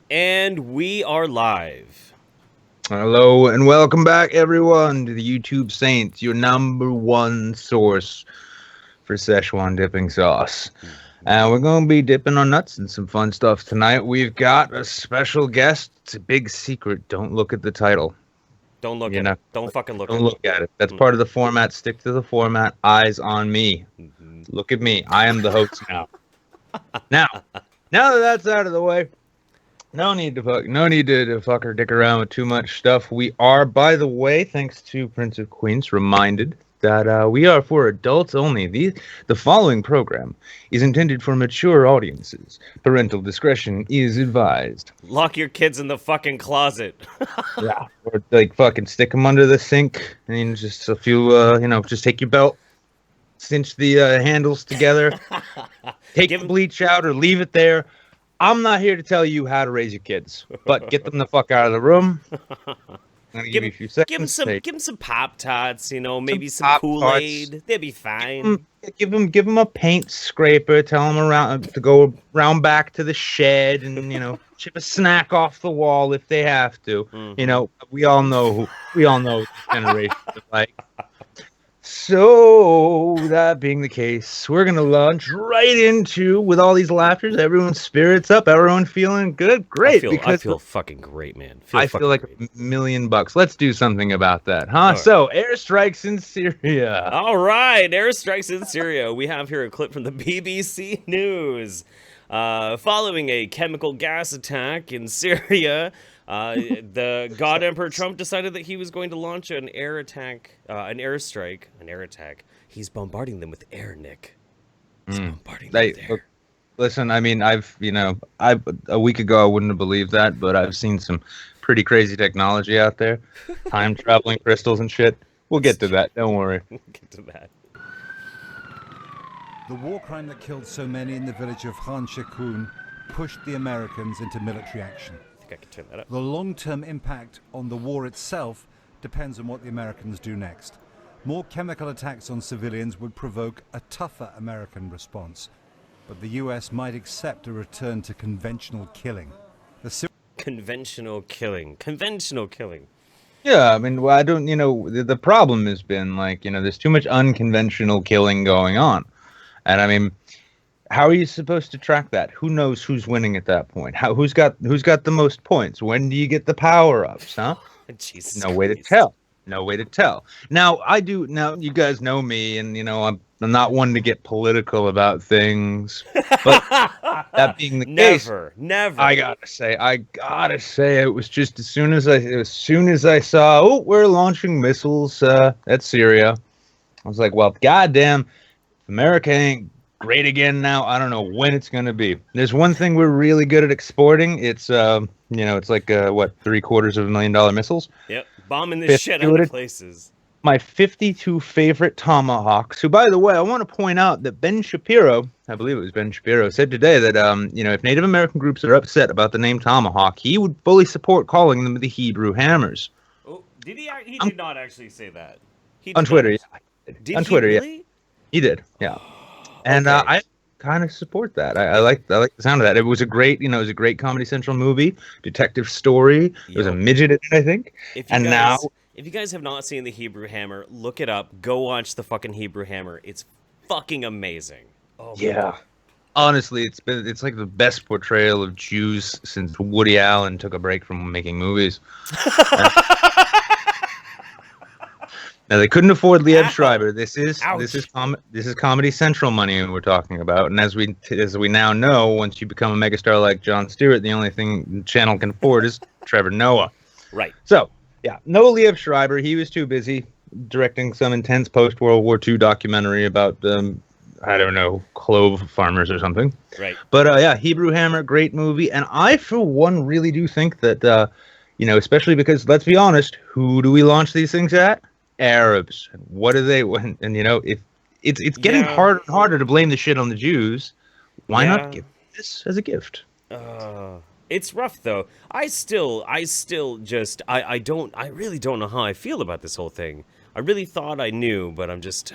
And we are live. Hello and welcome back, everyone, to the YouTube Saints, your number one source for Szechuan dipping sauce. And we're going to be dipping our nuts in some fun stuff tonight. We've got a special guest. It's a big secret. Don't look at the title. Don't look You at know, it. Don't fucking look don't at look at it. That's part of the format. Stick to the format. Eyes on me. it. Look at me. I am the host now. Now that that's out of the way, no need to fuck or dick around with too much stuff. We are, by the way, thanks to Prince of Queens, reminded that we are for adults only. The following program is intended for mature audiences. Parental discretion is advised. Lock your kids in the fucking closet. Yeah, or like fucking stick them under the sink and just a few, just take your belt, cinch the handles together, take the bleach out or leave it there. I'm not here to tell you how to raise your kids, but get them the fuck out of the room. I'm gonna give you a few seconds. Give them some Pop Tarts, maybe some Kool-Aid. They'll be fine. Give them a paint scraper. Tell them around to go around back to the shed and chip a snack off the wall if they have to. We all know what this generation is like. So, that being the case, we're going to launch right into, with all these laughters, everyone's spirits up, everyone feeling good. Great. I feel fucking great, man. I feel like great. $1,000,000. Let's do something about that, huh? Right. So, airstrikes in Syria. All right, airstrikes in Syria. We have here a clip from the BBC News. Following a chemical gas attack in Syria, the God Emperor Trump decided that he was going to launch an air attack, an airstrike. He's bombarding them with air, Nick. He's bombarding them with air. Look, listen, I mean, a week ago I wouldn't have believed that, but I've seen some pretty crazy technology out there. Time traveling crystals and shit. We'll get to that. Don't worry. We'll get to that. The war crime that killed so many in the village of Khan Sheikhoun pushed the Americans into military action. I think I can turn that up. The long-term impact on the war itself depends on what the Americans do next. More chemical attacks on civilians would provoke a tougher American response, but the US might accept a return to conventional killing. Conventional killing. Yeah, I mean, well, the problem has been, there's too much unconventional killing going on. And I mean, how are you supposed to track that? Who knows who's winning at that point? Who's got the most points? When do you get the power-ups, huh? Jesus No way to tell. No way to tell. Now, you guys know me, and, I'm not one to get political about things. But that being the case, never. I gotta say, it was just as soon as I saw, we're launching missiles at Syria, I was like, well, goddamn, America ain't great again now. I don't know when it's going to be. There's one thing we're really good at exporting. It's, it's like, $750,000 missiles. Yep. Bombing this shit out of places. My 52 favorite Tomahawks, who, by the way, I want to point out that Ben Shapiro, I believe it was Ben Shapiro, said today that, if Native American groups are upset about the name Tomahawk, he would fully support calling them the Hebrew Hammers. Oh, did he? He did not actually say that. On Twitter, yeah. Did on Twitter, really? Yeah. He did, yeah. And okay. I kind of support that. I like the sound of that. It was a great, a Comedy Central movie, detective story. There was a midget in it, I think. If you guys have not seen the Hebrew Hammer, look it up. Go watch the fucking Hebrew Hammer. It's fucking amazing. Oh yeah. God. Honestly, it's like the best portrayal of Jews since Woody Allen took a break from making movies. Now they couldn't afford Liev Schreiber. This is Comedy Central money we're talking about. And as we now know, once you become a megastar like Jon Stewart, the only thing the channel can afford is Trevor Noah. Right. So yeah, no Liev Schreiber. He was too busy directing some intense post-World War II documentary about clove farmers or something. Right. But Hebrew Hammer, great movie, and I for one really do think that especially because let's be honest, who do we launch these things at? Arabs. And what do they want? And if it's getting harder and harder to blame the shit on the Jews, why not give this as a gift? It's rough though. I really don't know how I feel about this whole thing. I really thought I knew, but I'm just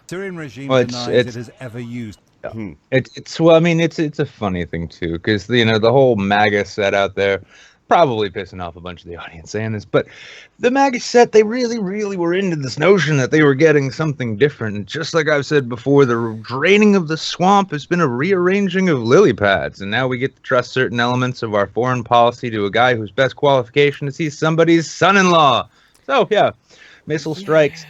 Syrian regime denies it has ever used. Hmm. It's well, I mean, it's a funny thing too, because the whole MAGA set out there, probably pissing off a bunch of the audience saying this, but the MAGA set, they really, really were into this notion that they were getting something different. And just like I've said before, the draining of the swamp has been a rearranging of lily pads, and now we get to trust certain elements of our foreign policy to a guy whose best qualification is he's somebody's son-in-law. So yeah, missile strikes.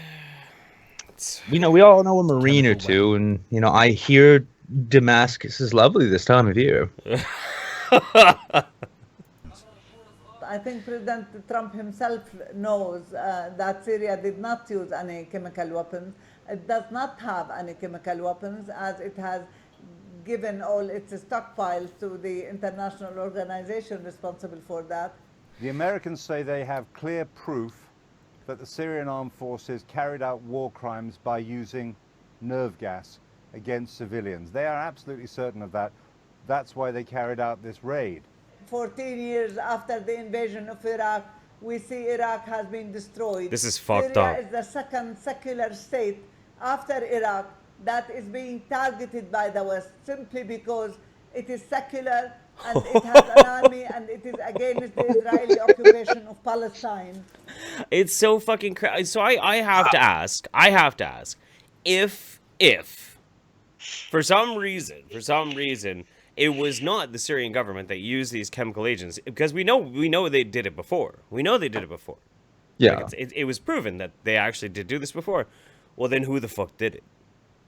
We all know a Marine or two, and I hear Damascus is lovely this time of year. I think President Trump himself knows that Syria did not use any chemical weapons. It does not have any chemical weapons, as it has given all its stockpiles to the international organization responsible for that. The Americans say they have clear proof that the Syrian armed forces carried out war crimes by using nerve gas against civilians. They are absolutely certain of that. That's why they carried out this raid. 14 years after the invasion of Iraq, we see Iraq has been destroyed. This is fucked Syria up. is the second secular state after Iraq that is being targeted by the West simply because it is secular and it has an army and it is against the Israeli occupation of Palestine. It's so fucking crazy. So I have to ask, if for some reason, it was not the Syrian government that used these chemical agents, because we know they did it before. Yeah. Like it was proven that they actually did do this before. Well, then who the fuck did it?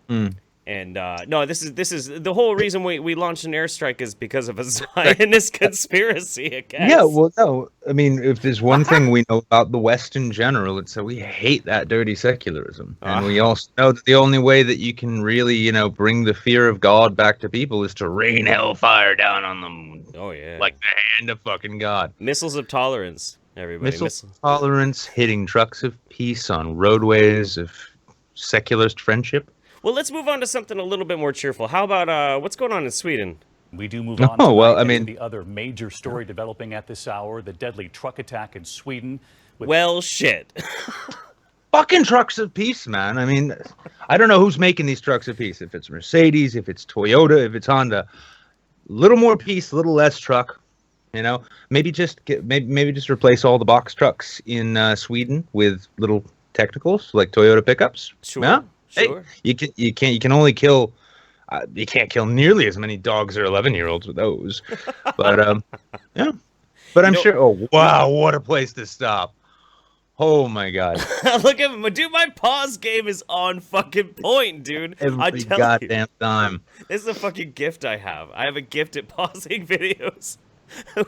Mm. And no, this is the whole reason we launched an airstrike is because of a Zionist conspiracy, I guess. Yeah, well, no, I mean, if there's one thing we know about the West in general, it's that we hate that dirty secularism. And we also know that the only way that you can really, bring the fear of God back to people is to rain hellfire down on them. Oh, yeah. Like the hand of fucking God. Missiles of tolerance, everybody. Missile tolerance, hitting trucks of peace on roadways of secularist friendship. Well, let's move on to something a little bit more cheerful. How about what's going on in Sweden? We do move on to the other major story developing at this hour, the deadly truck attack in Sweden. Well, shit. Fucking trucks of peace, man. I mean, I don't know who's making these trucks of peace. If it's Mercedes, if it's Toyota, if it's Honda. Little more peace, little less truck. Maybe just replace all the box trucks in Sweden with little technicals like Toyota pickups. Sure. Yeah? Sure. Hey, you can't only kill. You can't kill nearly as many dogs or 11-year-olds with those. But yeah. But I'm sure. Oh wow, what a place to stop. Oh my God. Look at him, dude. My pause game is on fucking point, dude. Every goddamn time. This is a fucking gift I have. I have a gift at pausing videos.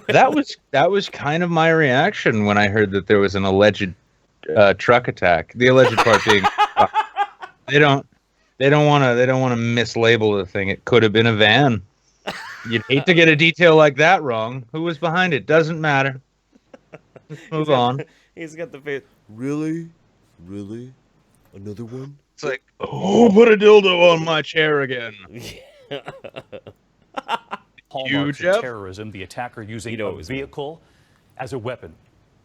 That was kind of my reaction when I heard that there was an alleged truck attack. The alleged part being. They don't want to mislabel the thing. It could have been a van. You'd hate to get a detail like that wrong. Who was behind it? Doesn't matter. Let's move on. He's got the face. Really? Another one? It's like, oh, put a dildo on my chair again. Hallmarks of terrorism, the attacker using a vehicle as a weapon.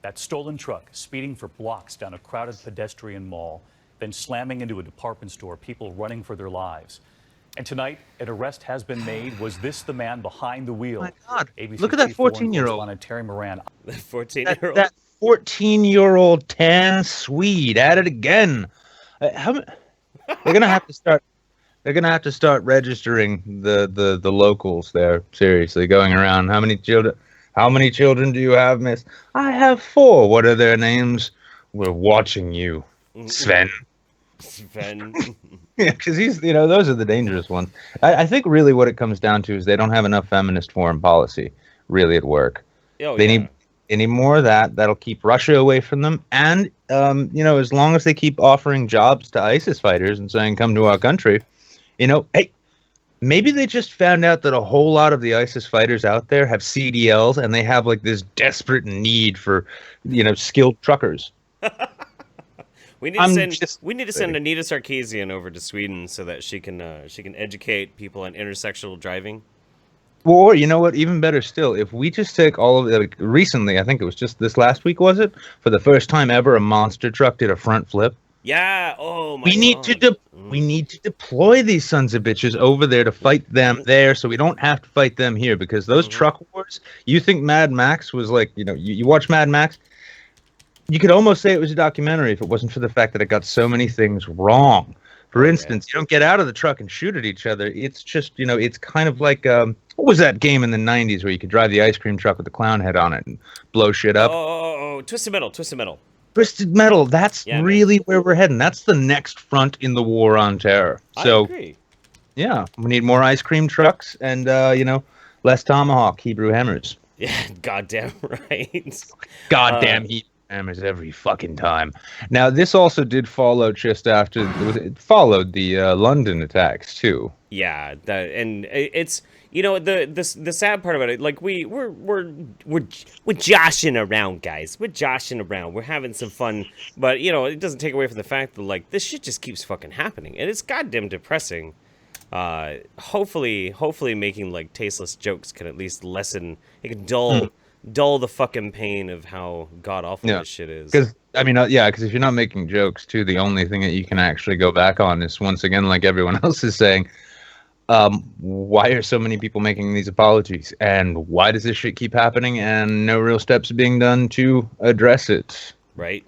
That stolen truck speeding for blocks down a crowded pedestrian mall, then slamming into a department store, people running for their lives. And tonight, an arrest has been made. Was this the man behind the wheel? Oh my God. ABC Look at that 14-year-old. Terry Moran. That 14-year-old. That 14-year-old tan Swede at it again. They're gonna have to start. They're gonna have to start registering the locals there. Seriously, going around. How many children do you have, miss? I have 4. What are their names? We're watching you, Sven. Yeah, because he's, those are the dangerous ones. I think really what it comes down to is they don't have enough feminist foreign policy really at work. They need more of that. That'll keep Russia away from them. And, as long as they keep offering jobs to ISIS fighters and saying, come to our country, hey, maybe they just found out that a whole lot of the ISIS fighters out there have CDLs and they have like this desperate need for, skilled truckers. We need to send Anita Sarkeesian over to Sweden so that she can educate people on intersectional driving. Or you know what? Even better still, if we just take all of it. Recently, I think it was just this last week, was it? For the first time ever, a monster truck did a front flip. Yeah. Oh my We need God. to we need to deploy these sons of bitches over there to fight them there, so we don't have to fight them here. Because those truck wars, you think Mad Max was like, you watch Mad Max, you could almost say it was a documentary if it wasn't for the fact that it got so many things wrong. For instance, you don't get out of the truck and shoot at each other. It's just, it's kind of like, what was that game in the 90s where you could drive the ice cream truck with the clown head on it and blow shit up? Oh, Twisted Metal, Twisted Metal. Twisted Metal, that's Yeah, really where we're heading. That's the next front in the war on terror. So, I agree. yeah, we need more ice cream trucks and, less tomahawk Hebrew hammers. Yeah, goddamn right. Goddamn Hebrew hammers every fucking time. Now, this also did follow just after, it followed the London attacks, too. Yeah, and it's the sad part about it, like we're joshing around, guys. We're joshing around. We're having some fun, but it doesn't take away from the fact that like this shit just keeps fucking happening, and it's goddamn depressing. Hopefully making like tasteless jokes can at least lessen. It can dull the fucking pain of how god awful this shit is. Because because if you're not making jokes too, the only thing that you can actually go back on is, once again, like everyone else is saying, why are so many people making these apologies, and why does this shit keep happening, and no real steps being done to address it? Right.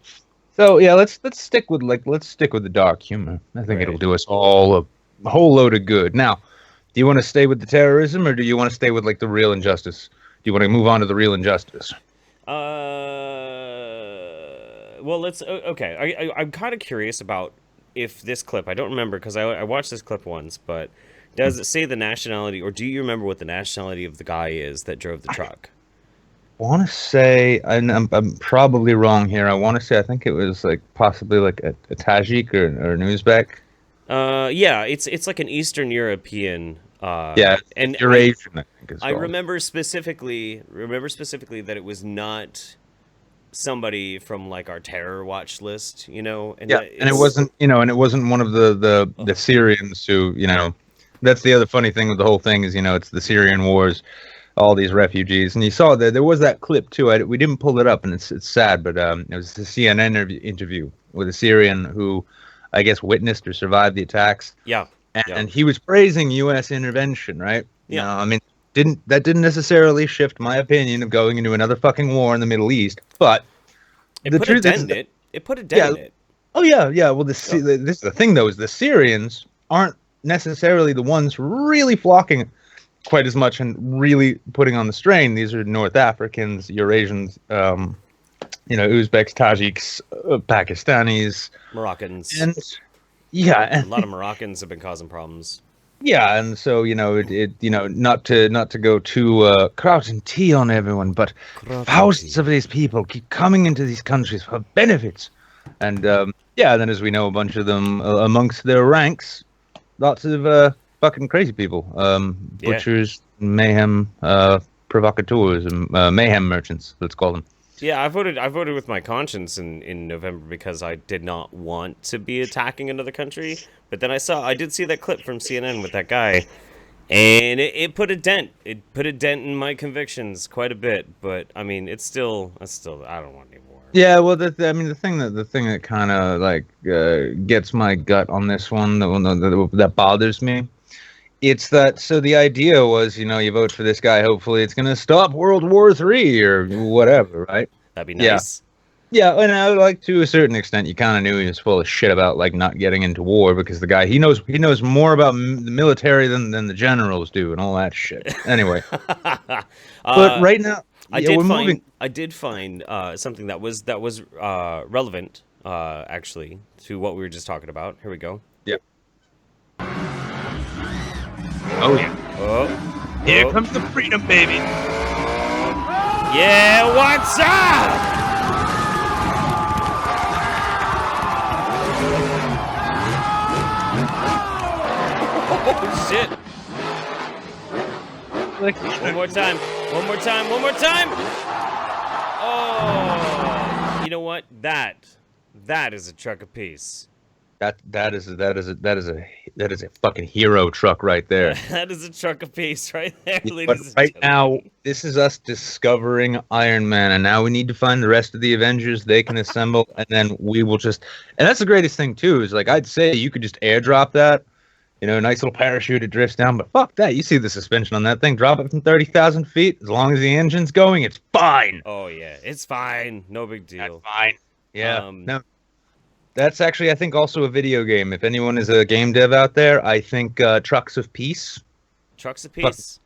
So yeah, let's stick with the dark humor. I think it'll do us all a whole load of good. Now, do you want to stay with the terrorism, or do you want to stay with like the real injustice? Do you want to move on to the real injustice? Well, let's. Okay, I'm kind of curious about if this clip. I don't remember because I watched this clip once, but does it say the nationality, or do you remember what the nationality of the guy is that drove the truck? I want to say, I'm probably wrong here. I want to say I think it was like possibly like a Tajik or an Uzbek. Yeah, it's like an Eastern European. And Eurasian, I think as well. I remember specifically that it was not somebody from like our terror watch list, and and it wasn't, one of the Syrians who, that's the other funny thing with the whole thing is, it's the Syrian wars, all these refugees, and you saw that there was that clip too. We didn't pull it up, and it's sad, but it was the CNN interview with a Syrian who, I guess, witnessed or survived the attacks. Yeah. And he was praising U.S. intervention, right? Yeah. Didn't necessarily shift my opinion of going into another fucking war in the Middle East, but it put a dent in it. It put a dent in it. Oh yeah. Well, this is the thing though, is the Syrians aren't necessarily the ones really flocking quite as much and really putting on the strain. These are North Africans, Eurasians, Uzbeks, Tajiks, Pakistanis, Moroccans. And a lot of Moroccans have been causing problems. Yeah, and so not to go too kraut and tea on everyone, but thousands of these people keep coming into these countries for benefits, and then as we know, a bunch of them amongst their ranks, lots of fucking crazy people, butchers, mayhem, provocateurs, and mayhem merchants. Let's call them. Yeah, I voted with my conscience in November because I did not want to be attacking another country. But then I did see that clip from CNN with that guy, and it put a dent. It put a dent in my convictions quite a bit. But I mean, it's still I don't want any more. Yeah, well, the thing that kind of like gets my gut on this one, that bothers me. It's that, so the idea was, you vote for this guy, hopefully it's going to stop World War III or whatever, right? That'd be nice. Yeah, and I like, to a certain extent, you kind of knew he was full of shit about like not getting into war, because the guy, he knows more about the military than the generals do and all that shit. Anyway, but right now, I did find something that was relevant actually to what we were just talking about. Here we go. Yeah. Oh yeah. Oh. Here comes the freedom, baby. Yeah, what's up? Oh shit. One more time. Oh, you know what? That is a truck apiece. That is a that is a fucking hero truck right there. That is a truck of peace right there, Yeah, ladies but and right gentlemen. now, this is us discovering Iron Man, and now we need to find the rest of the Avengers. They can assemble, and then we will just. And that's the greatest thing too. Is like I'd say you could just airdrop that, nice little parachute. It drifts down, but fuck that. You see the suspension on that thing? Drop it from 30,000 feet. As long as the engine's going, it's fine. Oh yeah, it's fine. No big That's deal. fine. Yeah. Um, No. That's actually, I think, also a video game. If anyone is a game dev out there, I think Trucks of Peace. Trucks of peace.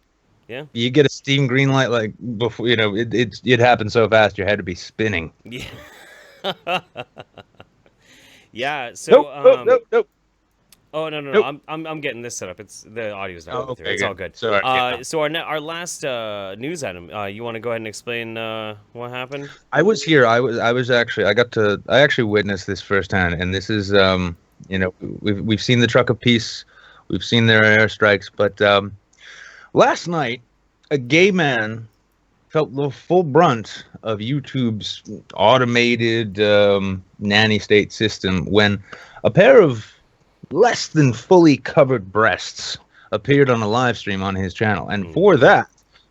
Yeah. You get a Steam green light like before, it happened so fast your head would be spinning. Yeah. Yeah. So. Nope. Oh no. Nope. I'm getting this set up. It's the audio's not going through. Okay, It's all good. Sorry, yeah. So our last news item. You want to go ahead and explain what happened? I was here. I actually witnessed this firsthand, and this is we've seen the Truck of Peace, we've seen their airstrikes, but last night a gay man felt the full brunt of YouTube's automated nanny state system when a pair of less than fully covered breasts appeared on a live stream on his channel, and for that,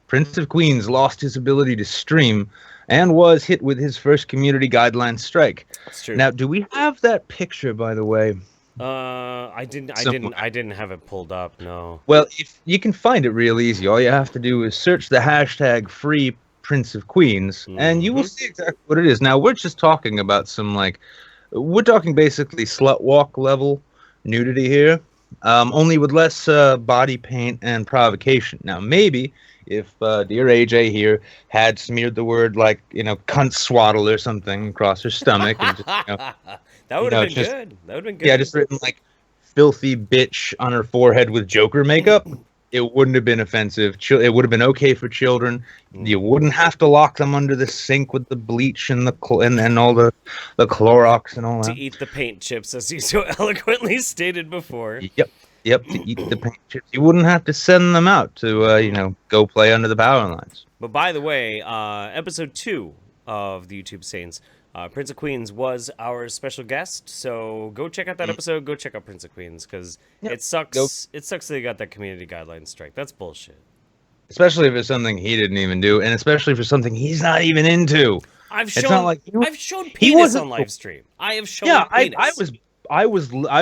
Prince of Queens lost his ability to stream and was hit with his first community guidelines strike. That's true. Now, do we have that picture, by the way? I didn't have it pulled up. No. Well, if you can find it real easy, all you have to do is search the hashtag free Prince of Queens, and you will see exactly what it is. Now, we're just talking about we're talking basically slut walk level nudity here, only with less body paint and provocation. Now, maybe if dear AJ here had smeared the word cunt swaddle or something across her stomach, and just, that would have been good. That would have been good. Yeah, just written filthy bitch on her forehead with Joker makeup, it wouldn't have been offensive. It would have been okay for children. You wouldn't have to lock them under the sink with the bleach and and all the Clorox and all that. To eat the paint chips, as you so eloquently stated before. Yep, to eat the paint chips. You wouldn't have to send them out to, go play under the power lines. But by the way, episode 2 of the YouTube Saints, Prince of Queens was our special guest. So go check out that episode. Go check out Prince of Queens, because it sucks. It sucks that they got that community guidelines strike. That's bullshit. Especially if it's something he didn't even do, and especially for something he's not even into. I've shown penis on live stream. I have shown penis. I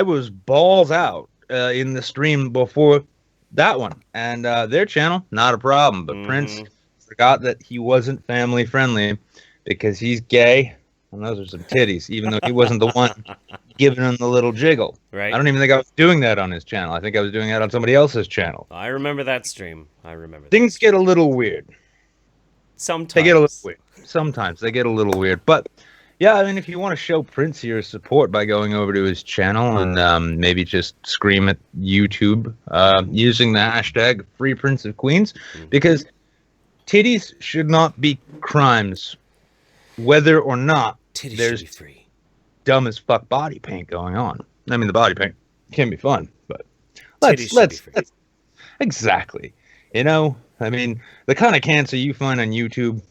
was balls out in the stream before that one, and their channel, not a problem. But Prince forgot that he wasn't family friendly because he's gay, and those are some titties. Even though he wasn't the one giving him the little jiggle. Right. I don't even think I was doing that on his channel. I think I was doing that on somebody else's channel. I remember that stream. I remember. Things get a little weird. Sometimes they get a little weird. Sometimes they get a little weird, but. Yeah, I mean, if you want to show Prince your support by going over to his channel and maybe just scream at YouTube using the hashtag Free Prince of Queens, because titties should not be crimes, whether or not there's free. Dumb as fuck body paint going on. I mean, the body paint can be fun, but let's exactly. I mean, the kind of cancer you find on YouTube.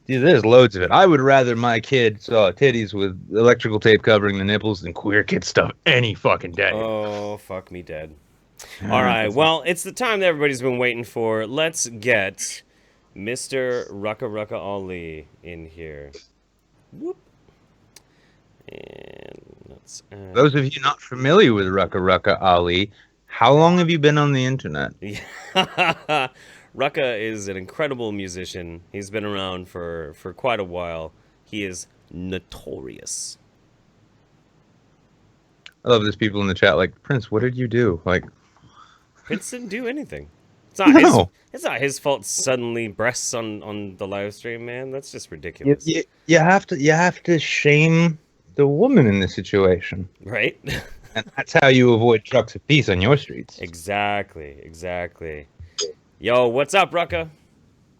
Dude, there's loads of it. I would rather my kid saw titties with electrical tape covering the nipples than queer kid stuff any fucking day. Oh, fuck me dead. All right, well, it's the time that everybody's been waiting for. Let's get Mr. Rucka Rucka Ali in here. Whoop. And let's add... Those of you not familiar with Rucka Rucka Ali, how long have you been on the internet? Rucka is an incredible musician. He's been around for quite a while. He is notorious. I love these people in the chat like, Prince, what did you do? Prince didn't do anything. It's not his fault suddenly breasts on the live stream, man. That's just ridiculous. You have to shame the woman in this situation. Right? And that's how you avoid trucks of peace on your streets. Exactly. Yo, what's up, Rucka?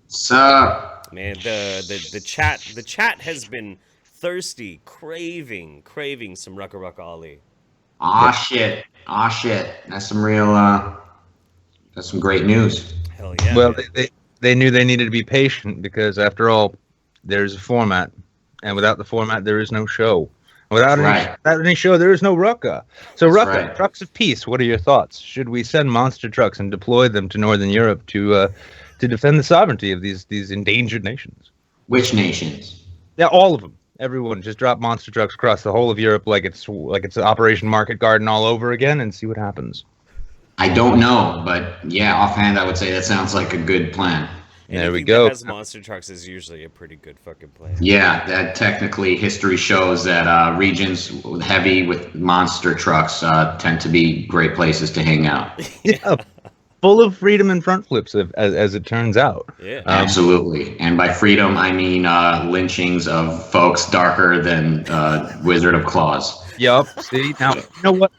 What's up? Man, the chat has been thirsty, craving some Rucka Rucka Ali. Aw shit. That's some real that's some great news. Hell yeah. Well, they knew they needed to be patient because after all, there's a format. And without the format there is no show. Without Right. any show, there is no Rucka. So That's Rucka, right. trucks of peace. What are your thoughts? Should we send monster trucks and deploy them to Northern Europe to defend the sovereignty of these endangered nations? Which nations? Yeah, all of them. Everyone, just drop monster trucks across the whole of Europe like it's Operation Market Garden all over again, and see what happens. I don't know, but yeah, offhand, I would say that sounds like a good plan. There we Anything go. that has monster trucks is usually a pretty good fucking plan. Yeah, that technically history shows that regions heavy with monster trucks tend to be great places to hang out. Yeah, full of freedom and front flips, as it turns out. Yeah. Absolutely. And by freedom, I mean lynchings of folks darker than Wizard of Claus. Yup. See, now, you know what?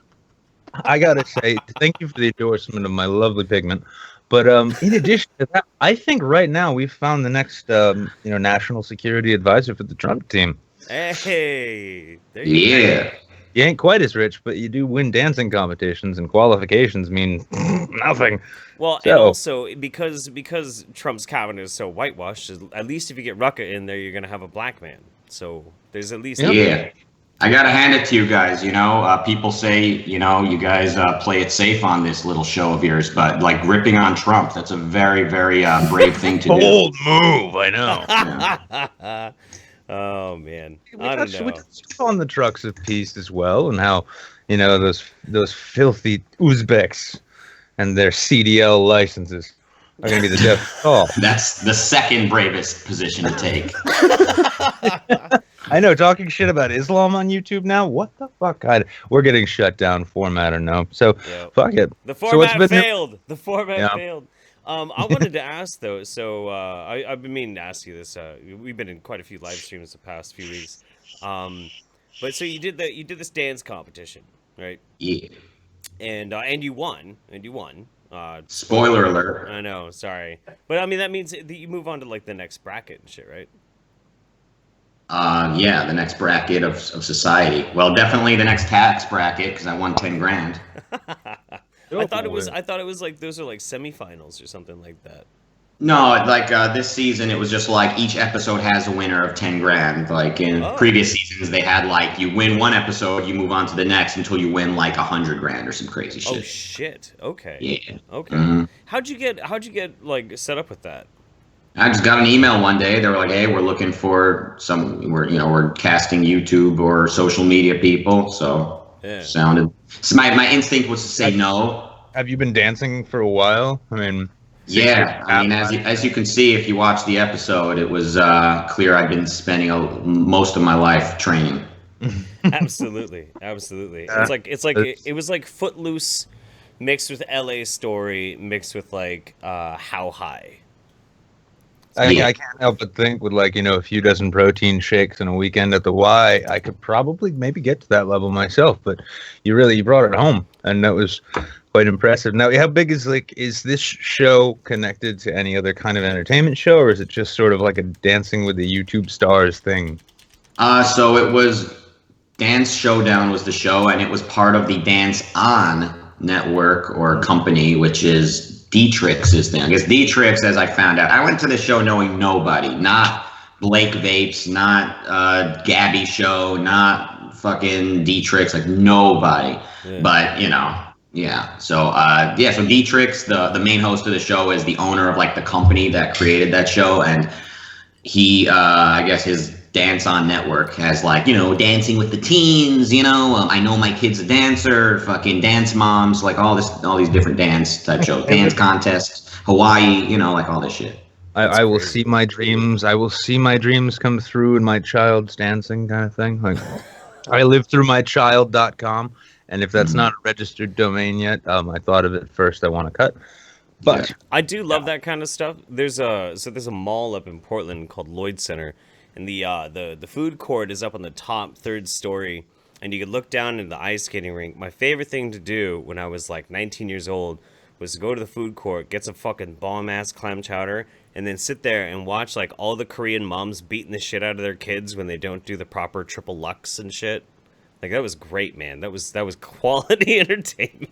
I gotta say, thank you for the endorsement of my lovely pigment. But in addition to that, I think right now we've found the next, national security advisor for the Trump team. Hey. There you Yeah. You ain't quite as rich, but you do win dancing competitions, and qualifications mean nothing. Well, So- and also because Trump's cabinet is so whitewashed, at least if you get Rucka in there, you're gonna have a black man. So there's at least Yeah. I gotta hand it to you guys. People say, you guys play it safe on this little show of yours, but like ripping on Trump—that's a very, very brave thing to do. Bold move, I know. Oh man, We I don't touched know. on the trucks of peace as well, and how those filthy Uzbeks and their CDL licenses are going to be the death call. That's the second bravest position to take. I know, talking shit about Islam on YouTube now. What the fuck? We're getting shut down, format or no. So Yeah. fuck it. The So what's format been- failed. The format Yeah. failed. I wanted to ask though. So I've been meaning to ask you this. We've been in quite a few live streams the past few weeks. But so you did this dance competition, right? Yeah. And you won. Spoiler alert. I know. Sorry, but I mean that means that you move on to like the next bracket and shit, right? Yeah, the next bracket of society. Well, definitely the next tax bracket because I won 10 grand. Go I thought it for was like those are like semifinals or something like that. No, like this season, it was just like each episode has a winner of 10 grand. Like in Oh. previous seasons, they had like you win one episode, you move on to the next until you win like 100 grand or some crazy shit. Oh shit. Okay. Yeah. Okay. Mhm. How'd you get like set up with that? I just got an email one day. They were like, "Hey, we're looking for we're casting YouTube or social media people." So Yeah. sounded. So my instinct was to say no. Have you been dancing for a while? I mean, Yeah, I mean, as you can see, if you watch the episode, it was clear I've been spending most of my life training. Absolutely. It was like Footloose mixed with LA Story mixed with like How High. I can't help but think with a few dozen protein shakes and a weekend at the Y, I could probably maybe get to that level myself. But you brought it home, and that was quite impressive. Now, how big is this show connected to any other kind of entertainment show, or is it just sort of like a Dancing with the YouTube Stars thing? So it was Dance Showdown was the show, and it was part of the Dance On network or company, which is D-Trix's thing. I guess D-Trix, as I found out, I went to the show knowing nobody, not Blake Vapes, not Gabby Show, not fucking D-Trix, like nobody. Yeah. But yeah. So so D-Trix, the main host of the show, is the owner of like the company that created that show, and he I guess his Dance On network has Dancing with the Teens, I Know My Kid's a Dancer, fucking Dance Moms, like all these different dance type shows, dance contests, Hawaii, like all this shit. I will crazy. see my dreams. I will see my dreams come through in my child's dancing kind of thing. Like, I live through mychild.com, and if that's not a registered domain yet, I thought of it first. I want to cut, but I do love that kind of stuff. There's a mall up in Portland called Lloyd Center, and the food court is up on the top third story, and you could look down into the ice skating rink. My favorite thing to do when I was like 19 years old was to go to the food court, get some fucking bomb ass clam chowder, and then sit there and watch like all the Korean moms beating the shit out of their kids when they don't do the proper triple lux and shit. Like that was great, man. That was quality entertainment.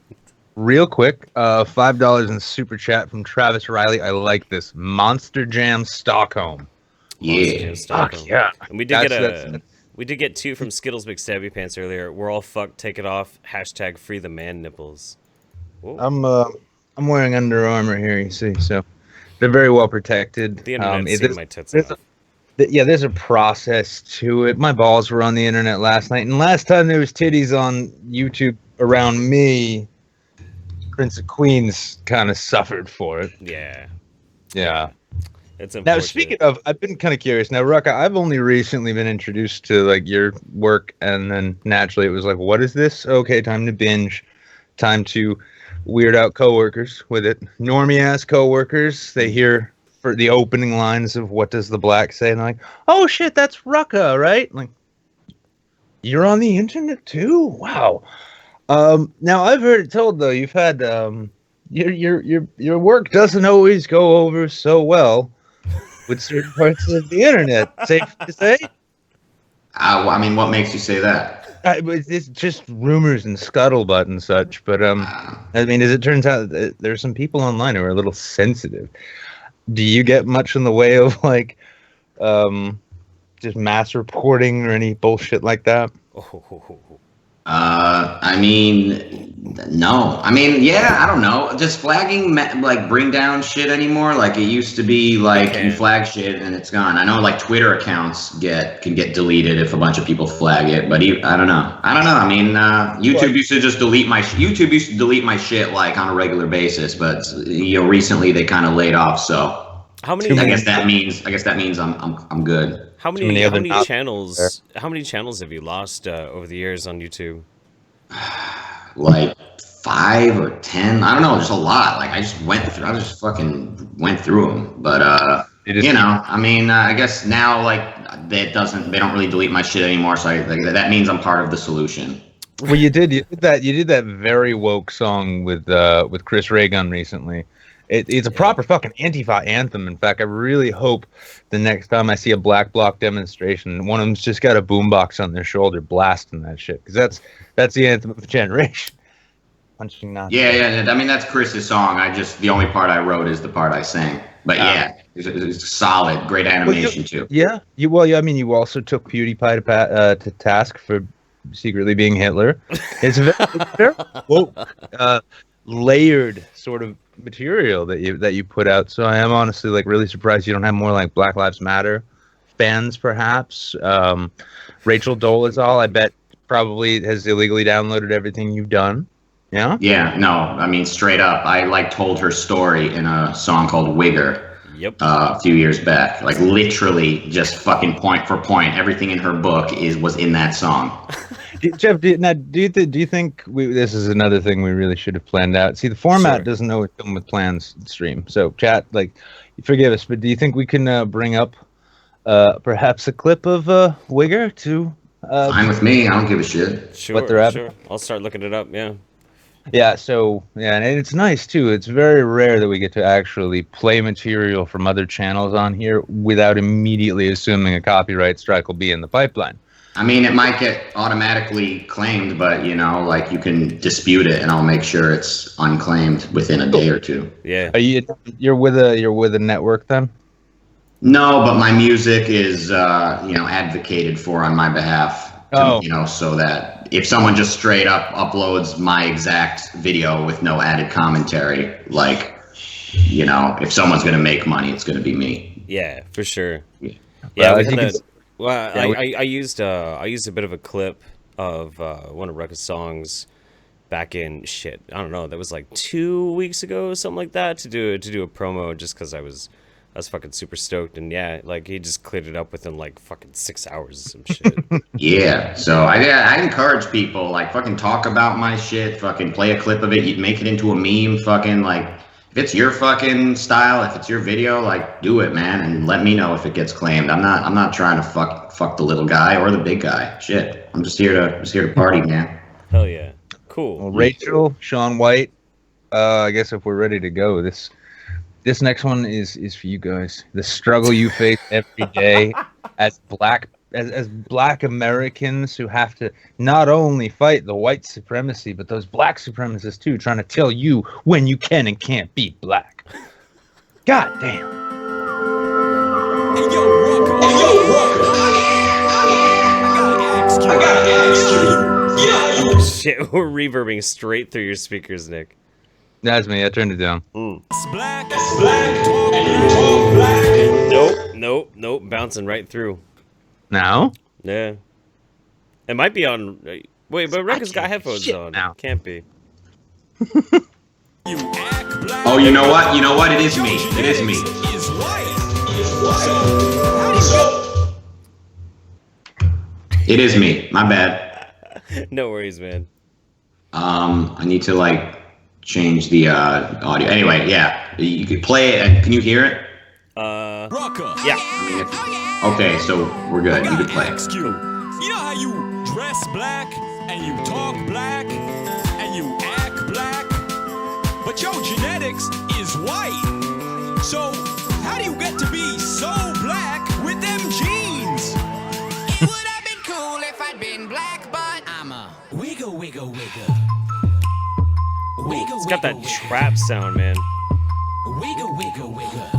real quick, $5 in super chat from Travis Riley. I like this. Monster Jam Stockholm. Yeah. Stockholm. yeah. And we did That's We did get 2 from Skittles McStabby Pants earlier. We're all fucked. Take it off. Hashtag free the man nipples. Whoa. I'm wearing Under Armour here, you see, so they're very well protected. The internet's seen my tits off. There's a process to it. My balls were on the internet last night, and last time there was titties on YouTube around me, Prince of Queens kind of suffered for it. Yeah. Yeah. It's unfortunate. Now, speaking of, I've been kind of curious. Now, Rucka, I've only recently been introduced to like your work, and then naturally it was like, what is this? Okay, time to binge. Time to weird out coworkers with it. Normie ass coworkers, they hear for the opening lines of what does the black say, and they're like, oh shit, that's Rucka, right? Like, you're on the internet too? Wow. Now I've heard it told though, you've had your work doesn't always go over so well with certain parts of the internet. Safe to say? I mean, what makes you say that? It's just rumors and scuttlebutt and such. But I mean, as it turns out, there's some people online who are a little sensitive. Do you get much in the way of like just mass reporting or any bullshit like that? I mean, no. I mean, yeah, I don't know. Does flagging like bring down shit anymore? Like it used to be like you flag shit and it's gone. I know like Twitter accounts can get deleted if a bunch of people flag it, but I don't know. I mean, YouTube used to just delete my YouTube used to delete my shit like on a regular basis, but recently they kind of laid off. So how many? I guess that means I'm good. How many channels? How many channels have you lost over the years on YouTube? Like 5 or 10. I don't know. There's a lot. Like I just fucking went through them. But I mean, I guess now like they don't really delete my shit anymore. So that means I'm part of the solution. Well, you did that very woke song with Chris Ray Gun recently. It's a proper fucking Antifa anthem. In fact, I really hope the next time I see a Black Bloc demonstration, one of them's just got a boombox on their shoulder blasting that shit, because that's the anthem of a generation. Punching not. Yeah. I mean, that's Chris's song. The only part I wrote is the part I sang. But yeah, it's solid, great animation too. Yeah. I mean, you also took PewDiePie to task for secretly being Hitler. It's very woke, layered sort of material that you put out. So I am honestly like really surprised you don't have more like Black Lives Matter fans, perhaps. Rachel Dolezal, I bet, probably has illegally downloaded everything you've done. Yeah? Yeah, no, I mean, straight up. I like told her story in a song called Wigger. Yep. A few years back. Like literally just fucking point for point. Everything in her book was in that song. Jeff, do you think this is another thing we really should have planned out? See, the format doesn't always come with plans stream. So chat, like, forgive us, but do you think we can bring up perhaps a clip of Wigger to fine with me. I don't give a shit. Sure. I'll start looking it up, yeah. Yeah, so, yeah, and it's nice, too. It's very rare that we get to actually play material from other channels on here without immediately assuming a copyright strike will be in the pipeline. I mean, it might get automatically claimed, but, like, you can dispute it, and I'll make sure it's unclaimed within a day or two. Yeah. You're with a network, then? No, but my music is, advocated for on my behalf. So that if someone just straight up uploads my exact video with no added commentary, like, if someone's going to make money, it's going to be me. Yeah, for sure. Yeah, I used a bit of a clip of one of Rucka's songs back in I don't know, that was like 2 weeks ago, something like that, to do a promo just because I was fucking super stoked, and yeah, like he just cleared it up within like fucking 6 hours or some shit. Yeah, so I encourage people, like, fucking talk about my shit, fucking play a clip of it, you make it into a meme, fucking, like, if it's your fucking style, if it's your video, like, do it, man, and let me know if it gets claimed. I'm not trying to fuck the little guy or the big guy. Shit, I'm just here to party, man. Hell yeah, cool. Well, Rachel, Sean White, I guess if we're ready to go, This next one is for you guys. The struggle you face every day as black Americans who have to not only fight the white supremacy, but those black supremacists too, trying to tell you when you can and can't be black. God damn. Hey, yo, Rucka. shit, we're reverbing straight through your speakers, Nick. That's me. I turned it down. Nope. Bouncing right through. Now? Yeah. It might be on. Wait, but Rucka's got headphones on. Now. Can't be. Oh, you know what? You know what? It is me. It is me. It is me. My bad. No worries, man. I need to like change the audio. Anyway, yeah, you could play it. Can you hear it? Yeah. Okay, so we're good. You can play. You know how you dress black and you talk black and you act black, but your genetics is white. So how do you get to be so black with them genes? It would have been cool if I'd been black, but I'm a wiggle, wiggle, wiggle. Wiggle, It's got that wiggle, trap sound, man. wiggle, wiggle, wiggle.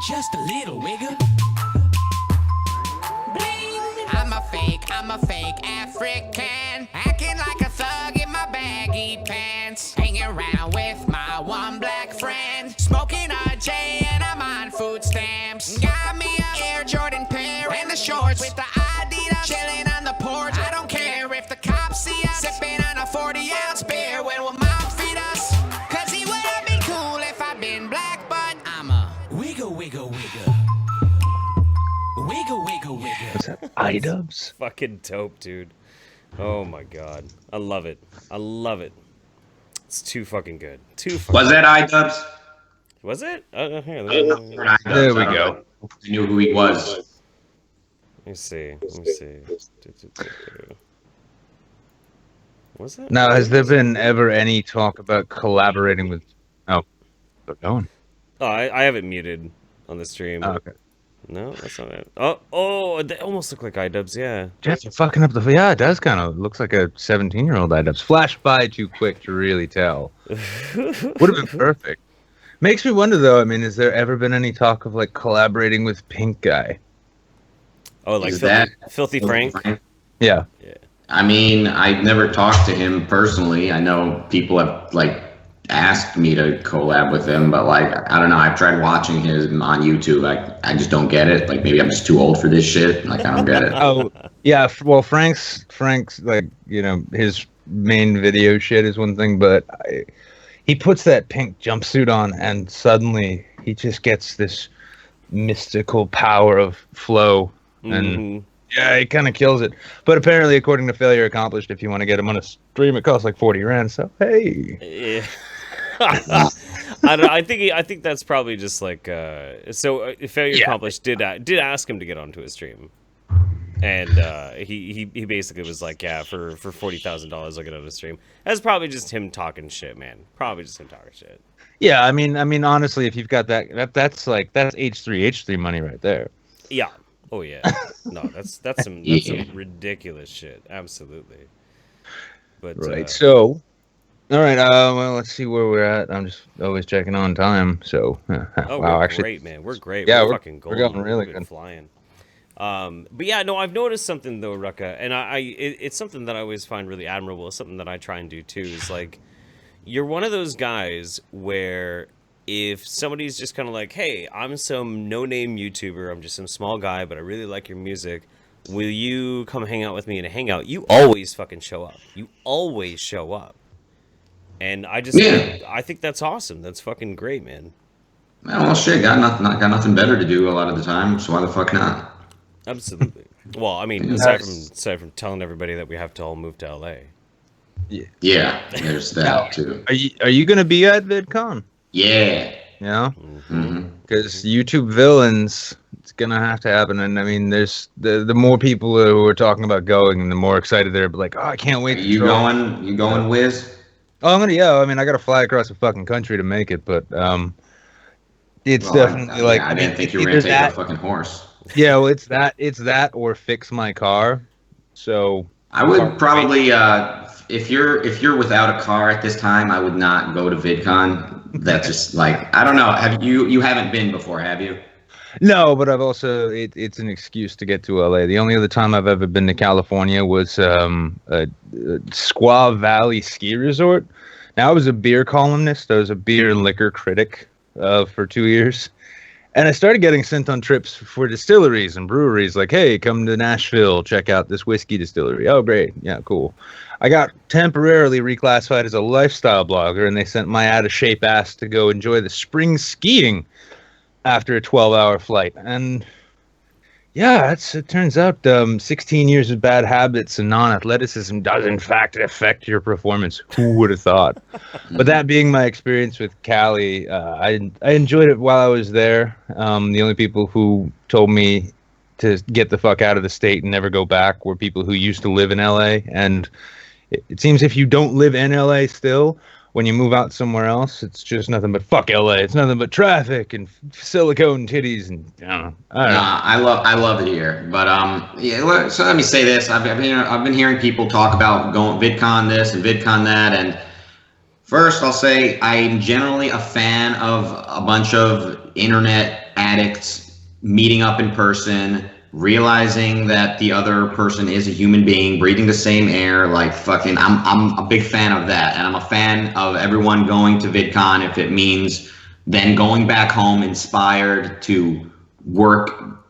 Just a little wiggle. Bling. I'm a fake African. Acting like a thug in my baggy pants. Hanging around with my one black friend. Smoking a J and I'm on food stamps. Got me a Air Jordan pair and the shorts with the Adidas. Chilling on the porch. I don't care if the cops see us. Sipping on a 40-ounce beer when we'll mom feed us. Cause he would have been cool if I'd been black, but I'm a wiggle, wiggle, wiggle. Wiggle, wiggle, wiggle. What's that? iDubbbz? Fucking dope, dude. Oh my god. I love it. I love it. It's too fucking good. Too fucking Was that iDubbbz? Was it? Here, There we go. I knew who he was. Let me see. Let me see. Was that? Now, has there been ever any talk about collaborating with... Oh, they're going. Oh, I have it muted on the stream. Oh, okay. No, that's not it. Oh, they almost look like iDubbbz, yeah. Jeff, you're fucking up the... Yeah, it does kind of. Looks like a 17-year-old iDubbbz. Flashed by too quick to really tell. Would have been perfect. Makes me wonder, though, I mean, has there ever been any talk of, like, collaborating with Pink Guy? Oh, like Is that Filthy Frank? Yeah. Yeah. I mean, I've never talked to him personally. I know people have like asked me to collab with him, but like I don't know. I've tried watching him on YouTube. I just don't get it. Like maybe I'm just too old for this shit. Like I don't get it. Oh, yeah. Well, Frank's like, you know, his main video shit is one thing, but he puts that pink jumpsuit on, and suddenly he just gets this mystical power of flow, and yeah, he kind of kills it. But apparently, according to Failure Accomplished, if you want to get him on a stream, it costs like 40 rand. So hey. Yeah. I think that's probably just like Failure Accomplished did ask him to get onto his stream, and he basically was like, yeah, for $40,000 I'll get on a stream. That's probably just him talking shit, man. Probably just him talking shit. Yeah, I mean, honestly, if you've got that's H3 money right there. Yeah. Oh yeah. No, that's some ridiculous shit. Absolutely. But right. So. All right. Well, let's see where we're at. I'm just always checking on time. So, wow, we're great, man. We're great. Yeah, we're fucking golden. We're going really good. Flying. But yeah, no, I've noticed something though, Rucka, and it's something that I always find really admirable. It's something that I try and do too. Is like, you're one of those guys where if somebody's just kind of like, hey, I'm some no-name YouTuber, I'm just some small guy, but I really like your music. Will you come hang out with me in a hangout? You always fucking show up. You always show up. And I think that's awesome. That's fucking great, man. Well, shit, got nothing better to do a lot of the time, so why the fuck not? Absolutely. Well, I mean, aside from telling everybody that we have to all move to LA. Yeah, there's that too. Are you gonna be at VidCon? Yeah. Yeah. Because YouTube villains, it's gonna have to happen. And I mean, there's the more people who are talking about going, and the more excited they're like, oh, I can't wait. You going, Wiz? Oh, I'm gonna. Yeah, I mean, I gotta fly across the fucking country to make it, but it's definitely like. I didn't think you were gonna take a fucking horse. Yeah, well, it's that or fix my car. So I would probably, if you're without a car at this time, I would not go to VidCon. That's just like, I don't know. You haven't been before, have you? No, but I've also it's an excuse to get to LA. The only other time I've ever been to California was a Squaw Valley ski resort. Now I was a beer columnist. I was a beer and liquor critic for 2 years. And I started getting sent on trips for distilleries and breweries like, hey, come to Nashville, check out this whiskey distillery. Oh, great. Yeah, cool. I got temporarily reclassified as a lifestyle blogger, and they sent my out-of-shape ass to go enjoy the spring skiing after a 12-hour flight. And yeah, it turns out 16 years of bad habits and non-athleticism does in fact affect your performance. Who would have thought? But that being my experience with Cali, I enjoyed it while I was there. The only people who told me to get the fuck out of the state and never go back were people who used to live in LA. And it seems if you don't live in LA still, when you move out somewhere else, it's just nothing but fuck LA. It's nothing but traffic and silicone titties and I don't know. I love it here, but yeah. So let me say this: I've been hearing people talk about going VidCon this and VidCon that, and first I'll say I'm generally a fan of a bunch of internet addicts meeting up in person, realizing that the other person is a human being breathing the same air. Like fucking, I'm a big fan of that, and I'm a fan of everyone going to VidCon if it means then going back home inspired to work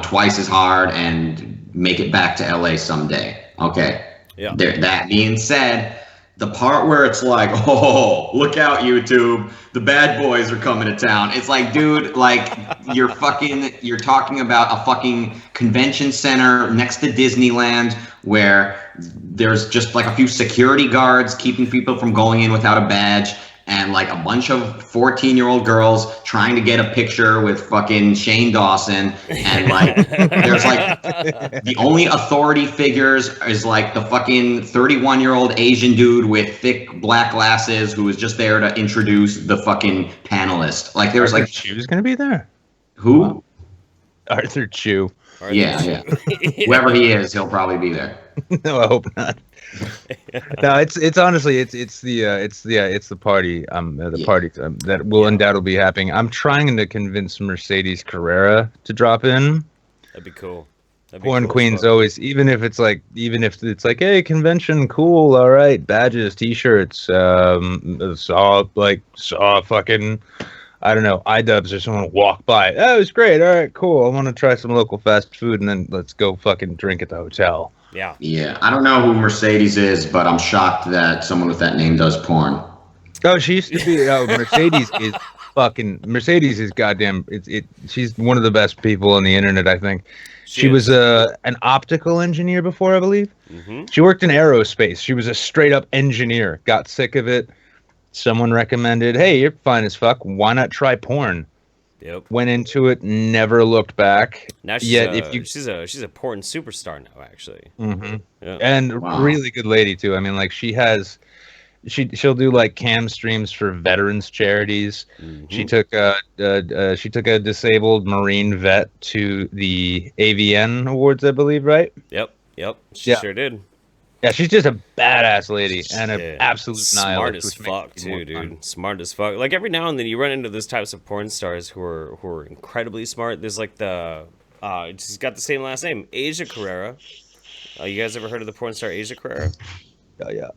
twice as hard and make it back to LA someday. Okay. Yeah. That being said, the part where it's like, oh, look out, YouTube, the bad boys are coming to town. It's like, dude, like you're talking about a fucking convention center next to Disneyland where there's just like a few security guards keeping people from going in without a badge, and like a bunch of 14-year-old girls trying to get a picture with fucking Shane Dawson. And like, there's like, the only authority figures is like the fucking 31-year-old Asian dude with thick black glasses who was just there to introduce the fucking panelist. Like there was like, Chu's gonna be there. who? Arthur Chu. Yeah. Whoever he is, he'll probably be there. No, I hope not. No, it's honestly it's the party party that will undoubtedly be happening. I'm trying to convince Mercedes Carrera to drop in. That'd be cool. Porn Queen's always, even if it's like hey, convention, cool, all right, badges, t-shirts, saw fucking, I don't know, iDubbbz or someone walk by. That was great. All right, cool. I want to try some local fast food, and then let's go fucking drink at the hotel. Yeah. Yeah. I don't know who Mercedes is, but I'm shocked that someone with that name does porn. Oh, she used to be. Mercedes is goddamn. She's one of the best people on the internet, I think. She was an optical engineer before, I believe. Mm-hmm. She worked in aerospace. She was a straight up engineer. Got sick of it. Someone recommended, hey, you're fine as fuck. Why not try porn? Yep. Went into it, never looked back. Now she's a porn superstar now, actually. Mm-hmm. Yeah. And really good lady too. I mean, like she'll do like cam streams for veterans charities. Mm-hmm. She took a disabled Marine vet to the AVN Awards, I believe, right? Yep. She sure did. Yeah, she's just a badass lady and an absolute smart as fuck too, dude. Smart as fuck. Like every now and then you run into those types of porn stars who are incredibly smart. There's like she's got the same last name, Asia Carrera. You guys ever heard of the porn star Asia Carrera? Oh yeah.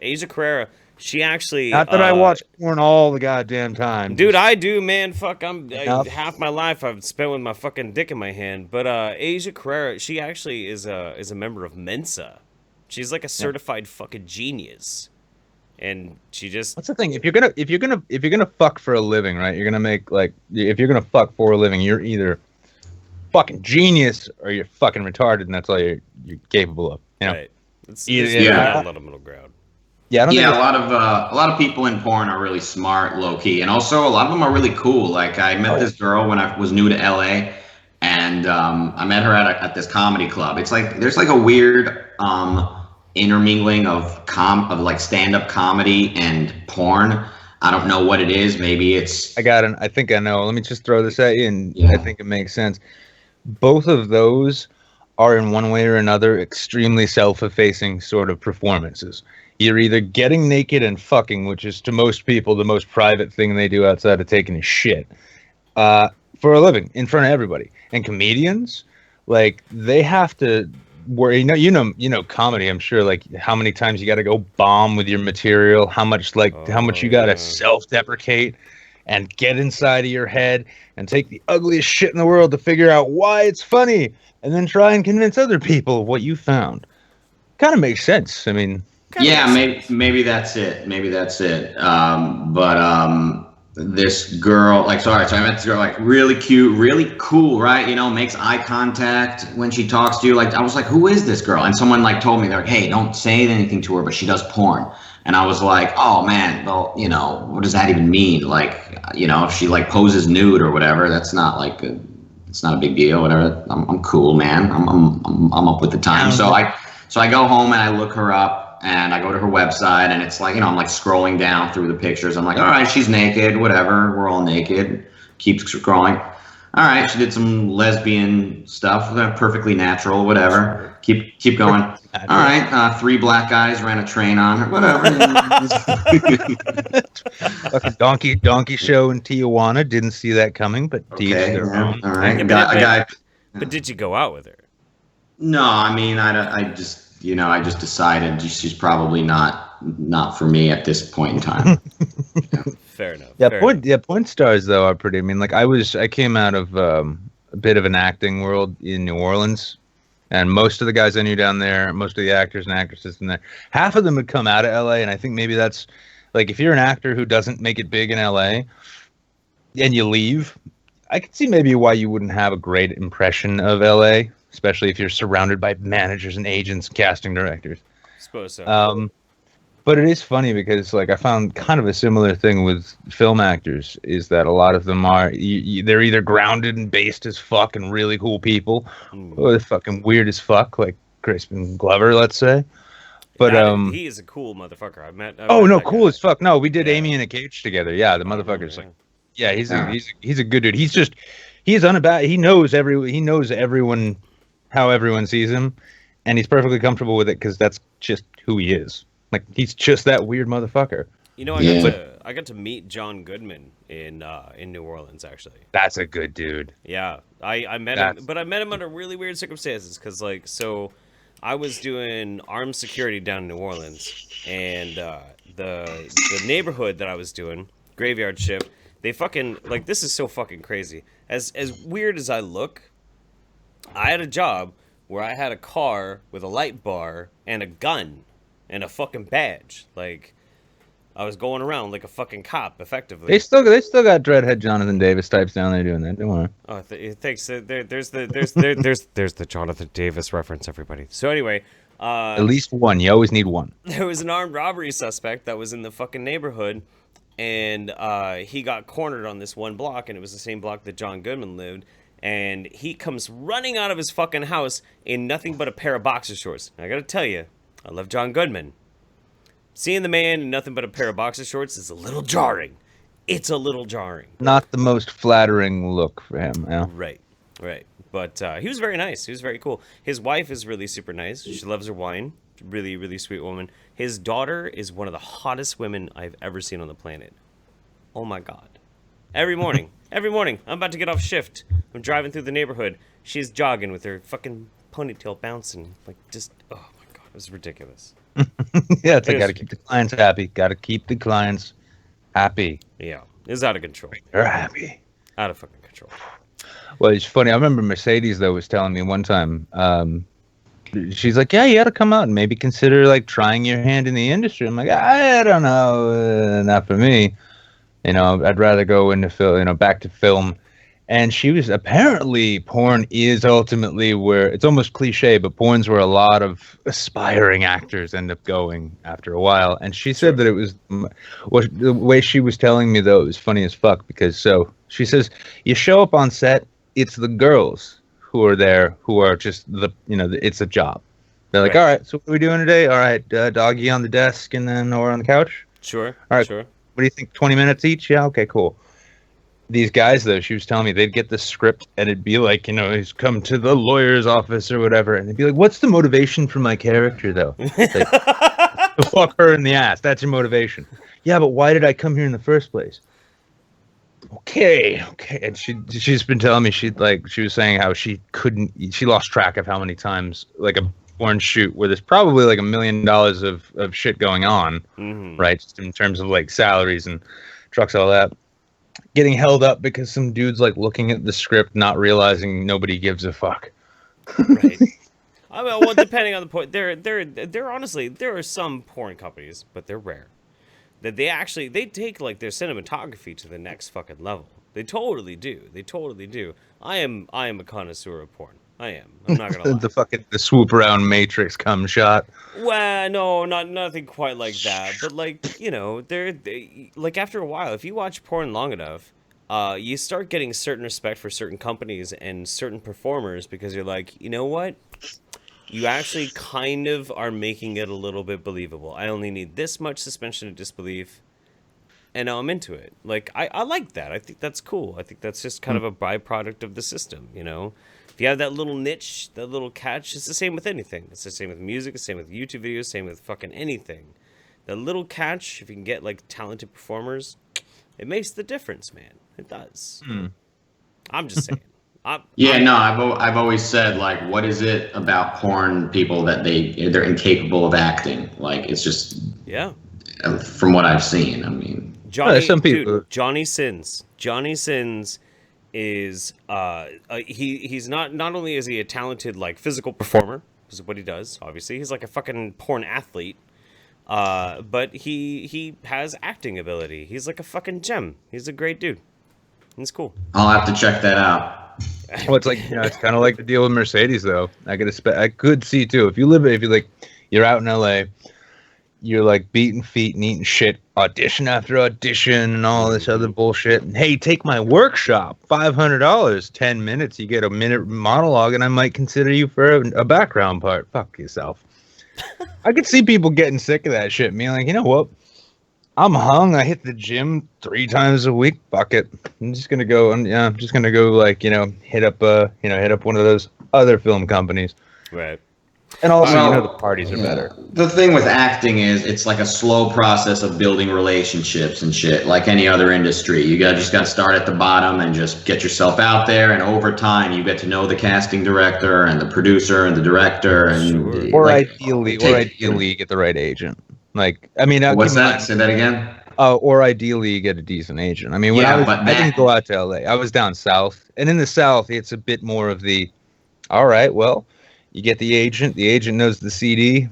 Asia Carrera. She actually. Not that I watch porn all the goddamn time, dude. I do, man. Fuck, half my life I've spent with my fucking dick in my hand. But Asia Carrera, she actually is a member of Mensa. She's like a certified fucking genius, and she just. What's the thing? If you're gonna fuck for a living, right? You're gonna make like if you're gonna fuck for a living, you're either fucking genius or you're fucking retarded, and that's all you're capable of. You know? Right. It's a lot of middle ground. Yeah. A lot of people in porn are really smart, low key, and also a lot of them are really cool. Like I met this girl when I was new to LA. And I met her at this comedy club. It's like there's like a weird intermingling of like stand-up comedy and porn. I don't know what it is. Maybe it's. I think I know. Let me just throw this at you, and I think it makes sense. Both of those are in one way or another extremely self-effacing sort of performances. You're either getting naked and fucking, which is to most people the most private thing they do outside of taking a shit. for a living in front of everybody. And comedians, like, they have to worry. You know, comedy. I'm sure, like, how many times you got to go bomb with your material, how much you got to self-deprecate and get inside of your head and take the ugliest shit in the world to figure out why it's funny, and then try and convince other people of what you found. Kind of makes sense. I mean, yeah, maybe that's it. Maybe that's it. This girl, like, so I met this girl, like, really cute, really cool, right? You know, makes eye contact when she talks to you. Like, I was like, who is this girl? And someone, like, told me, they're like, hey, don't say anything to her, but she does porn. And I was like, oh man, well, you know, what does that even mean? Like, you know, if she, like, poses nude or whatever, that's not like it's not a big deal, whatever. I'm cool, man. I'm up with the time. So I go home and I look her up. And I go to her website, and it's like, you know, I'm like scrolling down through the pictures. I'm like, all right, she's naked, whatever. We're all naked. Keep scrolling. All right, she did some lesbian stuff, perfectly natural, whatever. Keep going. All right, 3 black guys ran a train on her, whatever. Fucking donkey show in Tijuana. Didn't see that coming, but okay, their own. All right, but did you go out with her? No, I mean, I just decided she's probably not for me at this point in time. Yeah. Fair enough. Yeah, porn stars though are pretty. I mean, like, I came out of a bit of an acting world in New Orleans, and most of the guys I knew down there, most of the actors and actresses in there, half of them had come out of LA, and I think maybe that's, like, if you're an actor who doesn't make it big in LA and you leave, I could see maybe why you wouldn't have a great impression of LA. Especially if you're surrounded by managers and agents, casting directors. I suppose so. But it is funny because, like, I found kind of a similar thing with film actors, is that a lot of them are, they're either grounded and based as fuck and really cool people, or they're fucking weird as fuck, like Crispin Glover, let's say. But he is a cool motherfucker. I've met cool as fuck. No, we did Amy in a Cage together. Yeah, the motherfucker's like, yeah, he's a good dude. He's unabashed. He knows everyone. How everyone sees him, and he's perfectly comfortable with it because that's just who he is. Like, he's just that weird motherfucker. You know, I got to meet John Goodman in New Orleans, actually. That's a good dude. Yeah, I met him, but I met him under really weird circumstances because, like, so I was doing armed security down in New Orleans, and the neighborhood that I was doing, graveyard shift, they fucking, like, this is so fucking crazy. As weird as I look, I had a job where I had a car with a light bar and a gun and a fucking badge. Like, I was going around like a fucking cop, effectively. They still got dreadhead Jonathan Davis types down there doing that. Don't worry. Oh, thanks. There's the Jonathan Davis reference, everybody. So anyway, at least one. You always need one. There was an armed robbery suspect that was in the fucking neighborhood, and he got cornered on this one block, and it was the same block that John Goodman lived. And he comes running out of his fucking house in nothing but a pair of boxer shorts. And I gotta tell you, I love John Goodman. Seeing the man in nothing but a pair of boxer shorts is a little jarring. It's a little jarring. Not the most flattering look for him. Yeah. Right. But he was very nice. He was very cool. His wife is really super nice. She loves her wine. Really, really sweet woman. His daughter is one of the hottest women I've ever seen on the planet. Oh my God. Every morning, I'm about to get off shift. I'm driving through the neighborhood. She's jogging with her fucking ponytail bouncing. Like, just, oh my God, it was ridiculous. Yeah, it's like, gotta keep the clients happy. Gotta keep the clients happy. Yeah, it was out of control. They're happy. Out of fucking control. Well, it's funny. I remember Mercedes, though, was telling me one time, she's like, yeah, you gotta come out and maybe consider, like, trying your hand in the industry. I'm like, I don't know, not for me. You know, I'd rather go into film, back to film. And she was, apparently porn is ultimately where, it's almost cliche, but porn's where a lot of aspiring actors end up going after a while. And she said that it was, the way she was telling me, though, it was funny as fuck, because so she says, you show up on set, it's the girls who are there who are just it's a job. They're like, all right, so what are we doing today? All right, doggy on the desk and then or on the couch. Sure. All right. Sure. What do you think? 20 minutes each? Yeah. Okay, cool. These guys, though, she was telling me they'd get the script and it'd be like, he's come to the lawyer's office or whatever. And they'd be like, what's the motivation for my character, though? Like, to fuck her in the ass. That's your motivation. Yeah, but why did I come here in the first place? okay. And she's been telling me she was saying how she lost track of how many times like a porn shoot where there's probably like $1 million of shit going on, right? Just in terms of like salaries and trucks, all that, getting held up because some dude's like looking at the script, not realizing nobody gives a fuck. Right. I mean, well, depending on the point, there honestly, there are some porn companies, but they're rare, that they take like their cinematography to the next fucking level. They totally do. I am a connoisseur of porn. I am. I'm not gonna lie. the swoop around Matrix cum shot. Well, no, nothing quite like that. But like, you know, they like after a while, if you watch porn long enough, you start getting certain respect for certain companies and certain performers because you're like, you know what? You actually kind of are making it a little bit believable. I only need this much suspension of disbelief, and now I'm into it. Like, I like that. I think that's cool. I think that's just kind of a byproduct of the system, you know? If you have that little niche, that little catch, it's the same with anything. It's the same with music, it's the same with YouTube videos, same with fucking anything. That little catch, if you can get, like, talented performers, it makes the difference, man. It does. I'm just saying. I've always said, like, what is it about porn people that they're incapable of acting? Like, it's just from what I've seen. I mean, Johnny Sins. Johnny Sins is he's not only is he a talented like physical performer, which is what he does. Obviously, he's like a fucking porn athlete. But he has acting ability. He's like a fucking gem. He's a great dude. He's cool. I'll have to check that out. Well, it's like, you know, it's kind of like the deal with Mercedes, though. I could see too. If you're out in LA, you're like beating feet and eating shit, audition after audition and all this other bullshit. And hey, take my workshop, $500, 10 minutes, you get a minute monologue, and I might consider you for a background part. Fuck yourself. I could see people getting sick of that shit. Me like, you know what? I'm hung. I hit the gym 3 times a week. Fuck it. I'm just gonna go like, you know, hit up one of those other film companies. Right. And also, the parties are better. The thing with acting is it's like a slow process of building relationships and shit, like any other industry. You just got to start at the bottom and just get yourself out there, and over time you get to know the casting director and the producer and the director, and ideally get the right agent. Like, I mean, what's that? Say that again. Or ideally you get a decent agent. I mean, I didn't go out to LA. I was down south, and in the south it's a bit more of the, all right, well, you get the agent knows the CD,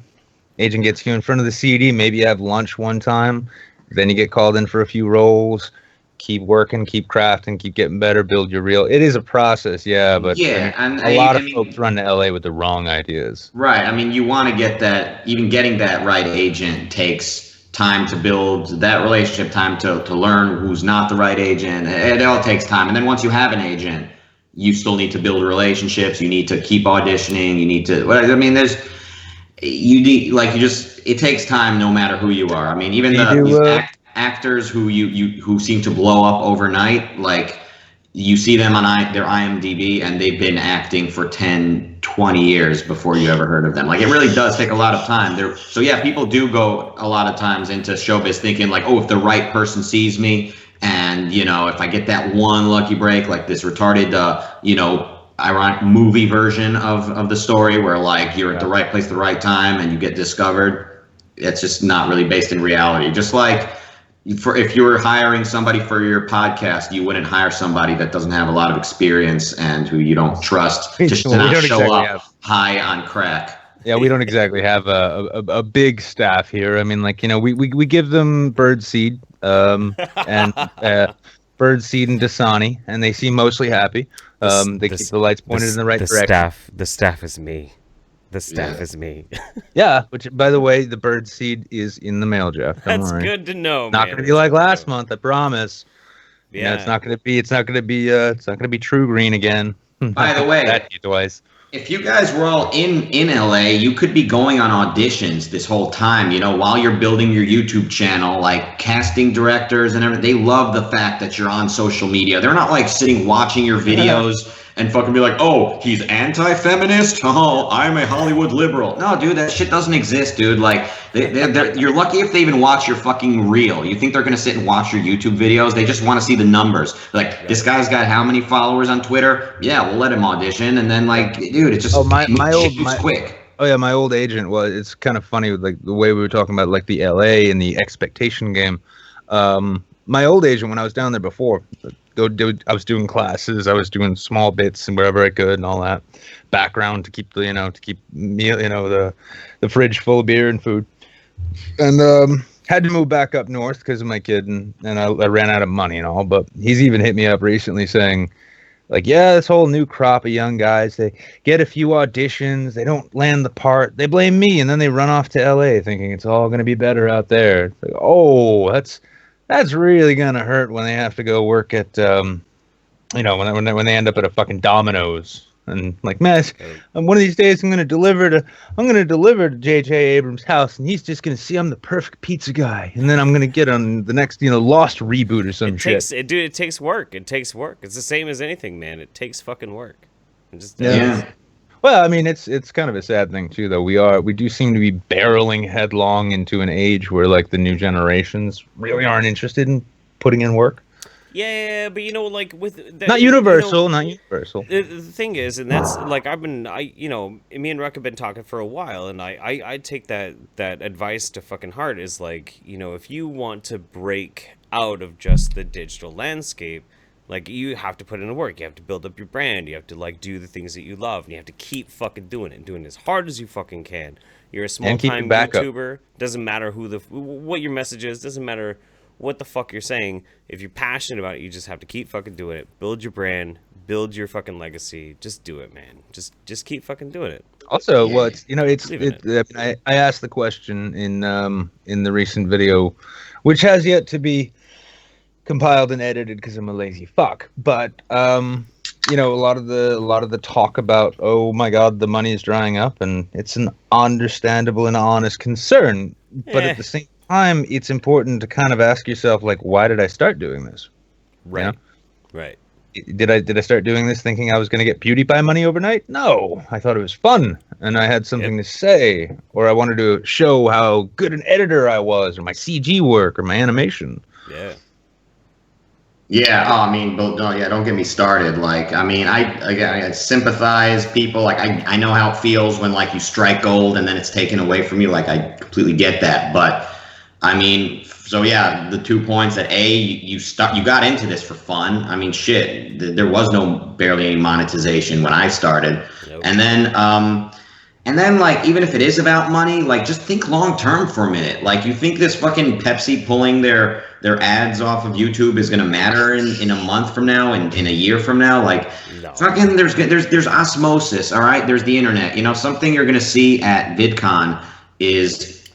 agent gets you in front of the CD, maybe you have lunch one time, then you get called in for a few roles, keep working, keep crafting, keep getting better, build your reel. It is a process, but a lot of folks run to LA with the wrong ideas. Right. I mean, you want to get that, even getting that right agent takes time to build that relationship, time to learn who's not the right agent. It all takes time. And then once you have an agent, you still need to build relationships. You need to keep auditioning. You need to, I mean, it takes time no matter who you are. I mean, even these actors who seem to blow up overnight, like you see them on their IMDb and they've been acting for 10, 20 years before you ever heard of them. Like, it really does take a lot of time. So yeah, people do go a lot of times into showbiz thinking like, oh, if the right person sees me, and, you know, if I get that one lucky break, like this retarded, ironic movie version of the story where, like, you're at the right place at the right time and you get discovered, it's just not really based in reality. Just like if you were hiring somebody for your podcast, you wouldn't hire somebody that doesn't have a lot of experience and who you don't trust to not show up high on crack. Yeah, we don't exactly have a big staff here. I mean, like, you know, we give them bird seed and bird seed and Dasani, and they seem mostly happy. They keep the lights pointed in the right direction. The staff is me. The staff is me. Yeah, which, by the way, the bird seed is in the mail, Jeff. That's good to know. Not going to be like last month, I promise. Yeah, you know, it's not going to be True Green again. By the way, twice. If you guys were all in LA, you could be going on auditions this whole time, you know, while you're building your YouTube channel. Like, casting directors and everything, they love the fact that you're on social media. They're not like sitting watching your videos and fucking be like, oh, he's anti-feminist? Oh, I'm a Hollywood liberal. No, dude, that shit doesn't exist, dude. Like, you're lucky if they even watch your fucking reel. You think they're going to sit and watch your YouTube videos? They just want to see the numbers. Like, this guy's got how many followers on Twitter? Yeah, we'll let him audition. And then, like, dude, it's just quick. Oh yeah, my old agent was. It's kind of funny with like the way we were talking about like the LA and the expectation game. My old agent, when I was down there before, I was doing classes, I was doing small bits and wherever I could and all that background to keep the fridge full of beer and food. And had to move back up north because of my kid and I ran out of money and all. But he's even hit me up recently saying, like, yeah, this whole new crop of young guys, they get a few auditions, they don't land the part, they blame me, and then they run off to LA thinking it's all going to be better out there. It's like, oh, that's really going to hurt when they have to go work at, when they end up at a fucking Domino's. And like, man, one of these days I'm going to deliver to J.J. Abrams' house, and he's just going to see I'm the perfect pizza guy, and then I'm going to get on the next, Lost reboot or some shit. It takes work. It takes work. It's the same as anything, man. It takes fucking work. Yeah. Well, I mean, it's kind of a sad thing too, though. We do seem to be barreling headlong into an age where like the new generations really aren't interested in putting in work. Yeah, but like with that, not universal. The thing is, and that's like me and Ruck have been talking for a while, and I take that advice to fucking heart. Is like, if you want to break out of just the digital landscape, like you have to put in the work. You have to build up your brand. You have to like do the things that you love, and you have to keep fucking doing it, and doing it as hard as you fucking can. You're a small time YouTuber. Doesn't matter what your message is. Doesn't matter what the fuck you're saying. If you're passionate about it, you just have to keep fucking doing it. Build your brand, build your fucking legacy. Just do it, man. Just keep fucking doing it. Also, I asked the question in the recent video, which has yet to be compiled and edited because I'm a lazy fuck. But a lot of the talk about, oh my god, the money is drying up, and it's an understandable and honest concern. But at the same time, it's important to kind of ask yourself, like, why did I start doing this? Right. Right. Did I start doing this thinking I was going to get PewDiePie money overnight? No, I thought it was fun, and I had something to say, or I wanted to show how good an editor I was, or my CG work, or my animation. Yeah. Yeah, don't get me started. Like, I mean, I sympathize people. Like, I know how it feels when like you strike gold and then it's taken away from you. Like, I completely get that. But I mean, so yeah, the 2 points that you got into this for fun. I mean, shit, there was barely any monetization when I started, nope. And then like, even if it is about money, like just think long term for a minute. Like, you think this fucking Pepsi pulling their ads off of YouTube is gonna matter in a month from now and in a year from now? Like, no. Fucking there's osmosis, all right? There's the internet. Something you're gonna see at VidCon is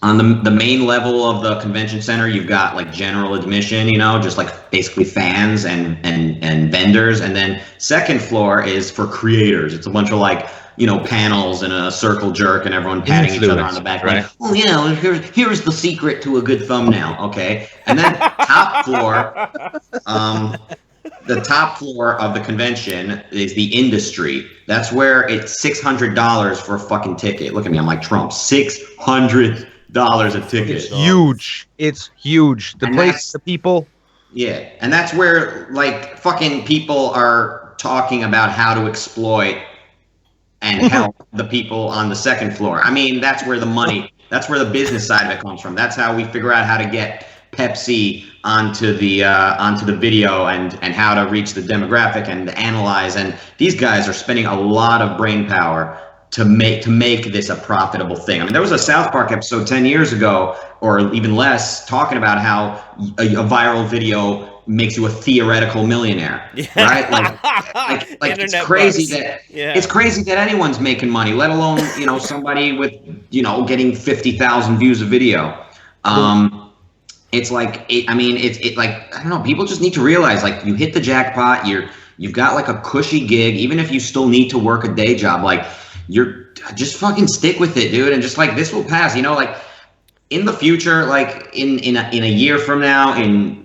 on the main level of the convention center, you've got like general admission, just like basically fans and vendors, and then second floor is for creators. It's a bunch of like, panels and a circle jerk and everyone patting each other on the back. Right. Like, oh, here's the secret to a good thumbnail. Okay. And then top floor, the top floor of the convention is the industry. That's where it's $600 for a fucking ticket. Look at me. I'm like Trump. $600 a ticket. It's huge. It's huge. The people. Yeah. And that's where like fucking people are talking about how to exploit and help the people on the second floor. I mean, that's where the business side of it comes from. That's how we figure out how to get Pepsi onto the video and how to reach the demographic and analyze. And these guys are spending a lot of brain power to make this a profitable thing. I mean, there was a South Park episode 10 years ago, or even less, talking about how a viral video makes you a theoretical millionaire, right? Like it's crazy it's crazy that anyone's making money, let alone somebody with getting 50,000 views a video. It's like it's like, I don't know. People just need to realize, like, you hit the jackpot. You've got like a cushy gig, even if you still need to work a day job. Like, you're just fucking stick with it, dude, and just like, this will pass. Like, in the future, like in a year from now,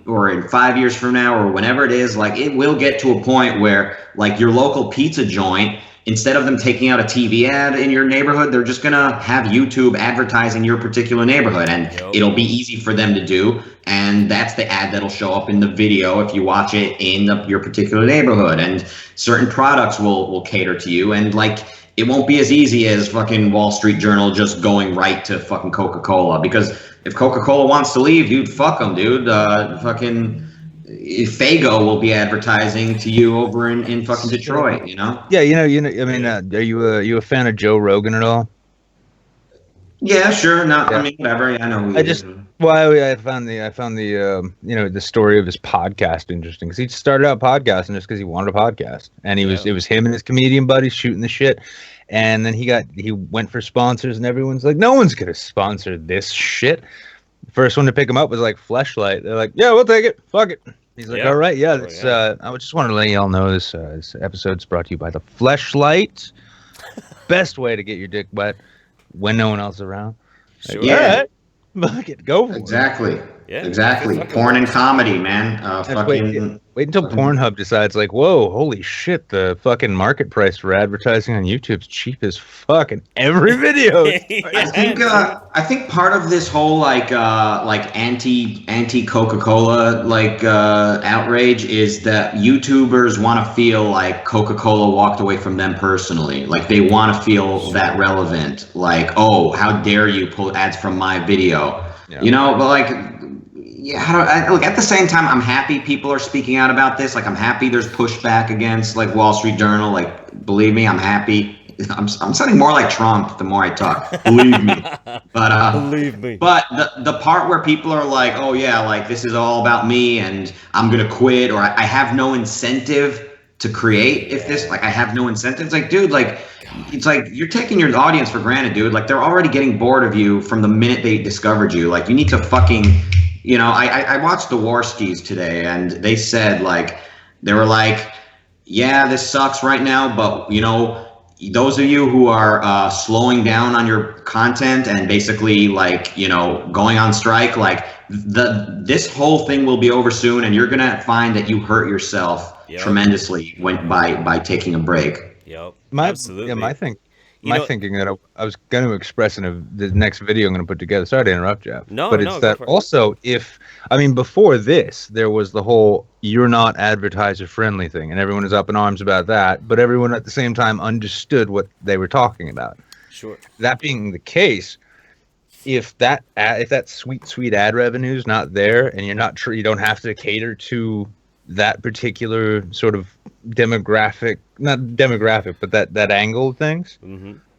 or in 5 years from now, or whenever it is, like it will get to a point where like your local pizza joint, instead of them taking out a TV ad in your neighborhood, they're just gonna have YouTube advertising your particular neighborhood, and it'll be easy for them to do. And that's the ad that'll show up in the video if you watch it in your particular neighborhood. And certain products will cater to you, and like it won't be as easy as fucking Wall Street Journal just going right to fucking Coca-Cola, because if Coca-Cola wants to leave, dude, fuck them, dude. Fucking Fago will be advertising to you over in fucking Detroit, you know? Yeah, I mean, are you a fan of Joe Rogan at all? Yeah, sure. Not, yeah. I mean, whatever. I know. Who I just, well, I found the the story of his podcast interesting, because he started out podcasting just because he wanted a podcast, and it was him and his comedian buddies shooting the shit, and then he went for sponsors, and everyone's like, no one's gonna sponsor this shit. The first one to pick him up was like Fleshlight. They're like, yeah, we'll take it. Fuck it. He's like, all right, yeah. This, I just want to let y'all know this episode's brought to you by the Fleshlight. Best way to get your dick wet when no one else is around. Sure. Yeah. Fuck it, go for it. Exactly. Yeah. Exactly. Porn and comedy, man. Wait until Pornhub decides, like, whoa, holy shit, the fucking market price for advertising on YouTube's cheap as fuck in every video. I think part of this whole like anti Coca-Cola outrage is that YouTubers want to feel like Coca-Cola walked away from them personally. Like they want to feel that relevant. Like, oh, how dare you pull ads from my video? Yeah. You know, but like. Yeah, look, at the same time, I'm happy people are speaking out about this. Like, I'm happy there's pushback against, like, Wall Street Journal. Like, believe me, I'm happy. I'm sounding more like Trump the more I talk. Believe me. But believe me. But the part where people are like, oh, yeah, like, this is all about me and I'm going to quit, or I have no incentive to create if this, like, I have no incentive. It's like, dude, like, it's like you're taking your audience for granted, dude. Like, they're already getting bored of you from the minute they discovered you. Like, you need to fucking... You know, I watched the Warskis today, and they said, like, they were like, yeah, this sucks right now, but, you know, those of you who are slowing down on your content and basically, like, you know, going on strike, like, this whole thing will be over soon, and you're going to find that you hurt yourself tremendously by taking a break. Yep, absolutely. Yeah, my thinking that I was going to express in the next video I'm going to put together. Sorry to interrupt, Jeff. But it's that also before this, there was the whole you're not advertiser friendly thing, and everyone was up in arms about that, but everyone at the same time understood what they were talking about. Sure. That being the case, if that sweet ad revenue is not there, and you're not you don't have to cater to that particular sort of demographic, not demographic, but that angle of things,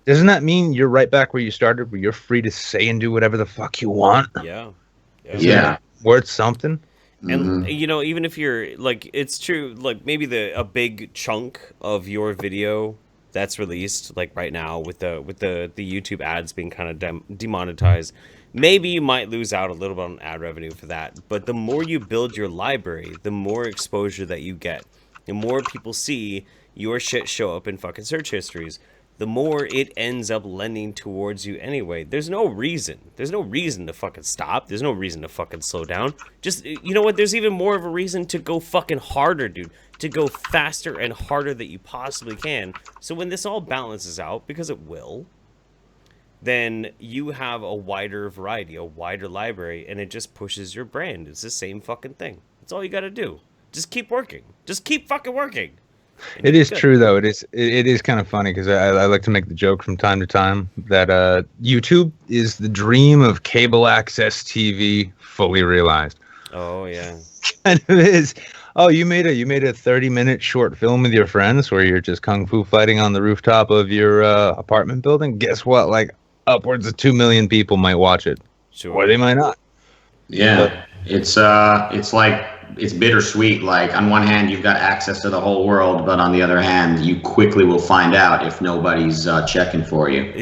doesn't that mean you're right back where you started, where you're free to say and do whatever the fuck you want? Yeah. Worth something. And you know, even if you're like, it's true, like maybe a big chunk of your video that's released, like right now with the YouTube ads being kind of demonetized, maybe you might lose out a little bit on ad revenue for that. But the more you build your library, the more exposure that you get. The more people see your shit show up in fucking search histories, the more it ends up lending towards you anyway. There's no reason to fucking stop. There's no reason to fucking slow down. Just, you know what? There's even more of a reason to go fucking harder, dude. To go faster and harder that you possibly can. So when this all balances out, because it will, then you have a wider variety, a wider library, and it just pushes your brand. It's the same fucking thing. That's all you gotta do. Just keep working. Just keep fucking working. It is true, though. It is kind of funny, because I like to make the joke from time to time that YouTube is the dream of cable access TV fully realized. Oh, yeah. Kind of is. Oh, you made a 30-minute short film with your friends where you're just kung fu fighting on the rooftop of your apartment building? Guess what? Like, upwards of 2 million people might watch it. Sure. Or they might not. Yeah. It's like, it's bittersweet. Like, on one hand, you've got access to the whole world, but on the other hand, you quickly will find out if nobody's checking for you.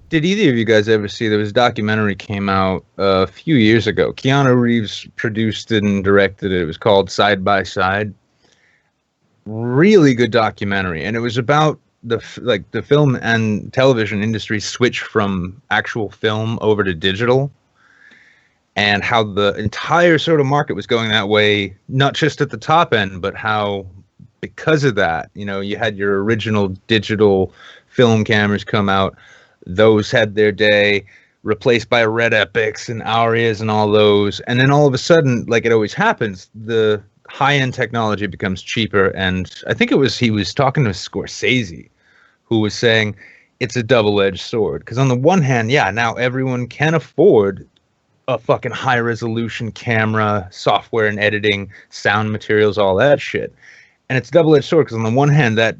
Did either of you guys ever see, there was a documentary came out a few years ago. Keanu Reeves produced it and directed it. It was called Side by Side. Really good documentary. And it was about the film and television industry switched from actual film over to digital, and how the entire sort of market was going that way, not just at the top end, but how because of that, you had your original digital film cameras come out. Those had their day, replaced by Red Epics and Arias and all those. And then all of a sudden, like it always happens, the high-end technology becomes cheaper. And I think he was talking to Scorsese, who was saying it's a double-edged sword. Because on the one hand, yeah, now everyone can afford a fucking high-resolution camera, software and editing, sound materials, all that shit. And it's a double-edged sword because on the one hand, that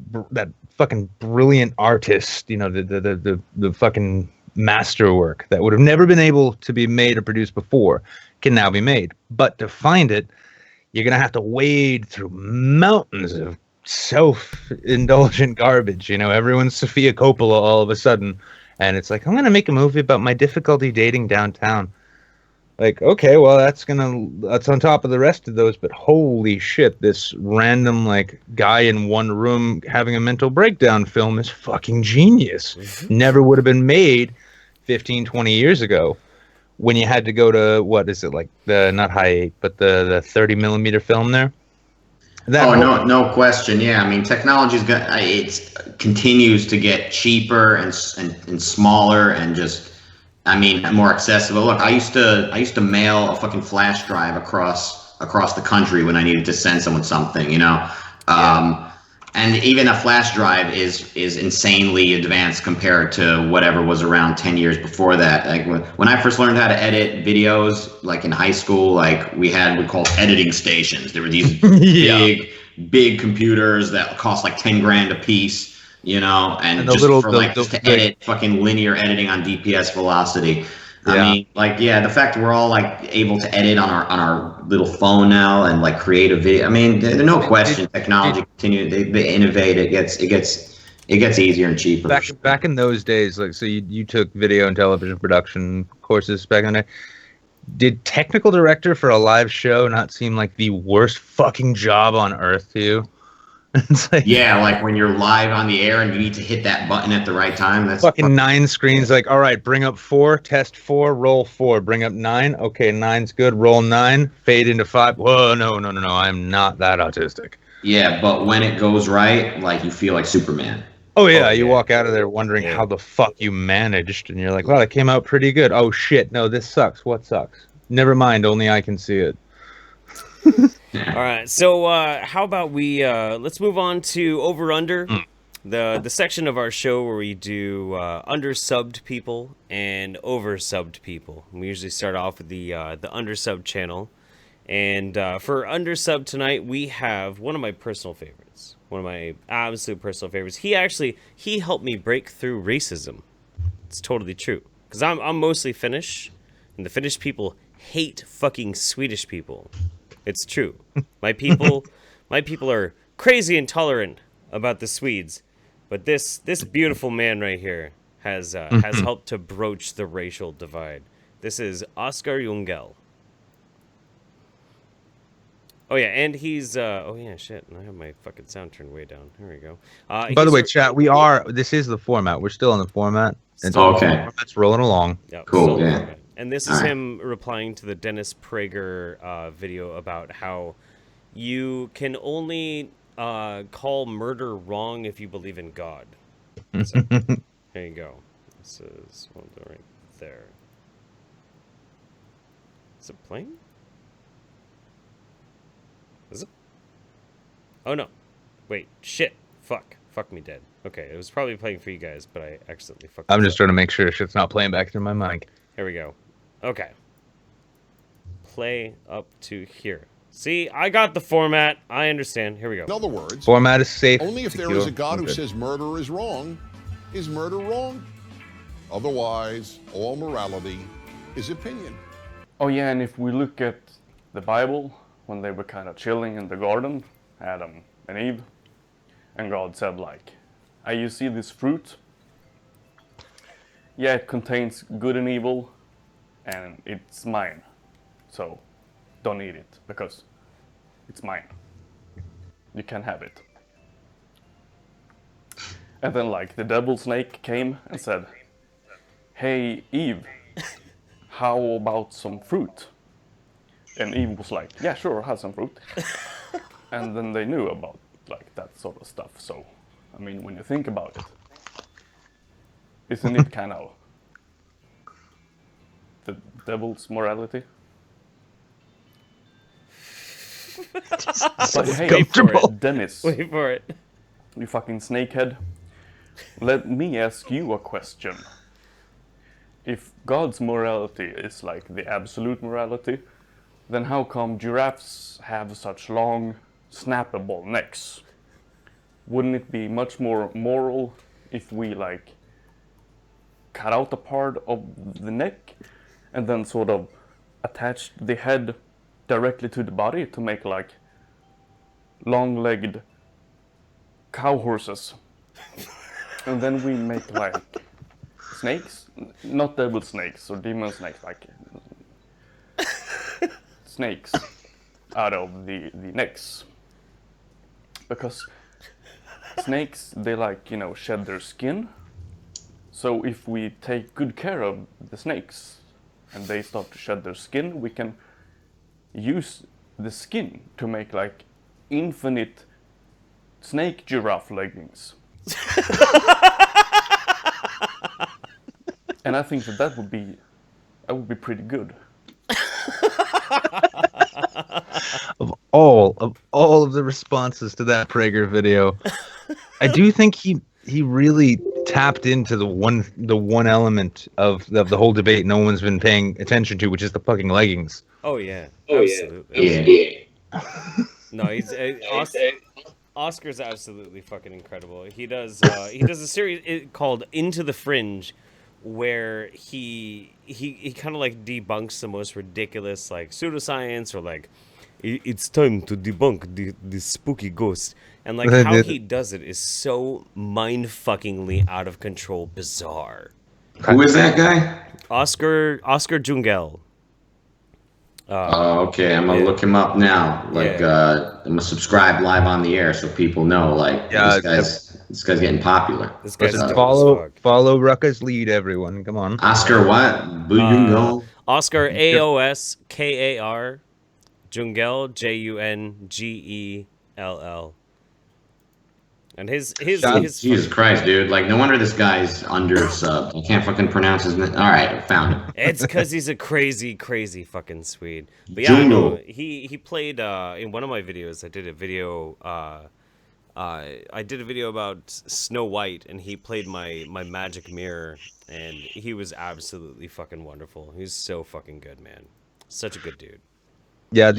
fucking brilliant artist, the fucking masterwork that would have never been able to be made or produced before can now be made. But to find it, you're going to have to wade through mountains of self-indulgent garbage. Everyone's Sofia Coppola all of a sudden. And it's like, I'm going to make a movie about my difficulty dating downtown. Like, okay, well, that's on top of the rest of those, but holy shit, this random, like, guy in one room having a mental breakdown film is fucking genius. Never would have been made 15, 20 years ago when you had to go to, what is it, like, not high 8, but the 30 millimeter film there? No question. Yeah, I mean, it continues to get cheaper and smaller and just, I mean, more accessible. Look, I used to mail a fucking flash drive across the country when I needed to send someone something, and even a flash drive is insanely advanced compared to whatever was around 10 years before that. Like when I first learned how to edit videos, like in high school, like we called editing stations. There were these big computers that cost like 10 grand a piece. And just to edit fucking linear editing on DPS velocity. I mean, the fact that we're all like able to edit on our little phone now and like create a video. I mean, there's no question technology continues. They innovate. It gets easier and cheaper. Back in those days, like, so you took video and television production courses back in the day. Did technical director for a live show not seem like the worst fucking job on earth to you? It's like, like when you're live on the air and you need to hit that button at the right time. That's fucking 9 screens. Like, all right, bring up 4, test 4, roll 4, bring up 9. Okay, 9's good. Roll 9, fade into 5. Whoa, no, I'm not that autistic. Yeah, but when it goes right, like you feel like Superman. Oh yeah, you walk out of there wondering how the fuck you managed, and you're like, well, it came out pretty good. Oh shit, no, this sucks. What sucks? Never mind, only I can see it. All right, so how about we let's move on to Over Under, the section of our show where we do undersubbed people and oversubbed people. We usually start off with the undersubbed channel, and for undersubbed tonight we have one of my personal favorites, one of my absolute personal favorites. He helped me break through racism. It's totally true, because I'm mostly Finnish, and the Finnish people hate fucking Swedish people. It's true. My people are crazy intolerant about the Swedes, but this beautiful man right here has helped to broach the racial divide. This is Oskar Jungell. Oh yeah, and he's oh yeah, shit. I have my fucking sound turned way down. Here we go. By the way, chat, this is the format. We're still on the format. And so okay. The format's rolling along. Yep, cool. Yeah. And this is him replying to the Dennis Prager video about how you can only call murder wrong if you believe in God. So, there you go. This is one right there. Is it playing? Is it? Oh no. Wait, shit. Fuck me dead. Okay, it was probably playing for you guys, but I accidentally fucked it up. I'm just trying to make sure shit's not playing back through my mic. Here we go. Okay. Play up to here. See, I got the format. I understand. Here we go. In other words, format is safe. Only if there is a God who says murder is murder wrong? Otherwise, all morality is opinion. Oh yeah, and if we look at the Bible, when they were kind of chilling in the garden, Adam and Eve, and God said like, you see this fruit? Yeah, it contains good and evil, and it's mine. So, don't eat it, because it's mine. You can have it. And then like the devil snake came and said, "Hey Eve, how about some fruit?" And Eve was like, "Yeah, sure, I'll have some fruit." And then they knew about like that sort of stuff. So, I mean, when you think about it, isn't it kind of the devil's morality? But hey, comfortable. Dennis, Wait for it. you fucking snakehead. Let me ask you a question. If God's morality is like the absolute morality, then how come giraffes have such long, snappable necks? Wouldn't it be much more moral if we like cut out a part of the neck and then sort of attached the head directly to the body to make like long-legged cow horses? And then we make like snakes, not devil snakes or demon snakes, like snakes out of the necks. Because snakes, they like, you know, shed their skin. So if we take good care of the snakes and they start to shed their skin, we can use the skin to make like infinite snake giraffe leggings. And I think that would be pretty good. Of all of the responses to that Prager video, I do think he really tapped into the one element of the whole debate no one's been paying attention to, which is the fucking leggings. Oh yeah, absolutely. Yeah. No, he's Oscar's absolutely fucking incredible. He does a series called Into the Fringe, where he kind of like debunks the most ridiculous like pseudoscience, or like it's time to debunk the spooky ghost, and like how he does it is so mind-fuckingly out of control bizarre. Who is that guy? Oskar Jungell. Okay, I'm gonna look him up now. Like, I'm gonna subscribe live on the air so people know. Like, this guy's getting popular. This guy's follow Rucka's lead, everyone. Come on. Oscar what? Jungell? Oscar Oskar Jungell Jungell. And his Jesus Christ, dude! Like, no wonder this guy's undersubbed. I can't fucking pronounce his name. All right, I found him. It's because he's a crazy fucking Swede. But yeah, no, he played in one of my videos. I did a video about Snow White, and he played my magic mirror, and he was absolutely fucking wonderful. He's so fucking good, man. Such a good dude. Yeah,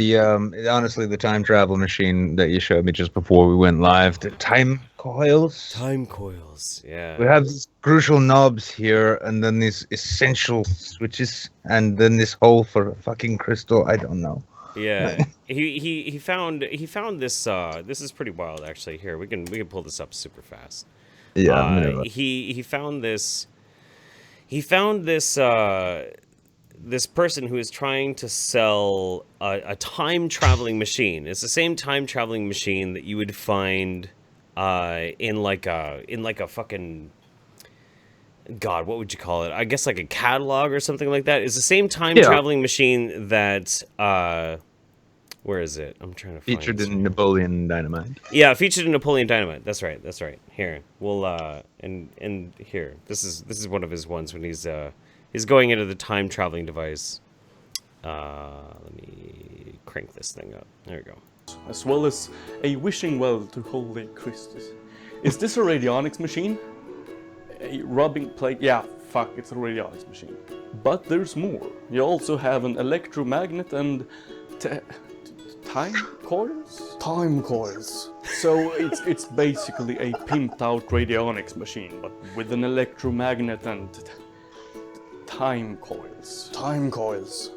honestly, the time travel machine that you showed me just before we went live, the time coils. Time coils, yeah. We have these crucial knobs here, and then these essential switches, and then this hole for a fucking crystal. I don't know. Yeah, he found this. This is pretty wild, actually. Here, we can pull this up super fast. Yeah, he found this. He found this. This person who is trying to sell a time traveling machine. It's the same time traveling machine that you would find in like a fucking, God, what would you call it? I guess like a catalog or something like that. It's the same time traveling machine that where is it? I'm trying to find featured in Napoleon Dynamite. Yeah, featured in Napoleon Dynamite. That's right. Here, we'll and here. This is one of his ones when he's going into the time traveling device. Let me crank this thing up. There we go. As well as a wishing well to Holy Christus. Is this a radionics machine? A rubbing plate? Yeah, fuck, it's a radionics machine. But there's more. You also have an electromagnet and time coils? Time coils. So it's basically a pimped out radionics machine, but with an electromagnet and time coils. Time coils.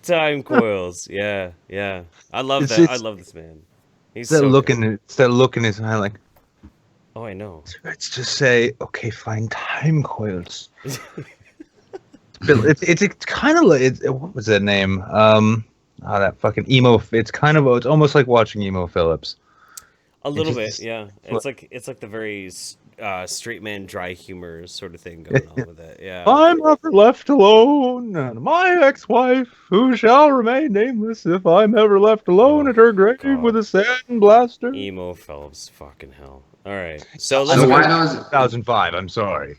Time coils. Yeah. I love that. I love this man. He's that so look good. in that look in his eye, like. Oh, I know. Let's just say, okay, fine, time coils. it's kind of like what was that name? That fucking emo. It's almost like watching Emo Phillips. A little bit, yeah. It's like the very straight man dry humor sort of thing going on with it. Yeah. I'm ever left alone, and my ex-wife, who shall remain nameless if I'm ever left alone at her grave with a sand blaster. Emo Phelps, fucking hell. All right, so So let's. why does 2005. I'm sorry.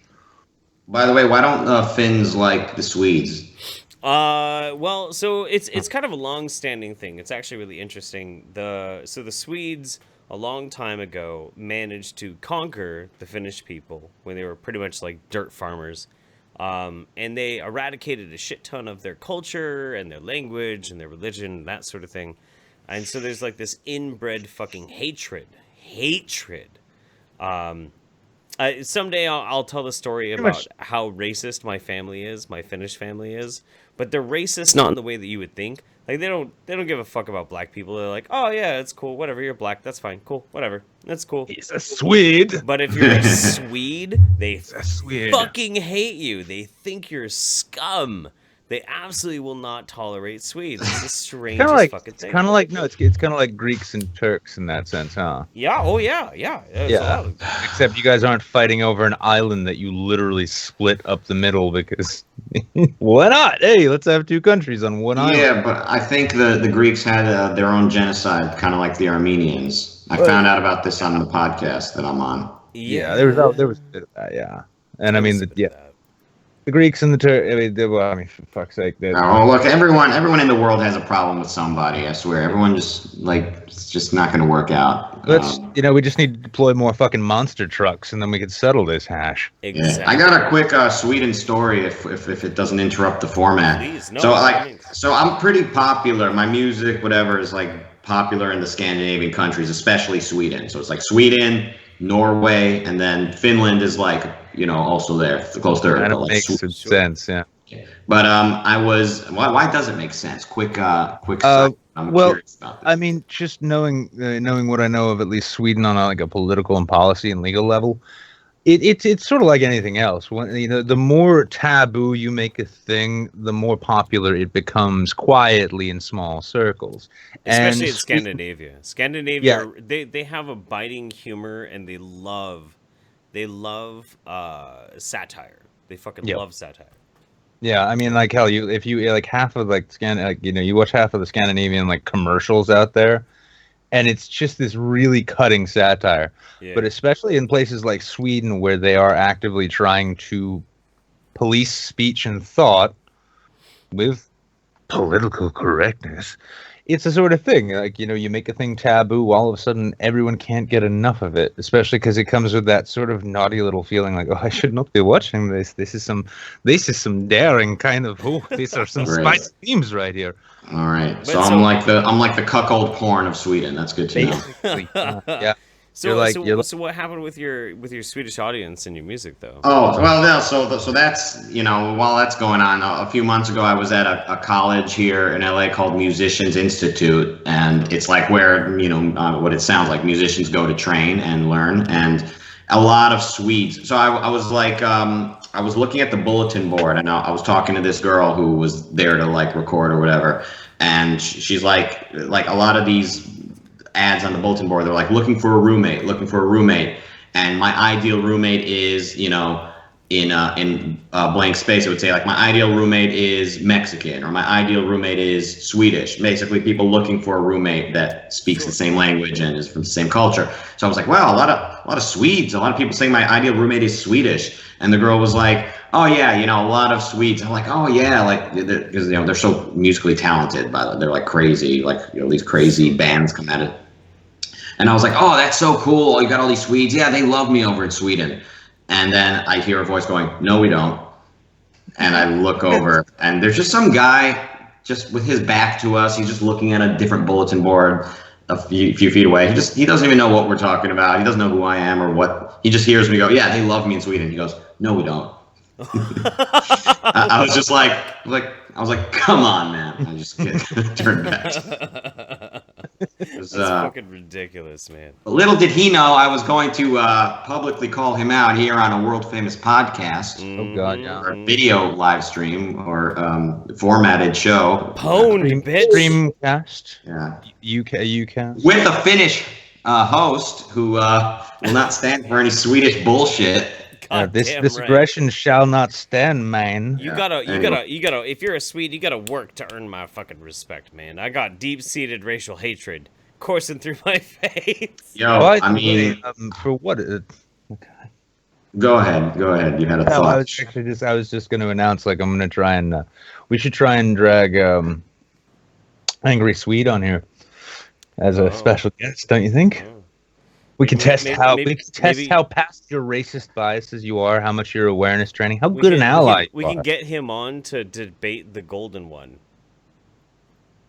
By the way, why don't Finns like the Swedes? Well, so it's kind of a long-standing thing. It's actually really interesting. The Swedes a long time ago managed to conquer the Finnish people when they were pretty much like dirt farmers, and they eradicated a shit ton of their culture and their language and their religion, that sort of thing. And so there's like this inbred fucking hatred. Someday I'll tell the story about how racist my family is, my Finnish family is, but they're racist not in the way that you would think. Like they don't give a fuck about black people. They're like, oh yeah, it's cool, whatever. You're black, that's fine, cool, whatever, that's cool. He's a Swede. But if you're a Swede, they fucking hate you. They think you're scum. They absolutely will not tolerate Swedes. It's the strangest fucking thing. Kind of like it's kind of like Greeks and Turks in that sense, huh? Yeah. Oh yeah. Yeah. Except you guys aren't fighting over an island that you literally split up the middle because why not? Hey, let's have two countries on one island. Yeah, but I think the Greeks had their own genocide, kind of like the Armenians. I found out about this on the podcast that I'm on. Yeah, there was a bit of that, yeah. And I mean, the Greeks and the Turks. I mean, for fuck's sake. Oh, look, everyone in the world has a problem with somebody. I swear, everyone it's just not going to work out. We just need to deploy more fucking monster trucks, and then we could settle this hash. Exactly. Yeah. I got a quick Sweden story, if it doesn't interrupt the format. Please, no, so I'm pretty popular. My music, whatever, is like popular in the Scandinavian countries, especially Sweden. So it's like Sweden, Norway, and then Finland is like, also there, close third. That makes sense, yeah. But why does it make sense? Quick. I'm curious about this. I mean, just knowing what I know of at least Sweden on like a political and policy and legal level, it's sort of like anything else. When the more taboo you make a thing, the more popular it becomes quietly in small circles. Especially in Scandinavia. Scandinavia, they have a biting humor and they love satire. They fucking love satire. Yeah, I mean, like hell, if you like half of you watch half of the Scandinavian like commercials out there, and it's just this really cutting satire. Yeah. But especially in places like Sweden, where they are actively trying to police speech and thought with political correctness, it's a sort of thing. Like, you make a thing taboo, all of a sudden everyone can't get enough of it, especially because it comes with that sort of naughty little feeling like, oh, I should not be watching this. This is some daring kind of, these are some spicy themes right here. All right. So I'm like the cuckold porn of Sweden. That's good to know. Yeah. So what happened with your Swedish audience and your music though? Oh well, no. So that's while that's going on, a few months ago I was at a college here in LA called Musicians Institute, and it's like where what it sounds like musicians go to train and learn, and a lot of Swedes. So I was like I was looking at the bulletin board, and I was talking to this girl who was there to like record or whatever, and she's like a lot of these ads on the bulletin board, they're like looking for a roommate, and my ideal roommate is in blank space it would say like my ideal roommate is Mexican, or my ideal roommate is Swedish. Basically people looking for a roommate that speaks the same language and is from the same culture. So I was like, wow, a lot of Swedes, a lot of people saying my ideal roommate is Swedish. And the girl was like, oh yeah, a lot of Swedes. I'm like, oh yeah, like because they're so musically talented, they're like crazy, like these crazy bands come at it. And I was like, oh, that's so cool. You got all these Swedes. Yeah, they love me over in Sweden. And then I hear a voice going, no, we don't. And I look over, and there's just some guy just with his back to us. He's just looking at a different bulletin board a few feet away. He doesn't even know what we're talking about. He doesn't know who I am or what. He just hears me go, yeah, they love me in Sweden. He goes, no, we don't. I was just like, come on, man. I just turned back. That's fucking ridiculous, man. Little did he know I was going to publicly call him out here on a world famous podcast. Oh God, yeah. Or a video live stream or formatted show. Pwned, bitch. Streamcast. Yeah. UK. With a Finnish host who will not stand for any Swedish bullshit. This damn right. aggression shall not stand, man. You gotta. If you're a Swede, you gotta work to earn my fucking respect, man. I got deep-seated racial hatred coursing through my face. Yo, By I the mean, way, for what? go ahead. You had a No, thought. I was just going to announce, like, I'm going to try and we should try and drag Angry Swede on here as a special guest, don't you think? We can test how past your racist biases you are, how much your awareness training, how good an ally we can get him on to debate the golden one.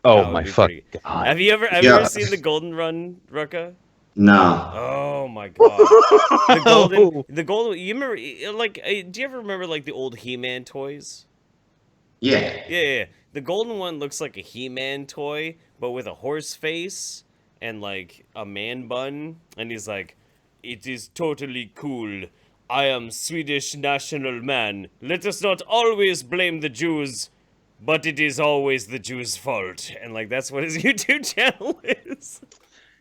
Oh my fucking god! Have you ever seen the Golden Run, Rucka? No. Oh my god. The golden. You remember, like, do you ever remember like the old He-Man toys? Yeah. Yeah. The golden one looks like a He-Man toy, but with a horse face and like a man bun, and he's like, "It is totally cool. I am Swedish national man. Let us not always blame the Jews, but it is always the Jews' fault." And like that's what his YouTube channel is.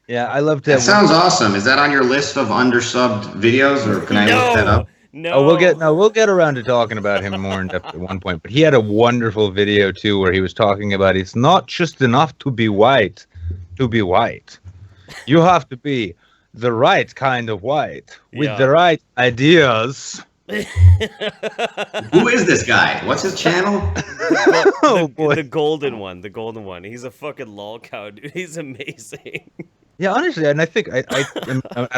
Yeah, I love that. That sounds awesome. Is that on your list of undersubbed videos, or can I look that up? No. Oh, we'll get around to talking about him more in depth at one point. But he had a wonderful video too, where he was talking about it's not just enough to be white. To be white, you have to be the right kind of white with the right ideas. Who is this guy? What's his channel? The golden one. The golden one. He's a fucking lol cow, dude. He's amazing. Yeah, honestly, and I think I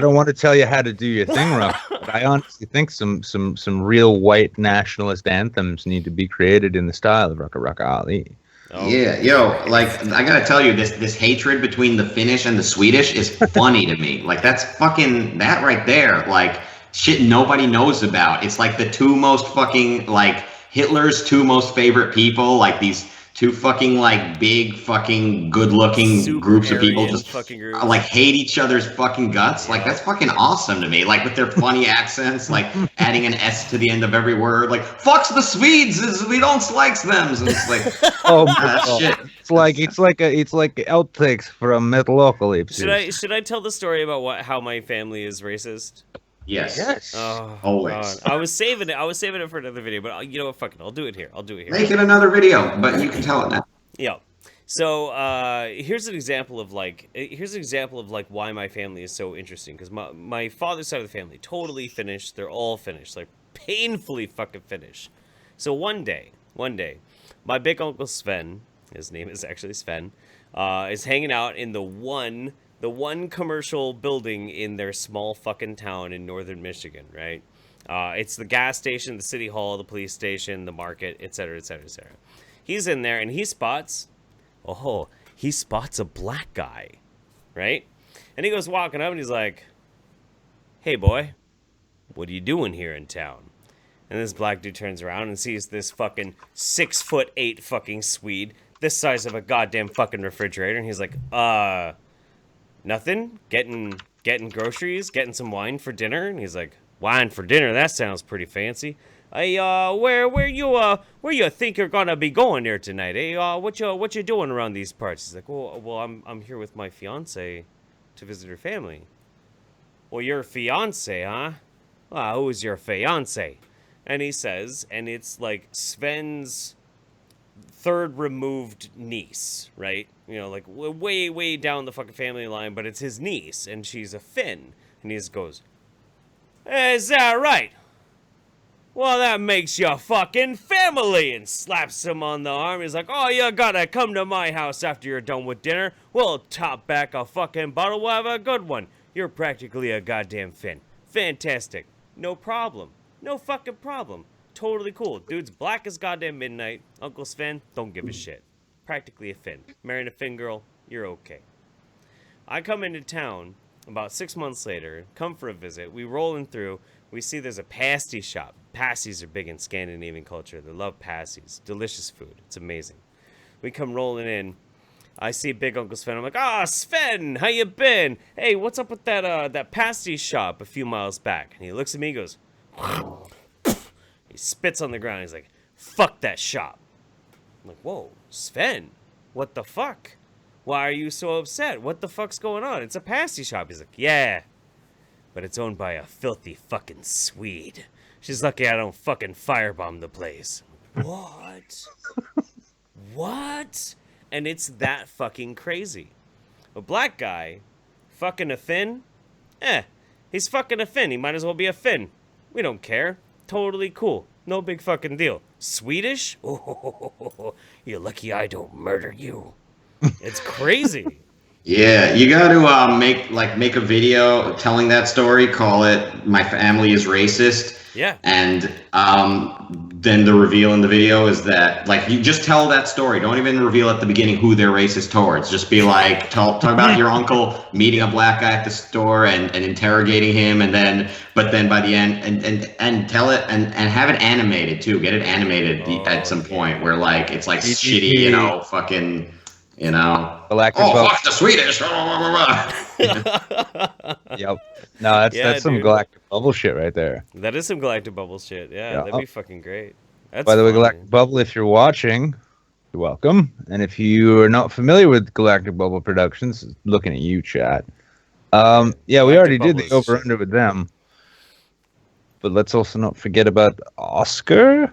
don't want to tell you how to do your thing, Ruff, but I honestly think some real white nationalist anthems need to be created in the style of Rucka Rucka Ali. Oh. Yeah, yo, like I gotta tell you, this hatred between the Finnish and the Swedish is funny to me. Like that's fucking that right there. Like shit nobody knows about. It's like the two most fucking like Hitler's two most favorite people. Like these two fucking like big fucking good looking groups of people just like hate each other's fucking guts. Like that's fucking awesome to me. Like with their funny accents, like adding an S to the end of every word. Like fucks the Swedes, we don't likes them. And it's like oh my god. Shit. It's like outtakes from Metalocalypse. Should I tell the story about how my family is racist? Yes. Oh, always. God. I was saving it for another video, but you know what? Fuck it. I'll do it here. Make it another video, but you can tell it now. Yeah. So here's an example of like why my family is so interesting, because my father's side of the family totally Finnish. They're all Finnish, like painfully fucking Finnish. So one day, my big uncle Sven, his name is actually Sven, is hanging out in the one commercial building in their small fucking town in northern Michigan, right? It's the gas station, the city hall, the police station, the market, etc., etc., etc. He's in there and he spots a black guy, right? And he goes walking up and he's like, "Hey boy, what are you doing here in town?" And this black dude turns around and sees this fucking 6'8" fucking Swede, this size of a goddamn fucking refrigerator, and he's like, nothing? Getting groceries? Getting some wine for dinner?" And he's like, "Wine for dinner? That sounds pretty fancy. Hey, where you think you're gonna be going there tonight? Hey, what you doing around these parts?" He's like, well, I'm here with my fiance to visit her family." "Well, your fiance, huh? Well, who's your fiance?" And he says, and it's like Sven's third removed niece, right? You know, like way down the fucking family line, but it's his niece, and she's a Finn. And he just goes, "Hey, is that right? Well, that makes you fucking family," and slaps him on the arm. He's like, "Oh, you gotta come to my house after you're done with dinner. We'll top back a fucking bottle. We'll have a good one. You're practically a goddamn Finn. Fantastic. No problem. No fucking problem. Totally cool. Dude's black as goddamn midnight. Uncle Sven, don't give a shit. Practically a Finn. Marrying a Finn girl, you're okay." I come into town about 6 months later, come for a visit. We rolling through. We see there's a pasty shop. Pasties are big in Scandinavian culture. They love pasties. Delicious food. It's amazing. We come rolling in. I see Big Uncle Sven. I'm like, "Ah, Sven, how you been? Hey, what's up with that pasty shop a few miles back?" And he looks at me and goes, he spits on the ground. He's like, "Fuck that shop." I'm like, "Whoa, Sven, what the fuck? Why are you so upset? What the fuck's going on? It's a pasty shop. He's like, yeah, but it's owned by a filthy fucking Swede. She's lucky I don't fucking firebomb the place. What? What? And it's that fucking crazy. A black guy fucking a Finn? He's fucking a Finn. He might as well be a Finn. We don't care. Totally cool. No big fucking deal. Swedish? Oh, you're lucky I don't murder you. It's crazy. Yeah, you got to make a video telling that story. Call it "My Family is Racist." Yeah. And then the reveal in the video is that, like, you just tell that story. Don't even reveal at the beginning who they're racist towards. Just be like, talk about your uncle meeting a black guy at the store and interrogating him, but then by the end, and tell it and have it animated too. Get it animated at some point where, like, it's like shitty, fucking. Fuck the Swedish. Yep. No, that's some Galactic Bubble shit right there. That is some Galactic Bubble shit. Yeah, that'd be fucking great. By the way, Galactic Bubble, if you're watching, you're welcome. And if you are not familiar with Galactic Bubble Productions, looking at you, chat. We already did the over-under with them. But let's also not forget about Oskar.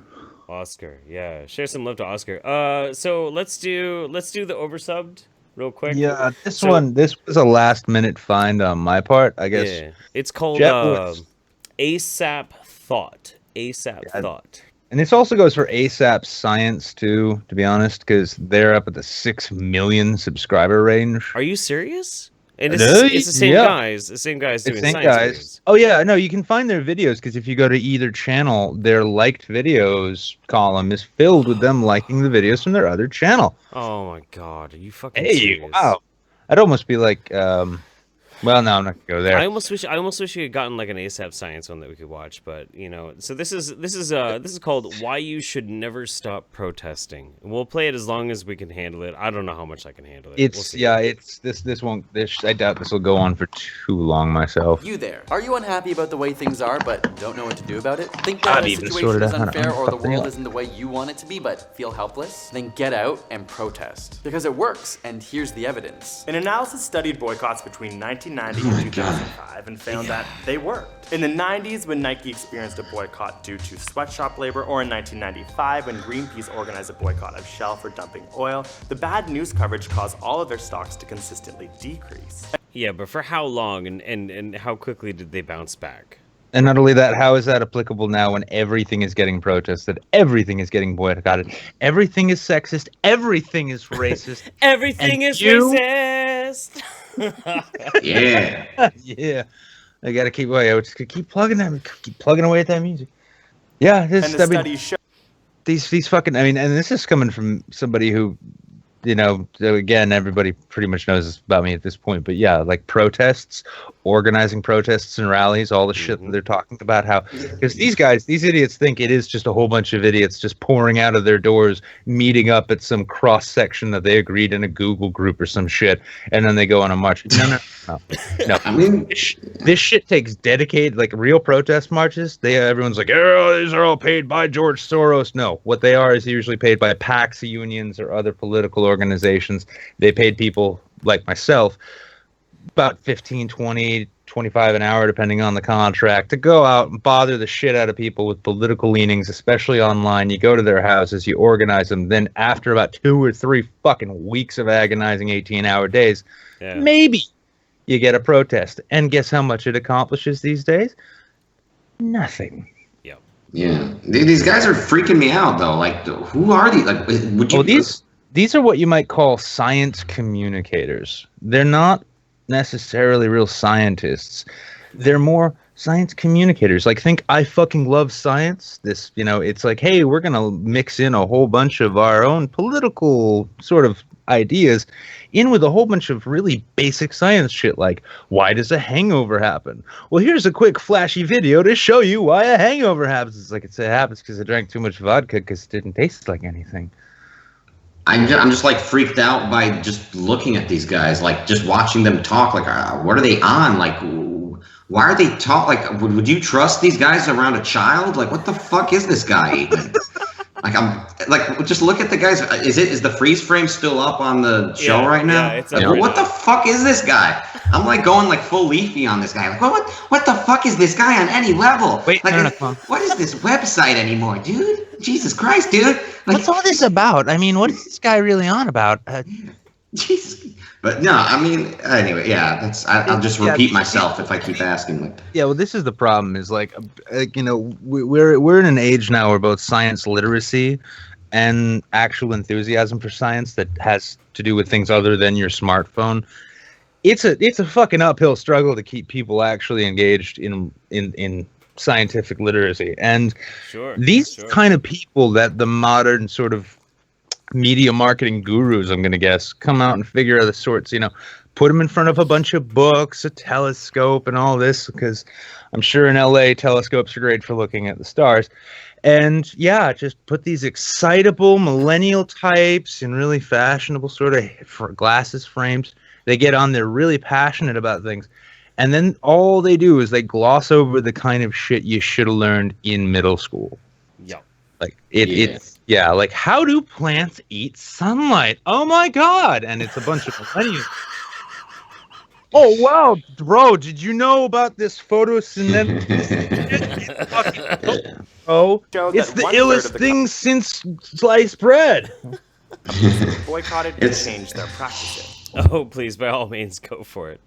Oskar, yeah. Share some love to Oskar. So let's do the oversubbed real quick. Yeah, this was a last minute find on my part, I guess. Yeah. It's called ASAP Thought. Thought. And this also goes for ASAP Science too, to be honest, because they're up at the 6 million subscriber range. Are you serious? And it's the same guys. The same guys doing science videos. Oh yeah, no, you can find their videos because if you go to either channel, their liked videos column is filled with them liking the videos from their other channel. Oh my god, are you fucking serious? Wow. I'd almost be like, well, no, I'm not gonna go there. I almost wish we had gotten like an ASAP Science one that we could watch, but so this is called "Why You Should Never Stop Protesting." We'll play it as long as we can handle it. I don't know how much I can handle it. I doubt this will go on for too long myself. You there? Are you unhappy about the way things are, but don't know what to do about it? Think that the situation is unfair or the world isn't the way you want it to be, but feel helpless? Then get out and protest because it works. And here's the evidence. An analysis studied boycotts between 1990 and 2005 and found that they worked. In the 90s, when Nike experienced a boycott due to sweatshop labor, or in 1995 when Greenpeace organized a boycott of Shell for dumping oil, the bad news coverage caused all of their stocks to consistently decrease. Yeah, but for how long and how quickly did they bounce back? And not only that, how is that applicable now when everything is getting protested, everything is getting boycotted, everything is sexist, everything is racist, everything is racist. Yeah. Yeah. I gotta keep away. I would just keep plugging away at that music. Yeah, these fucking. I mean, and this is coming from somebody who, again, everybody pretty much knows this about me at this point. But yeah, like protests, organizing protests and rallies, all the shit that they're talking about. How because these idiots think it is just a whole bunch of idiots just pouring out of their doors, meeting up at some cross section that they agreed in a Google group or some shit, and then they go on a march. No. I mean, this shit takes dedicated, like real protest marches. Everyone's like, oh, these are all paid by George Soros. No, what they are is usually paid by PACs unions or other political organizations. They paid people like myself about 15, 20, 25 an hour, depending on the contract, to go out and bother the shit out of people with political leanings, especially online. You go to their houses, you organize them. Then after about 2 or 3 fucking weeks of agonizing 18-hour days, maybe you get a protest. And guess how much it accomplishes these days? Nothing. Yep. Yeah. These guys are freaking me out, though. Like, who are these? Like, would you... These are what you might call science communicators. They're not necessarily real scientists. They're more science communicators. Like, think I fucking love science. This, it's like, hey, we're going to mix in a whole bunch of our own political sort of ideas in with a whole bunch of really basic science shit, like, why does a hangover happen? Well, here's a quick flashy video to show you why a hangover happens. It's like, it happens because I drank too much vodka because it didn't taste like anything. I'm just like freaked out by just looking at these guys, like just watching them talk. Like, what are they on? Like, why are they talk? Like, would you trust these guys around a child? Like, what the fuck is this guy even? Like I'm like, just look at the guys. Is the freeze frame still up on the show right now? Yeah, it's like, up right what now. the fuck is this guy? I'm like going like full Leafy on this guy. Like, what the fuck is this guy on any level? Wait, like, what is this website anymore, dude? Jesus Christ, dude! Like, what's all this about? I mean, what is this guy really on about? Jesus. But no, I mean, anyway, yeah. I'll just repeat myself if I keep asking. Like, yeah, well, this is the problem. Is like you know, we're in an age now where both science literacy and actual enthusiasm for science that has to do with things other than your smartphone. It's a fucking uphill struggle to keep people actually engaged in scientific literacy. And these kind of people that the modern sort of media marketing gurus, I'm going to guess, come out and figure out the sorts, you know, put them in front of a bunch of books, a telescope and all this, because I'm sure in LA telescopes are great for looking at the stars. And yeah, just put these excitable millennial types in really fashionable sort of glasses frames. They get on there really passionate about things. And then all they do is they gloss over the kind of shit you should have learned in middle school. Yeah. Like it's like, how do plants eat sunlight? Oh my god! And it's a bunch of millennials. Oh wow, bro! Did you know about this photosynthesis? Oh, it's the illest thing since sliced bread. Boycotted and changed their practices. Oh, please, by all means, go for it.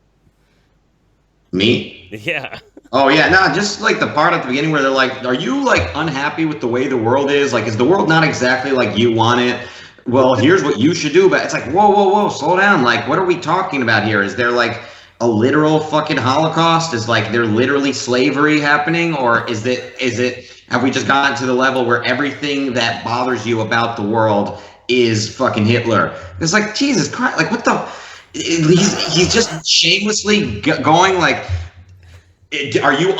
Me? Yeah. Oh yeah, no, just like the part at the beginning where they're like, are you like unhappy with the way the world is? Like, is the world not exactly like you want it? Well, here's what you should do. But it's like, whoa, slow down. Like, what are we talking about here? Is there like a literal fucking Holocaust? Is like there literally slavery happening? Or is it, have we just gotten to the level where everything that bothers you about the world is fucking Hitler? It's like, Jesus Christ, like what the, he's just shamelessly going like, are you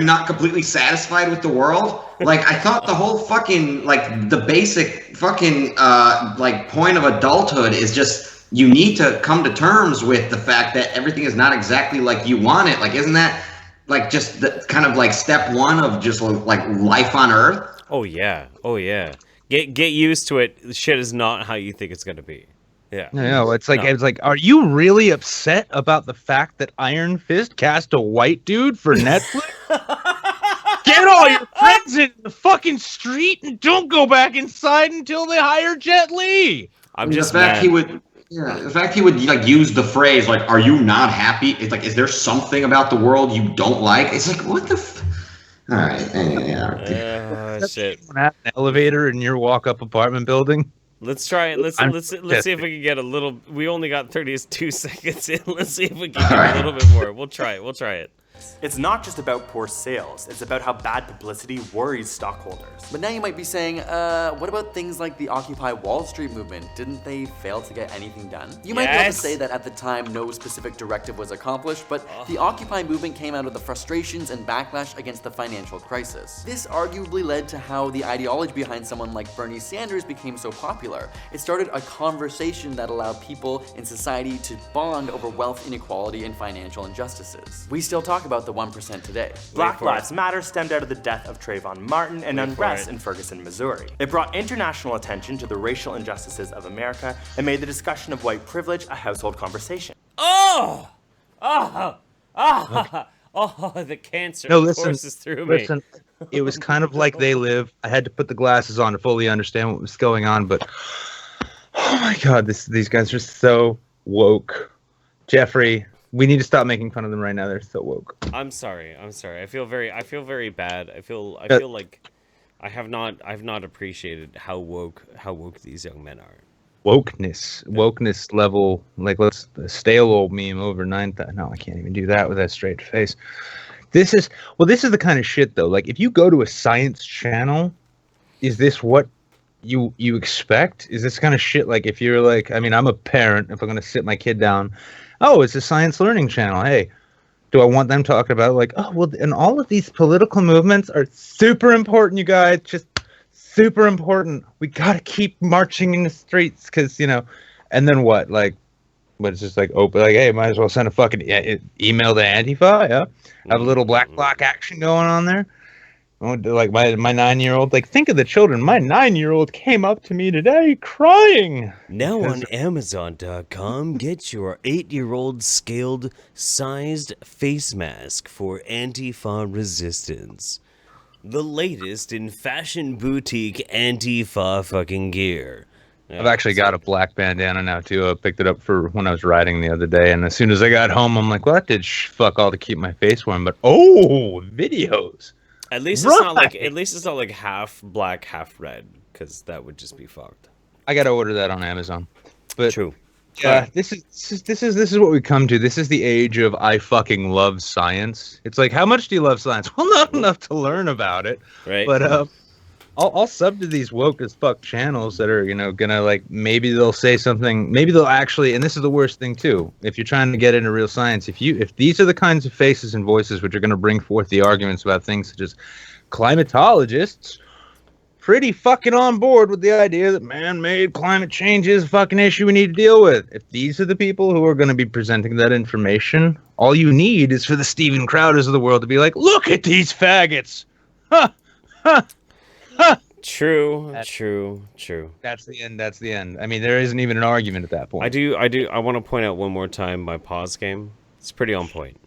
not completely satisfied with the world? Like, I thought the whole fucking, like, the basic fucking, like, point of adulthood is just, you need to come to terms with the fact that everything is not exactly like you want it. Like, isn't that, like, just the kind of, like, step one of just, like, life on Earth? Oh, yeah. Oh, yeah. Get used to it. Shit is not how you think it's going to be. Yeah. No, it's like, are you really upset about the fact that Iron Fist cast a white dude for Netflix? Get all your friends in the fucking street and don't go back inside until they hire Jet Li. I'm just the fact mad. the fact he would like use the phrase like, "Are you not happy?" It's like, is there something about the world you don't like? It's like, what the. All right. Shit. An elevator in your walk-up apartment building. Let's try it. Let's see if we can get a little. We only got 32 seconds in. Let's see if we can get a little bit more. We'll try it. It's not just about poor sales. It's about how bad publicity worries stockholders. But now you might be saying, what about things like the Occupy Wall Street movement? Didn't they fail to get anything done? You might be able to say that at the time no specific directive was accomplished, but the Occupy movement came out of the frustrations and backlash against the financial crisis. This arguably led to how the ideology behind someone like Bernie Sanders became so popular. It started a conversation that allowed people in society to bond over wealth inequality and financial injustices. We still talk about the 1% today. Black Lives Matter stemmed out of the death of Trayvon Martin and unrest in Ferguson, Missouri. It brought international attention to the racial injustices of America and made the discussion of white privilege a household conversation. The cancer courses through me. Listen, it was kind of like They Live. I had to put the glasses on to fully understand what was going on, but oh my god, these guys are so woke. Jeffrey, we need to stop making fun of them right now. They're so woke. I'm sorry. I feel very bad. I feel like I have not appreciated how woke these young men are. Wokeness level, like let's stale old meme over 9,000. No, I can't even do that with that straight face. This is the kind of shit though. Like if you go to a science channel, is this what you expect? Is this kind of shit? Like if you're like, I mean, I'm a parent. If I'm gonna sit my kid down. Oh, it's a science learning channel. Hey, do I want them talking about like, oh, well, and all of these political movements are super important, you guys, just super important. We got to keep marching in the streets because, you know, and then what? Like, but it's just like open, like, hey, might as well send a fucking email to Antifa, yeah? Have a little black bloc action going on there. Like my 9-year-old. Like, think of the children. My 9-year-old came up to me today crying. Now on Amazon.com, get your 8-year-old scaled sized face mask for Antifa resistance. The latest in fashion boutique Antifa fucking gear. I've actually got a black bandana now too. I picked it up for when I was riding the other day, and as soon as I got home, I'm like, well, that did fuck all to keep my face warm. But videos. At least it's not like half black, half red, because that would just be fucked. I gotta order that on Amazon. But true. Yeah, this is what we come to. This is the age of I fucking love science. It's like, how much do you love science? Well, not enough to learn about it. Right. But I'll sub to these woke as fuck channels that are, gonna like, maybe they'll say something, maybe they'll actually, and this is the worst thing too, if you're trying to get into real science, if these are the kinds of faces and voices which are gonna bring forth the arguments about things such as climatologists, pretty fucking on board with the idea that man-made climate change is a fucking issue we need to deal with. If these are the people who are going to be presenting that information, all you need is for the Steven Crowders of the world to be like, look at these faggots. Ha! Ha! Ha! True. That's the end. I mean, there isn't even an argument at that point. I want to point out one more time my pause game. It's pretty on point.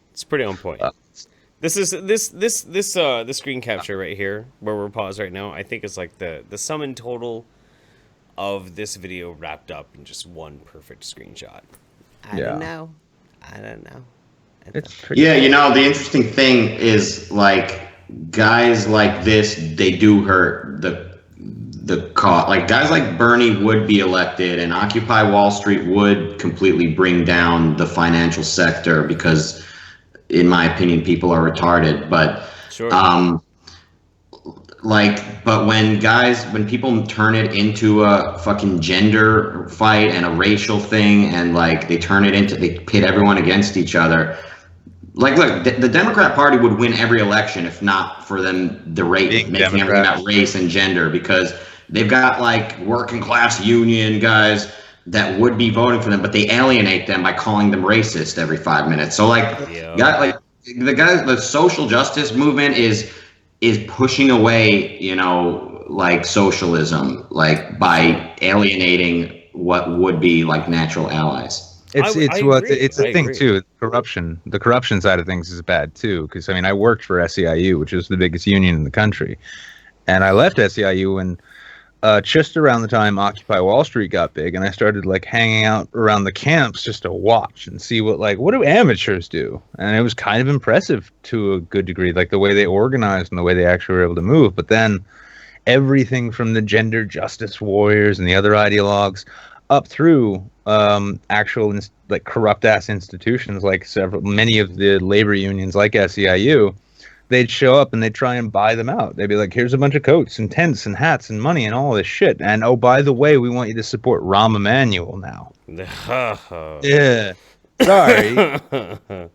This is the screen capture right here where we're paused right now. I think is like the sum and total of this video wrapped up in just one perfect screenshot. I don't know. It's pretty the interesting thing is, like, guys like this, they do hurt the cause. Like, guys like Bernie would be elected, and Occupy Wall Street would completely bring down the financial sector because, in my opinion, people are retarded. But sure. But when people turn it into a fucking gender fight and a racial thing, and like they pit everyone against each other. Like, look, the Democrat Party would win every election if not for them making everything about race and gender, because they've got like working class union guys that would be voting for them, but they alienate them by calling them racist every 5 minutes. So the social justice movement is pushing away, like socialism, like by alienating what would be like natural allies. It's a thing too. The corruption side of things is bad too. Because I worked for SEIU, which is the biggest union in the country, and I left SEIU when just around the time Occupy Wall Street got big, and I started like hanging out around the camps just to watch and see what do amateurs do, and it was kind of impressive to a good degree, like the way they organized and the way they actually were able to move. But then everything from the gender justice warriors and the other ideologues up through actual like corrupt ass institutions like many of the labor unions like SEIU, they'd show up and they'd try and buy them out. They'd be like, here's a bunch of coats and tents and hats and money and all this shit, and oh, by the way, we want you to support Rahm Emanuel now. Yeah, sorry.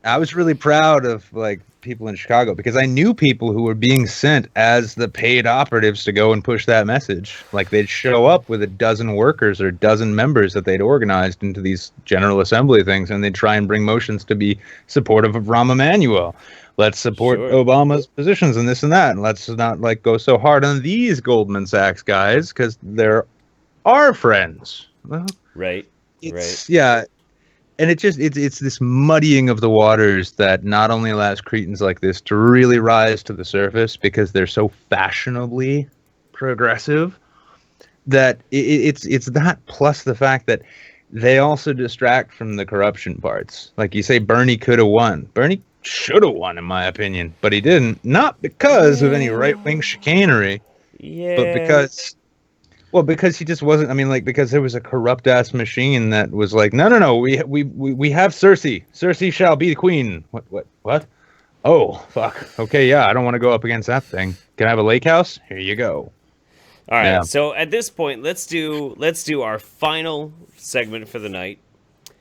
I was really proud of like people in Chicago because I knew people who were being sent as the paid operatives to go and push that message. Like, they'd show up with a dozen workers or a dozen members that they'd organized into these General Assembly things, and they'd try and bring motions to be supportive of Rahm Emanuel. Let's support Obama's positions and this and that, and let's not like go so hard on these Goldman Sachs guys because they're our friends. Well, right. Yeah. And it's this muddying of the waters that not only allows cretins like this to really rise to the surface because they're so fashionably progressive, that it's that plus the fact that they also distract from the corruption parts. Like you say, Bernie could have won. Bernie should have won, in my opinion, but he didn't. Not because of any right-wing chicanery, but because he just wasn't. Because there was a corrupt ass machine that was like, no, we have Cersei. Cersei shall be the queen. What? Oh, fuck. Okay, yeah, I don't want to go up against that thing. Can I have a lake house? Here you go. All right. Yeah. So at this point, let's do our final segment for the night.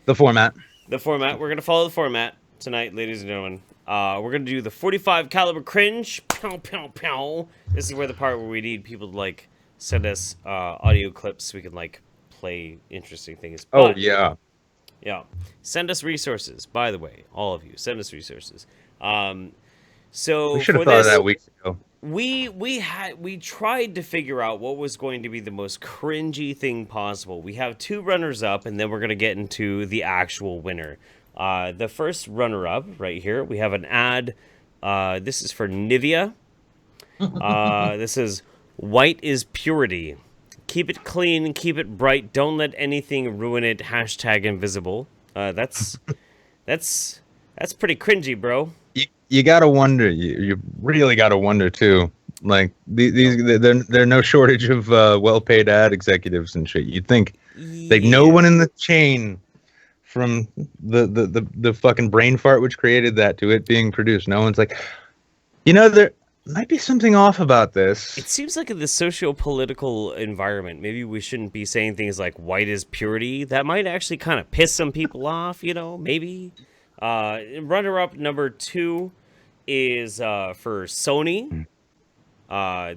The format. We're gonna follow the format tonight, ladies and gentlemen. We're gonna do the 45 caliber cringe. Pow, pow, pow. This is where the part where we need people to like send us audio clips so we can like play interesting things. But, yeah. Send us resources. By the way, all of you, send us resources. So we should have thought of that weeks ago. we tried to figure out what was going to be the most cringy thing possible. We have 2 runners up, and then we're gonna get into the actual winner. The first runner up right here, we have an ad. This is for Nivea. This is white is purity. Keep it clean, keep it bright. Don't let anything ruin it. #invisible. That's pretty cringy, bro. You gotta wonder. You really gotta wonder too. Like there are no shortage of well-paid ad executives and shit. You'd think like no one in the chain, from the fucking brain fart which created that to it being produced, no one's like, there might be something off about this. It seems like in the socio-political environment, maybe we shouldn't be saying things like white is purity. That might actually kind of piss some people off, maybe. Runner-up number 2 is for Sony.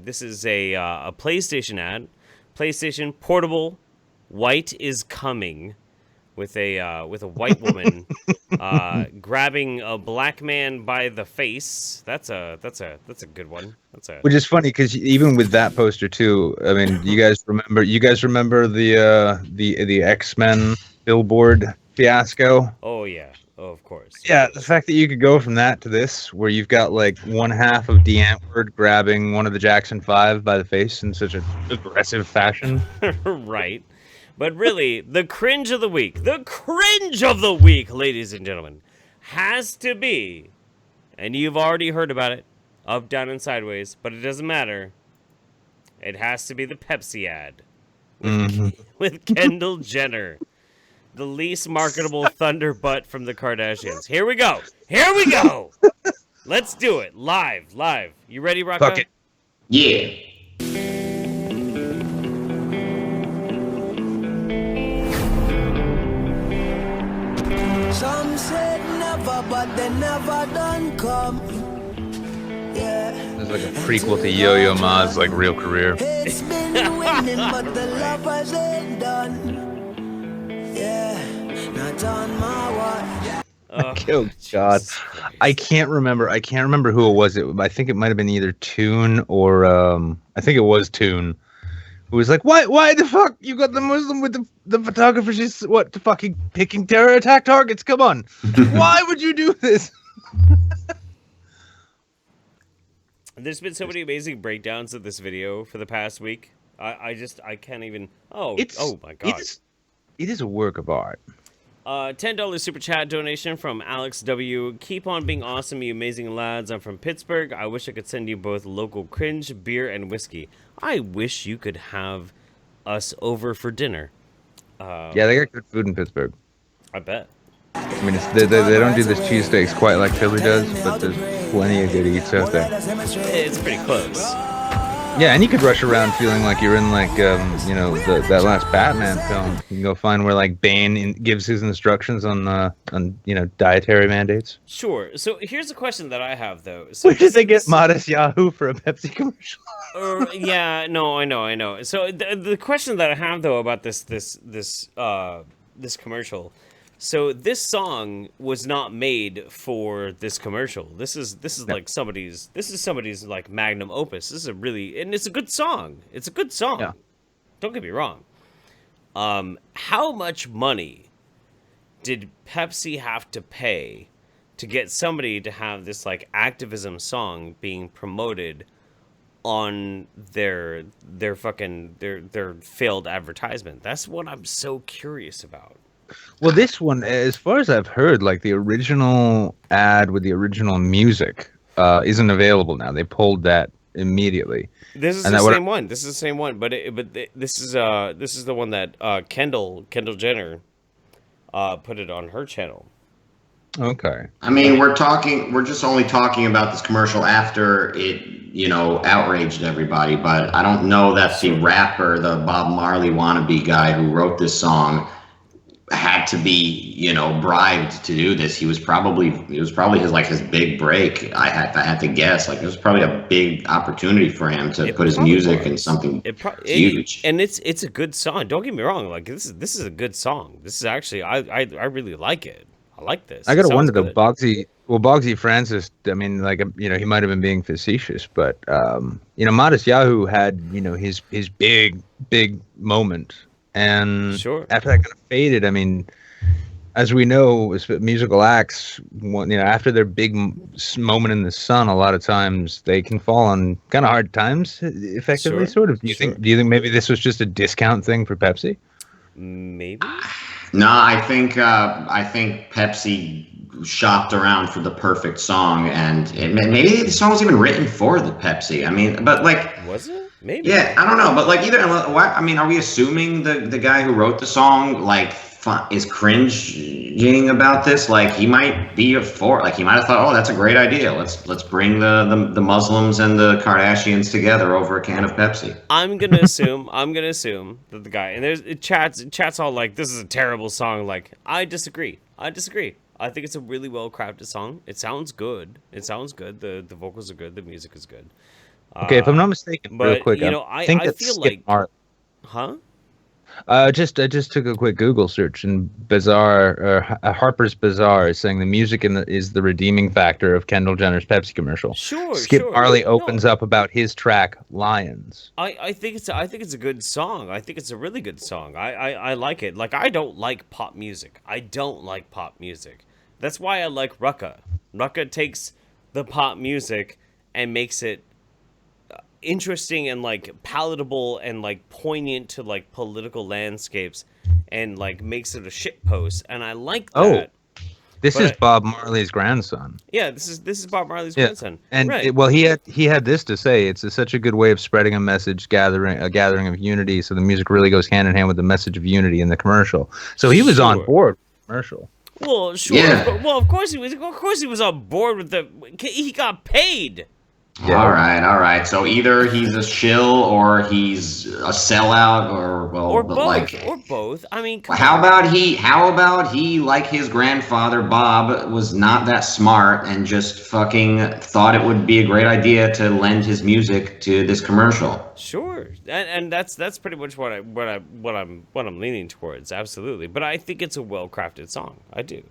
This is a PlayStation ad. PlayStation Portable, white is coming, with a white woman grabbing a black man by the face. That's a good one. Which is funny because even with that poster too, I mean, you guys remember the X-Men billboard fiasco? Oh yeah. Oh, of course. Yeah, the fact that you could go from that to this, where you've got like one half of D'Antwoord grabbing one of the Jackson 5 by the face in such an aggressive fashion. Right. But really, the cringe of the week, ladies and gentlemen, has to be, and you've already heard about it, up, down, and sideways, but it doesn't matter. It has to be the Pepsi ad with Kendall Jenner. The least marketable thunder butt from the Kardashians. Here we go. Let's do it. Live. You ready, Rucka? Fuck it. Yeah. Some said never, but they never done come. Yeah. It's like a prequel to Yo-Yo Ma's like real career. It's been winning, but the lovers ain't done. Yeah, not on my watch. Oh God, I can't remember who it was. I think it might have been either Toon or I think it was Toon, who was like, "Why the fuck you got the Muslim with the photographer? She's what, fucking picking terror attack targets? Come on, why would you do this?" There's been so many amazing breakdowns of this video for the past week. I can't even. Oh my God. It is a work of art. $10 super chat donation from Alex W. Keep on being awesome, you amazing lads. I'm from Pittsburgh. I wish I could send you both local cringe, beer, and whiskey. I wish you could have us over for dinner. Yeah, they got good food in Pittsburgh. I bet. I mean, they don't do the cheesesteaks quite like Philly does, but there's plenty of good eats out there. It's pretty close. Yeah, and you could rush around feeling like you're in like that last Batman film. You can go find where like Bane gives his instructions on dietary mandates. Sure. So here's a question that I have though. So where did they get Modest Yahoo for a Pepsi commercial? Yeah, no, I know. So the question that I have though about this commercial. So this song was not made for this commercial. This is like somebody's like magnum opus. This is it's a good song. It's a good song. Yeah. Don't get me wrong. How much money did Pepsi have to pay to get somebody to have this like activism song being promoted on their failed advertisement? That's what I'm so curious about. Well, this one, as far as I've heard, like the original ad with the original music isn't available now. They pulled that immediately. This is the same one. This is the same one, but this is the one that Kendall Jenner put it on her channel. Okay. I mean, we're just only talking about this commercial after it, outraged everybody, but I don't know that the rapper, the Bob Marley wannabe guy who wrote this song, had to be, bribed to do this. It was probably his big break. I had to guess. Like, it was probably a big opportunity for him to put his music in something huge. And it's a good song. Don't get me wrong. Like, this is a good song. This is actually I really like it. I like this. I gotta wonder though, Bogsy, Well, Bogsy Francis, I mean, like, you know, he might have been being facetious, but, you know, Modest Yahoo had, you know, his big moment. And after that kind of faded, I mean, as we know, musical acts, you know, after their big moment in the sun, a lot of times they can fall on kind of hard times, effectively, sort of. Do you think maybe this was just a discount thing for Pepsi? Maybe. No, I think Pepsi shopped around for the perfect song, and maybe the song was even written for the Pepsi. I mean, but like, was it? Maybe. Yeah, I don't know, but like I mean, are we assuming the guy who wrote the song like is cringing about this? Like he might be like he might have thought, oh, that's a great idea. Let's bring the Muslims and the Kardashians together over a can of Pepsi. I'm gonna assume that the guy, and there's chat's all like, this is a terrible song. Like, I disagree. I think it's a really well crafted song. It sounds good. The vocals are good. The music is good. Okay, if I'm not mistaken, but, real quick, you know, I think I feel like, huh? I just took a quick Google search, and Harper's Bazaar is saying the music is the redeeming factor of Kendall Jenner's Pepsi commercial. Skip Marley opens up about his track Lions. I think it's a good song. I think it's a really good song. I like it. Like, I don't like pop music. That's why I like Rucka. Rucka takes the pop music and makes it interesting and like palatable and like poignant to like political landscapes, and like makes it a shit post, and I like that. This is Bob Marley's grandson. Yeah, this is Bob Marley's grandson. And right. He had this to say: it's such a good way of spreading a message, gathering of unity. So the music really goes hand in hand with the message of unity in the commercial. So he was on board with the commercial. Well, sure. Yeah. Well, of course he was. Of course he was on board with the. He got paid. Yeah. All right. So either he's a shill or he's a sellout, or both. I mean, how about he, like his grandfather Bob, was not that smart and just fucking thought it would be a great idea to lend his music to this commercial. Sure, and that's pretty much what I'm leaning towards. Absolutely, but I think it's a well-crafted song. I do.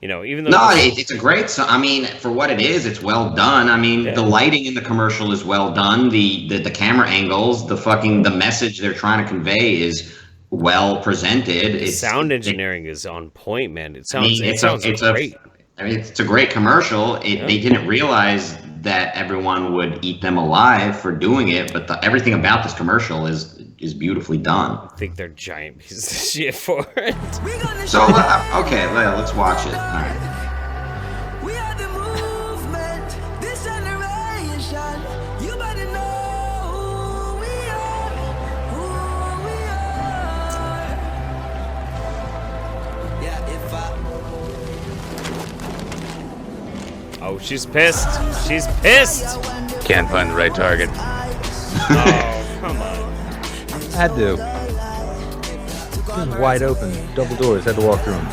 You know, even though it's a great song. I mean, for what it is, it's well done. I mean, the lighting in the commercial is well done. The camera angles, the message they're trying to convey is well presented. Sound engineering is on point, man. It sounds great. I mean, it's a great commercial. They didn't realize that everyone would eat them alive for doing it, but everything about this commercial is beautifully done. I think they're giant pieces of shit for it. So, okay, let's watch it. All right. We are the movement, this generation. You better know who we are, Yeah, Oh, she's pissed. She's pissed. Can't find the right target. Oh, come on. Had to. It was wide open, double doors. Had to walk through them.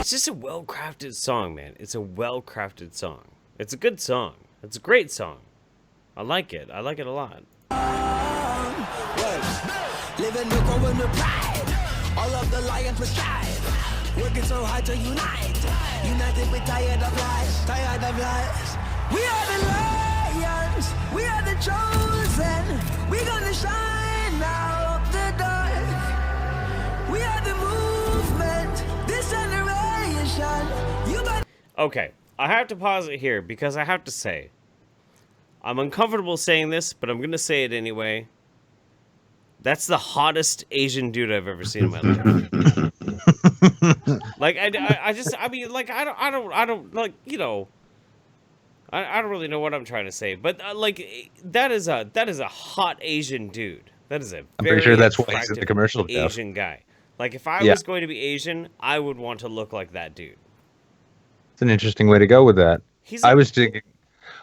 It's just a well-crafted song, man. It's a well-crafted song. It's a good song. It's a great song. I like it. I like it a lot. Living the growing the pride. All of the lions will strive. Working so hard to unite. United, we're tired of lies. Tired of lies. We are the lions. We are the chosen. We're gonna shine out the dark. We are the movement. This generation. Okay, I have to pause it here because I have to say, I'm uncomfortable saying this, but I'm gonna say it anyway. That's the hottest Asian dude I've ever seen in my life. Like I don't really know what I'm trying to say, but like that is a hot Asian dude. That is a I'm pretty sure that's why he's in the commercial. Asian guy. Like if I was going to be Asian, I would want to look like that dude. It's an interesting way to go with that. I was thinking.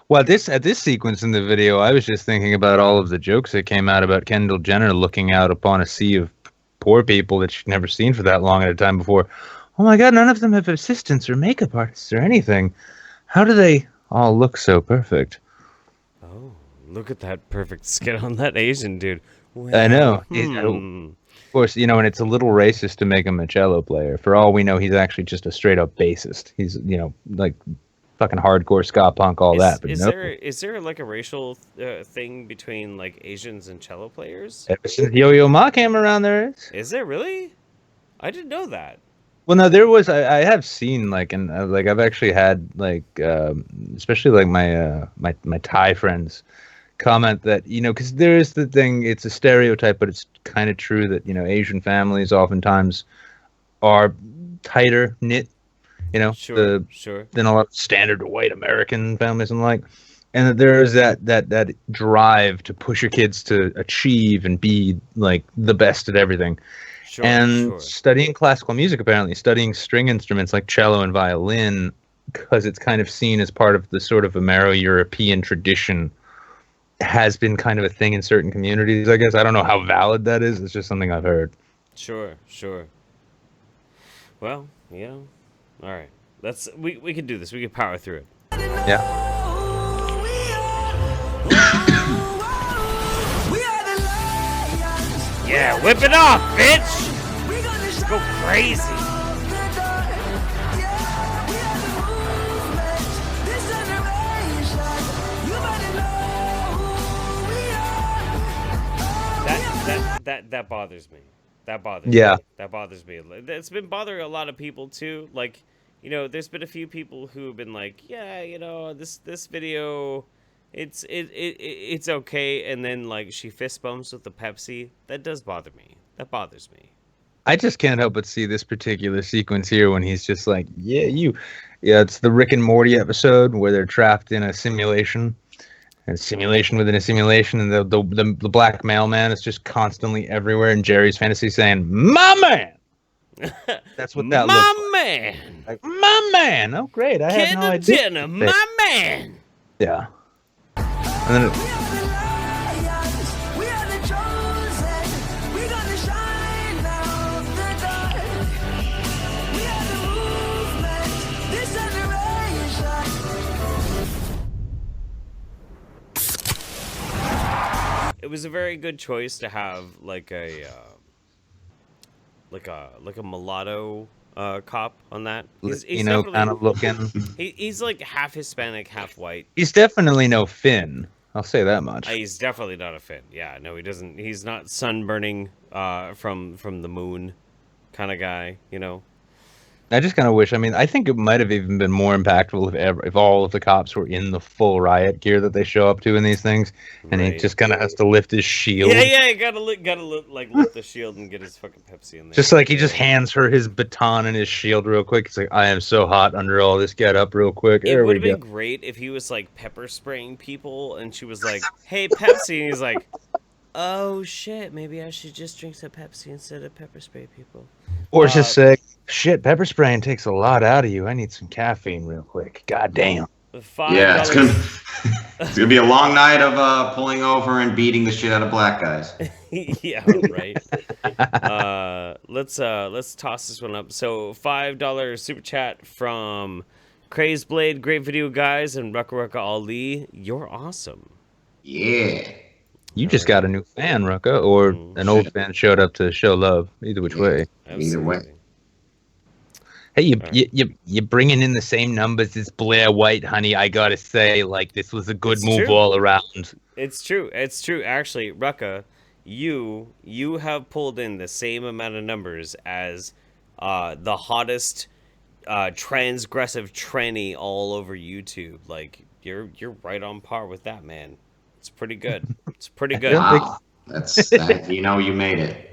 Well, at this sequence in the video, I was just thinking about all of the jokes that came out about Kendall Jenner looking out upon a sea of poor people that she'd never seen for that long at a time before. Oh my God, none of them have assistants or makeup artists or anything. How do they all look so perfect? Oh, look at that perfect skin on that Asian dude. Well, I know. Of course, you know, and it's a little racist to make him a cello player. For all we know, he's actually just a straight up bassist. He's, you know, like fucking hardcore ska punk, all that. But is there like a racial thing between like Asians and cello players? Ever since Yo-Yo Ma came around, there is. Is there really? I didn't know that. Well, no, there was. I have seen like, and like I've actually had like, especially like my Thai friends comment that, you know, because there is the thing. It's a stereotype, but it's kind of true that, you know, Asian families oftentimes are tighter knit. You know, sure. Than a lot of standard white American families and like, and that there is that drive to push your kids to achieve and be like the best at everything. Studying classical music, apparently studying string instruments like cello and violin, because it's kind of seen as part of the sort of Amero-European tradition, has been kind of a thing in certain communities. I guess I don't know how valid that is. It's just something I've heard. Sure. Well, you know. All right, we can do this. We can power through it. Yeah. Yeah, whip it off, bitch. Let's go crazy. That bothers me. That bothers me. That bothers me. It's been bothering a lot of people too. Like, you know, there's been a few people who have been like, yeah, you know, this video, it's okay, and then like she fist bumps with the Pepsi. That does bother me. That bothers me. I just can't help but see this particular sequence here when he's just like, yeah, it's the Rick and Morty episode where they're trapped in a simulation. And simulation within a simulation, and the black mailman is just constantly everywhere in Jerry's fantasy saying, "My man." That's what that looks like. My man. Like, my man. Oh, great! I had no idea. Dinner, my man. Yeah. And then it was a very good choice to have like a mulatto cop on that. He's you know, kind of looking. He's like half Hispanic, half white. He's definitely no Finn. I'll say that much. He's definitely not a Finn. Yeah, no, he doesn't. He's not sunburning from the moon kind of guy. You know. I just kind of wish. I mean, I think it might have even been more impactful if all of the cops were in the full riot gear that they show up to in these things, and he just kind of has to lift his shield. Yeah, he gotta lift the shield and get his fucking Pepsi in there. Just like he just hands her his baton and his shield real quick. It's like, I am so hot under all this. Get up real quick. It would have been great if he was like pepper spraying people, and she was like, "Hey, Pepsi," and he's like, "Oh shit, maybe I should just drink some Pepsi instead of pepper spray people." Or just say, "Shit, pepper spraying takes a lot out of you. I need some caffeine real quick." God damn. Yeah, it's gonna be a long night of pulling over and beating the shit out of black guys. Yeah, right. Let's toss this one up. So $5 super chat from Crazed Blade, great video guys, and Rucka Rucka Ali. You're awesome. Yeah. You just got a new fan, Rucka, or an old fan showed up to show love. Either which way. Either way. Hey, you bringing in the same numbers as Blair White, honey. I gotta say, like, this was a good move all around. It's true. Actually, Rucka, you have pulled in the same amount of numbers as the hottest transgressive tranny all over YouTube. Like, you're right on par with that, man. It's pretty good. It's pretty good. Wow. That's you know, you made it.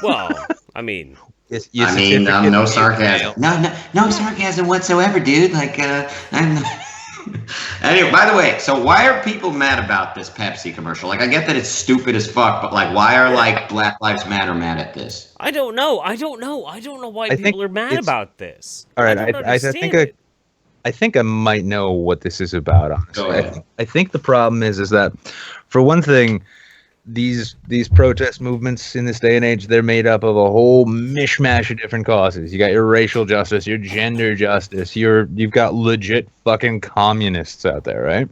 Well, I mean, no sarcasm. No sarcasm whatsoever, dude. Like, I'm. Anyway, by the way, so why are people mad about this Pepsi commercial? Like, I get that it's stupid as fuck, but like, why are like Black Lives Matter mad at this? I don't know why people are mad about this. All right, I think I might know what this is about, honestly. I think the problem is that, for one thing, these protest movements in this day and age, they're made up of a whole mishmash of different causes. You got your racial justice, your gender justice, you've got legit fucking communists out there, right?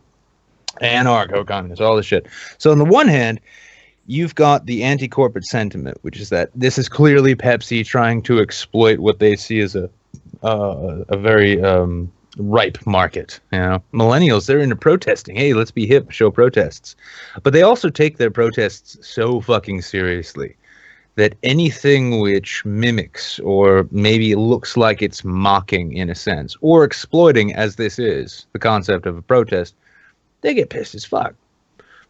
Anarcho-communists, all this shit. So on the one hand, you've got the anti-corporate sentiment, which is that this is clearly Pepsi trying to exploit what they see as a very ripe market. You know, millennials, they're into protesting. Hey, let's be hip, show protests. But they also take their protests so fucking seriously that anything which mimics or maybe looks like it's mocking in a sense, or exploiting, as this is, the concept of a protest, they get pissed as fuck.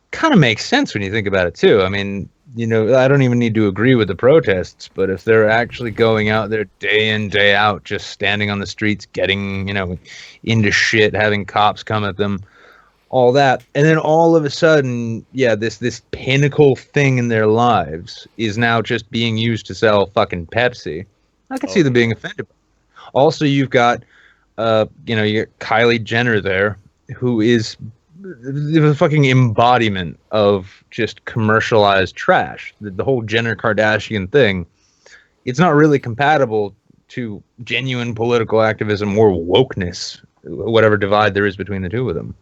Kind of makes sense when you think about it too. I mean, you know, I don't even need to agree with the protests, but if they're actually going out there day in, day out, just standing on the streets, getting, you know, into shit, having cops come at them, all that, and then all of a sudden, yeah, this pinnacle thing in their lives is now just being used to sell fucking Pepsi. I can see them being offended. Also, you've got, you know, you got Kylie Jenner there, who is the fucking embodiment of just commercialized trash. The whole Jenner Kardashian thing, it's not really compatible to genuine political activism or wokeness, whatever divide there is between the two of them.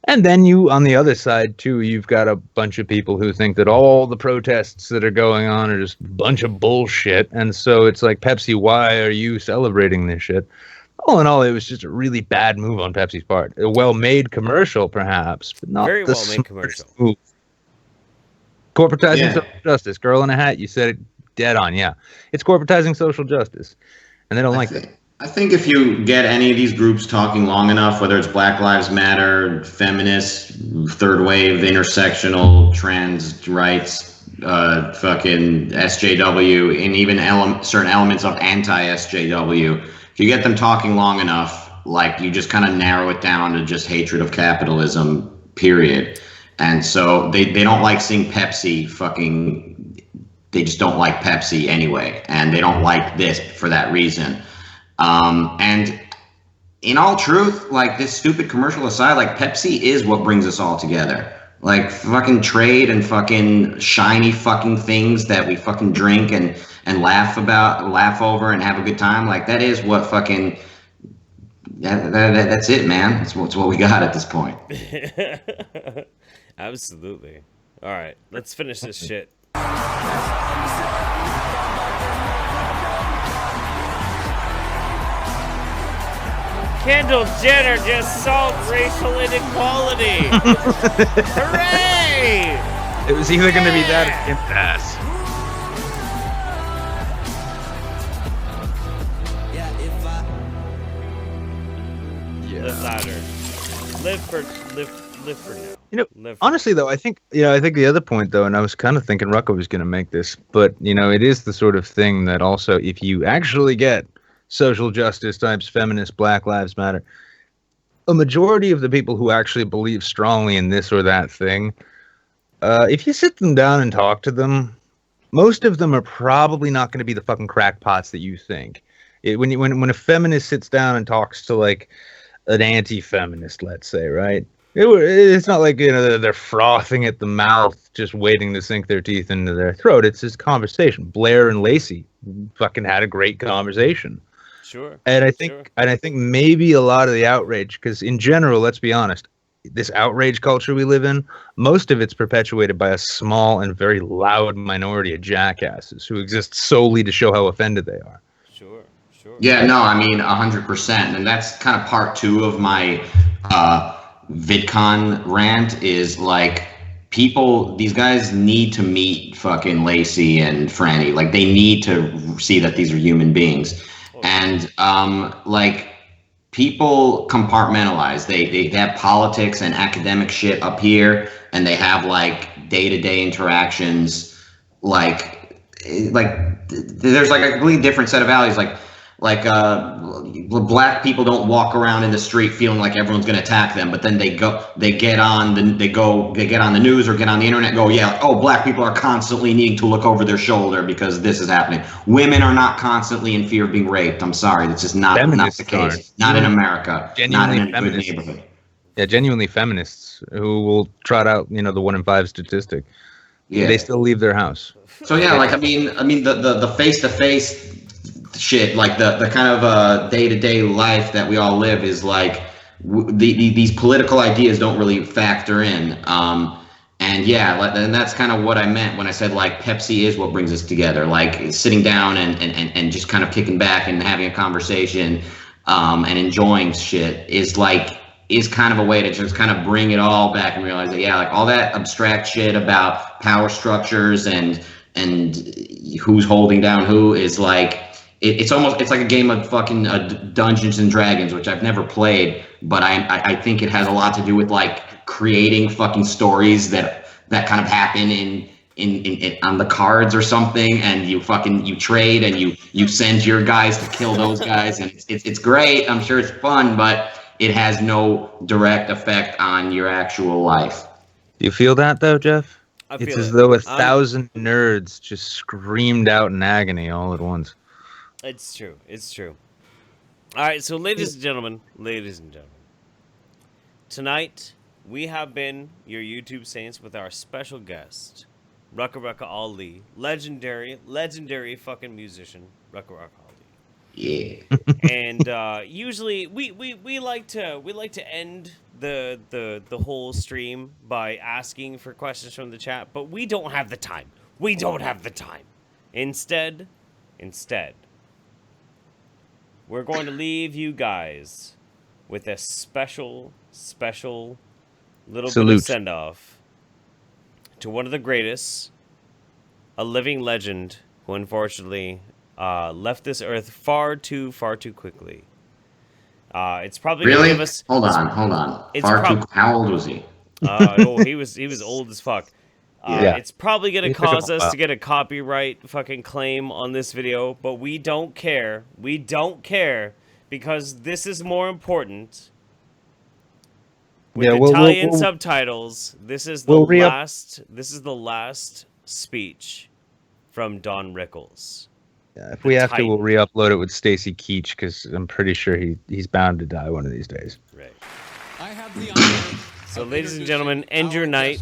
And then you, on the other side too, you've got a bunch of people who think that all the protests that are going on are just a bunch of bullshit. And so it's like, Pepsi, why are you celebrating this shit? All in all, it was just a really bad move on Pepsi's part. A well-made commercial, perhaps, but not very the well-made commercial. Move. Corporatizing social justice. Girl in a hat, you said it dead on. Yeah, it's corporatizing social justice, and they don't like it. I think if you get any of these groups talking long enough, whether it's Black Lives Matter, feminists, third wave, intersectional, trans rights, fucking SJW, and even certain elements of anti-SJW. If you get them talking long enough, like, you just kind of narrow it down to just hatred of capitalism, period. And so they don't like seeing Pepsi fucking, they just don't like Pepsi anyway. And they don't like this for that reason. And in all truth, like, this stupid commercial aside, like, Pepsi is what brings us all together. Like, fucking trade and fucking shiny fucking things that we fucking drink and laugh over and have a good time. Like, that is what fucking, that's it, man. It's what we got at this point. Absolutely. All right, let's finish this shit. Kendall Jenner just solved racial inequality. Hooray! It was either going to be that or impasse. Live louder. Live for now. You know, honestly though, I think the other point though, and I was kind of thinking Rucka was going to make this, but you know, it is the sort of thing that also, if you actually get social justice types, feminists, Black Lives Matter, a majority of the people who actually believe strongly in this or that thing, if you sit them down and talk to them, most of them are probably not going to be the fucking crackpots that you think. When a feminist sits down and talks to, like, an anti-feminist, let's say, right? It's not like, you know, they're frothing at the mouth, just waiting to sink their teeth into their throat. It's just conversation. Blair and Lacey fucking had a great conversation. Sure. And I think maybe a lot of the outrage, because in general, let's be honest, this outrage culture we live in, most of it's perpetuated by a small and very loud minority of jackasses who exist solely to show how offended they are. Sure. Yeah, no, I mean, 100%. And that's kind of part two of my VidCon rant, is like, these guys need to meet fucking Lacey and Franny. Like, they need to see that these are human beings. And like, people compartmentalize. They have politics and academic shit up here, and they have, like, day-to-day interactions. Like there's, like, a completely different set of values. Like black people don't walk around in the street feeling like everyone's going to attack them, but then they get on the news or get on the internet and go, yeah, oh, black people are constantly needing to look over their shoulder because this is happening. Women are not constantly in fear of being raped. I'm sorry, that's just not the case. Not in America. Not in a good neighborhood. Yeah, genuinely feminists who will trot out, you know, the 1 in 5 statistic. Yeah, they still leave their house. So yeah, like, I mean the face-to-face shit, like the kind of day-to-day life that we all live, is like these political ideas don't really factor in. And yeah, and that's kind of what I meant when I said like Pepsi is what brings us together. Like sitting down and just kind of kicking back and having a conversation and enjoying shit is kind of a way to just kind of bring it all back and realize that, yeah, like all that abstract shit about power structures and who's holding down who is like, it's like a game of fucking Dungeons and Dragons, which I've never played, but I think it has a lot to do with like creating fucking stories that kind of happen in on the cards or something, and you trade and you send your guys to kill those guys, and it's great. I'm sure it's fun, but it has no direct effect on your actual life. Do you feel that though, Jeff? It's as though 1,000 nerds just screamed out in agony all at once. It's true. It's true. All right, so ladies and gentlemen, tonight we have been your YouTube Saints with our special guest, Rucka Rucka Ali, legendary fucking musician, Rucka Rucka Ali. Yeah. And usually we like to end the whole stream by asking for questions from the chat, but we don't have the time. Instead, we're going to leave you guys with a special little bit of send-off to one of the greatest, a living legend who unfortunately left this earth far too quickly. It's probably really? Gonna give us, hold on. How old was he? He was old as fuck. It's probably going to cause us to get a copyright fucking claim on this video, but we don't care. We don't care because this is more important. With Italian subtitles, this is the last speech from Don Rickles. Yeah, if we have to, we'll re-upload it with Stacy Keach because I'm pretty sure he's bound to die one of these days. Right. I have the honor. So, ladies and gentlemen, end your night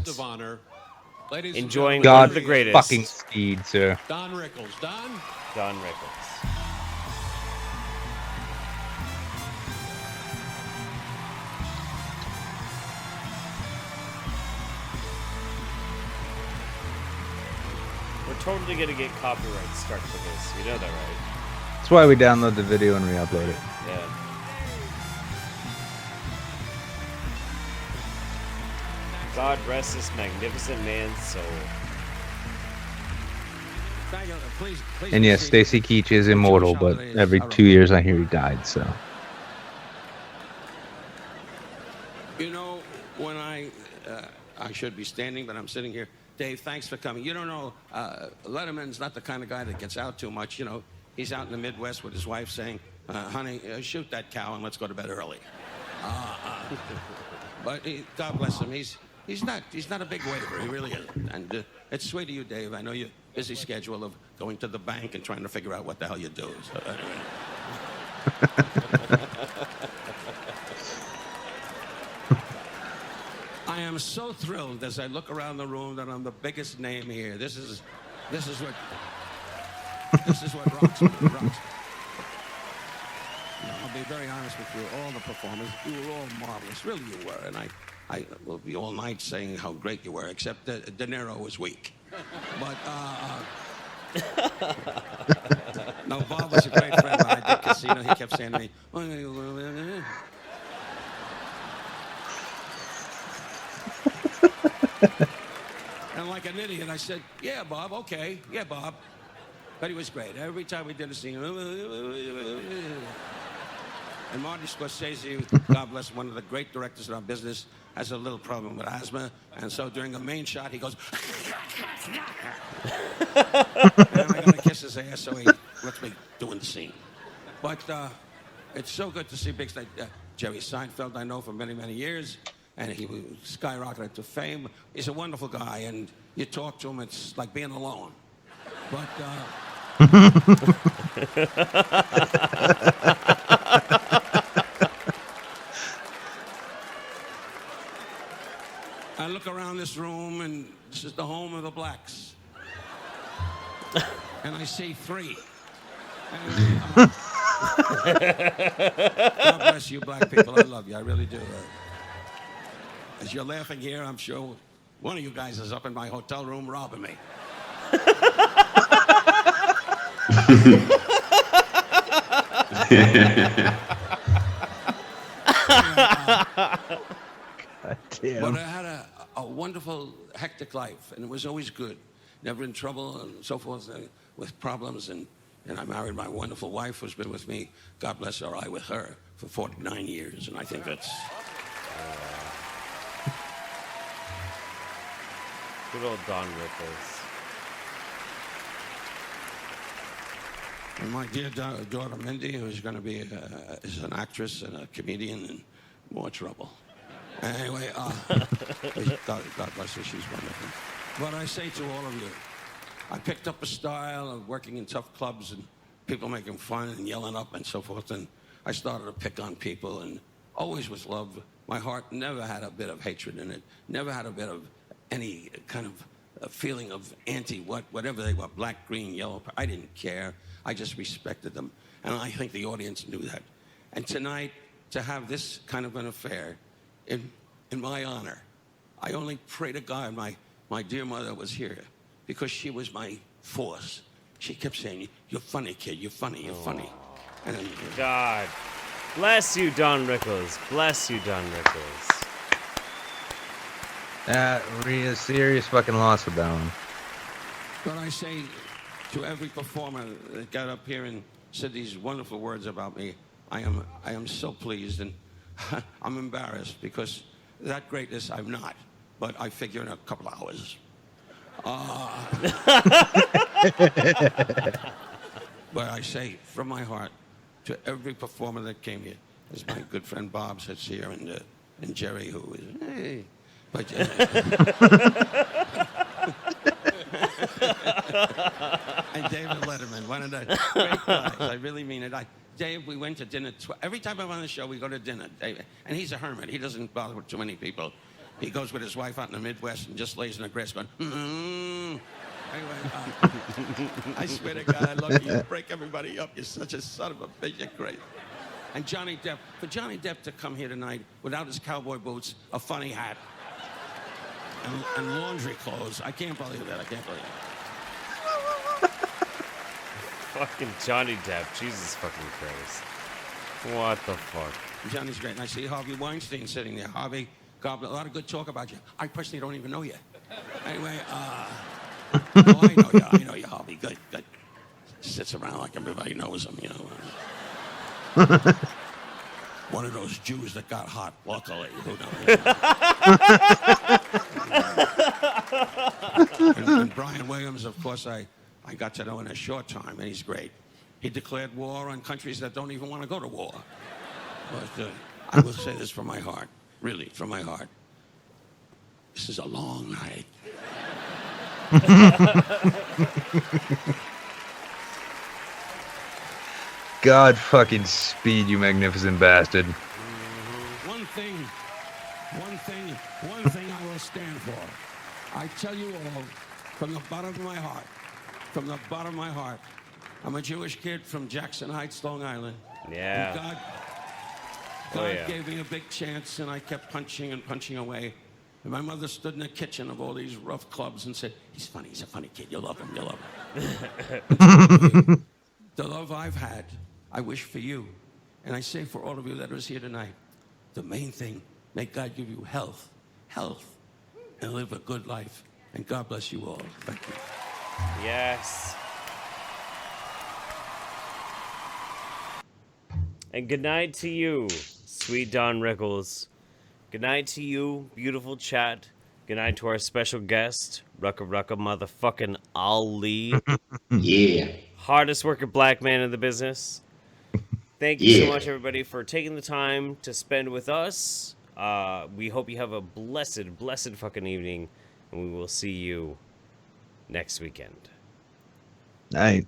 enjoying God one of the greatest. Fucking speed, sir. Don Rickles. Don Rickles. We're totally gonna get copyright struck for this. You know that, right? That's why we download the video and re-upload it. Yeah. God rest this magnificent man's soul. And yes, Stacy Keach is immortal, but every 2 years I hear he died, so. You know, when I should be standing, but I'm sitting here. Dave, thanks for coming. You don't know, Letterman's not the kind of guy that gets out too much. You know, he's out in the Midwest with his wife saying, honey, shoot that cow and let's go to bed early. But God bless him. He's not a big waver. He really isn't. And it's sweet of you, Dave. I know your busy schedule of going to the bank and trying to figure out what the hell you do. So, I am so thrilled as I look around the room that I'm the biggest name here. This is what rocks me. I'll be very honest with you. All the performers, you were all marvelous. Really, you were. And I will be all night saying how great you were, except that De Niro was weak. But no, Bob was a great friend. When I did Casino, he kept saying to me, and like an idiot, I said, yeah, Bob, okay. Yeah, Bob. But he was great. Every time we did a scene, and Marty Scorsese, God bless him, one of the great directors in our business, has a little problem with asthma. And so during a main shot, he goes, and I'm going to kiss his ass, so he lets me doing the scene. But it's so good to see big stage. Jerry Seinfeld, I know for many, many years. And he skyrocketed to fame. He's a wonderful guy, and you talk to him, it's like being alone. But, I look around this room, and this is the home of the blacks. And I see three. God bless you, black people. I love you. I really do. As you're laughing here, I'm sure One of you guys is up in my hotel room robbing me. But I had a wonderful, hectic life, and it was always good. Never in trouble and so forth, with problems. And I married my wonderful wife, who's been with me, God bless her, I with her, for 49 years. And I think that's... Good old Don Rickles. And my dear daughter, Mindy, who's going to be is an actress and a comedian, and more trouble. Anyway, God bless her, she's wonderful. But I say to all of you, I picked up a style of working in tough clubs and people making fun and yelling up and so forth, and I started to pick on people, and always with love. My heart never had a bit of hatred in it, never had a bit of any kind of a feeling of whatever they were, black, green, yellow. I didn't care. I just respected them, and I think the audience knew that. And tonight, to have this kind of an affair in my honor, I only pray to God my dear mother was here, because she was my force. She kept saying, "You're funny, kid. You're funny. You're funny." And then, God bless you, Don Rickles. Bless you, Don Rickles. That real serious fucking loss with that one. But I say to every performer that got up here and said these wonderful words about me, I am so pleased, and I'm embarrassed, because that greatness I'm not, but I figure in a couple hours. But I say from my heart to every performer that came here, as my good friend Bob sits here, and Jerry, who is, hey, but and David Letterman, one of the great guys. I really mean it. Dave, we went to dinner. Every time I'm on the show, we go to dinner. Dave, and he's a hermit. He doesn't bother with too many people. He goes with his wife out in the Midwest and just lays in the grass going, Anyway, I swear to God, I love you. You break everybody up. You're such a son of a bitch. You're great. And Johnny Depp, for Johnny Depp to come here tonight without his cowboy boots, a funny hat, and laundry clothes, I can't believe that. I can't believe it. Fucking Johnny Depp. Jesus fucking Christ. What the fuck? Johnny's great. And I see Harvey Weinstein sitting there. Harvey, God, a lot of good talk about you. I personally don't even know you. Anyway, no, I know you, Harvey. Good. Sits around like everybody knows him, you know. One of those Jews that got hot, luckily. Who knows? And Brian Williams, of course, I got to know in a short time, and he's great. He declared war on countries that don't even want to go to war. But I will say this from my heart, really, from my heart. This is a long night. God fucking speed, you magnificent bastard. One thing I will stand for. I tell you all, from the bottom of my heart, I'm a Jewish kid from Jackson Heights, Long Island. Yeah. And God gave me a big chance, and I kept punching and punching away. And my mother stood in the kitchen of all these rough clubs and said, he's funny, he's a funny kid, you'll love him, you'll love him. The love I've had, I wish for you. And I say for all of you that is here tonight, the main thing, may God give you health, and live a good life. And God bless you all. Thank you. Yes. And good night to you, sweet Don Rickles. Good night to you, beautiful chat. Good night to our special guest, Rucka Rucka motherfucking Ali. Yeah. Hardest working black man in the business. Thank you so much, everybody, for taking the time to spend with us. We hope you have a blessed fucking evening, and we will see you next weekend. Night.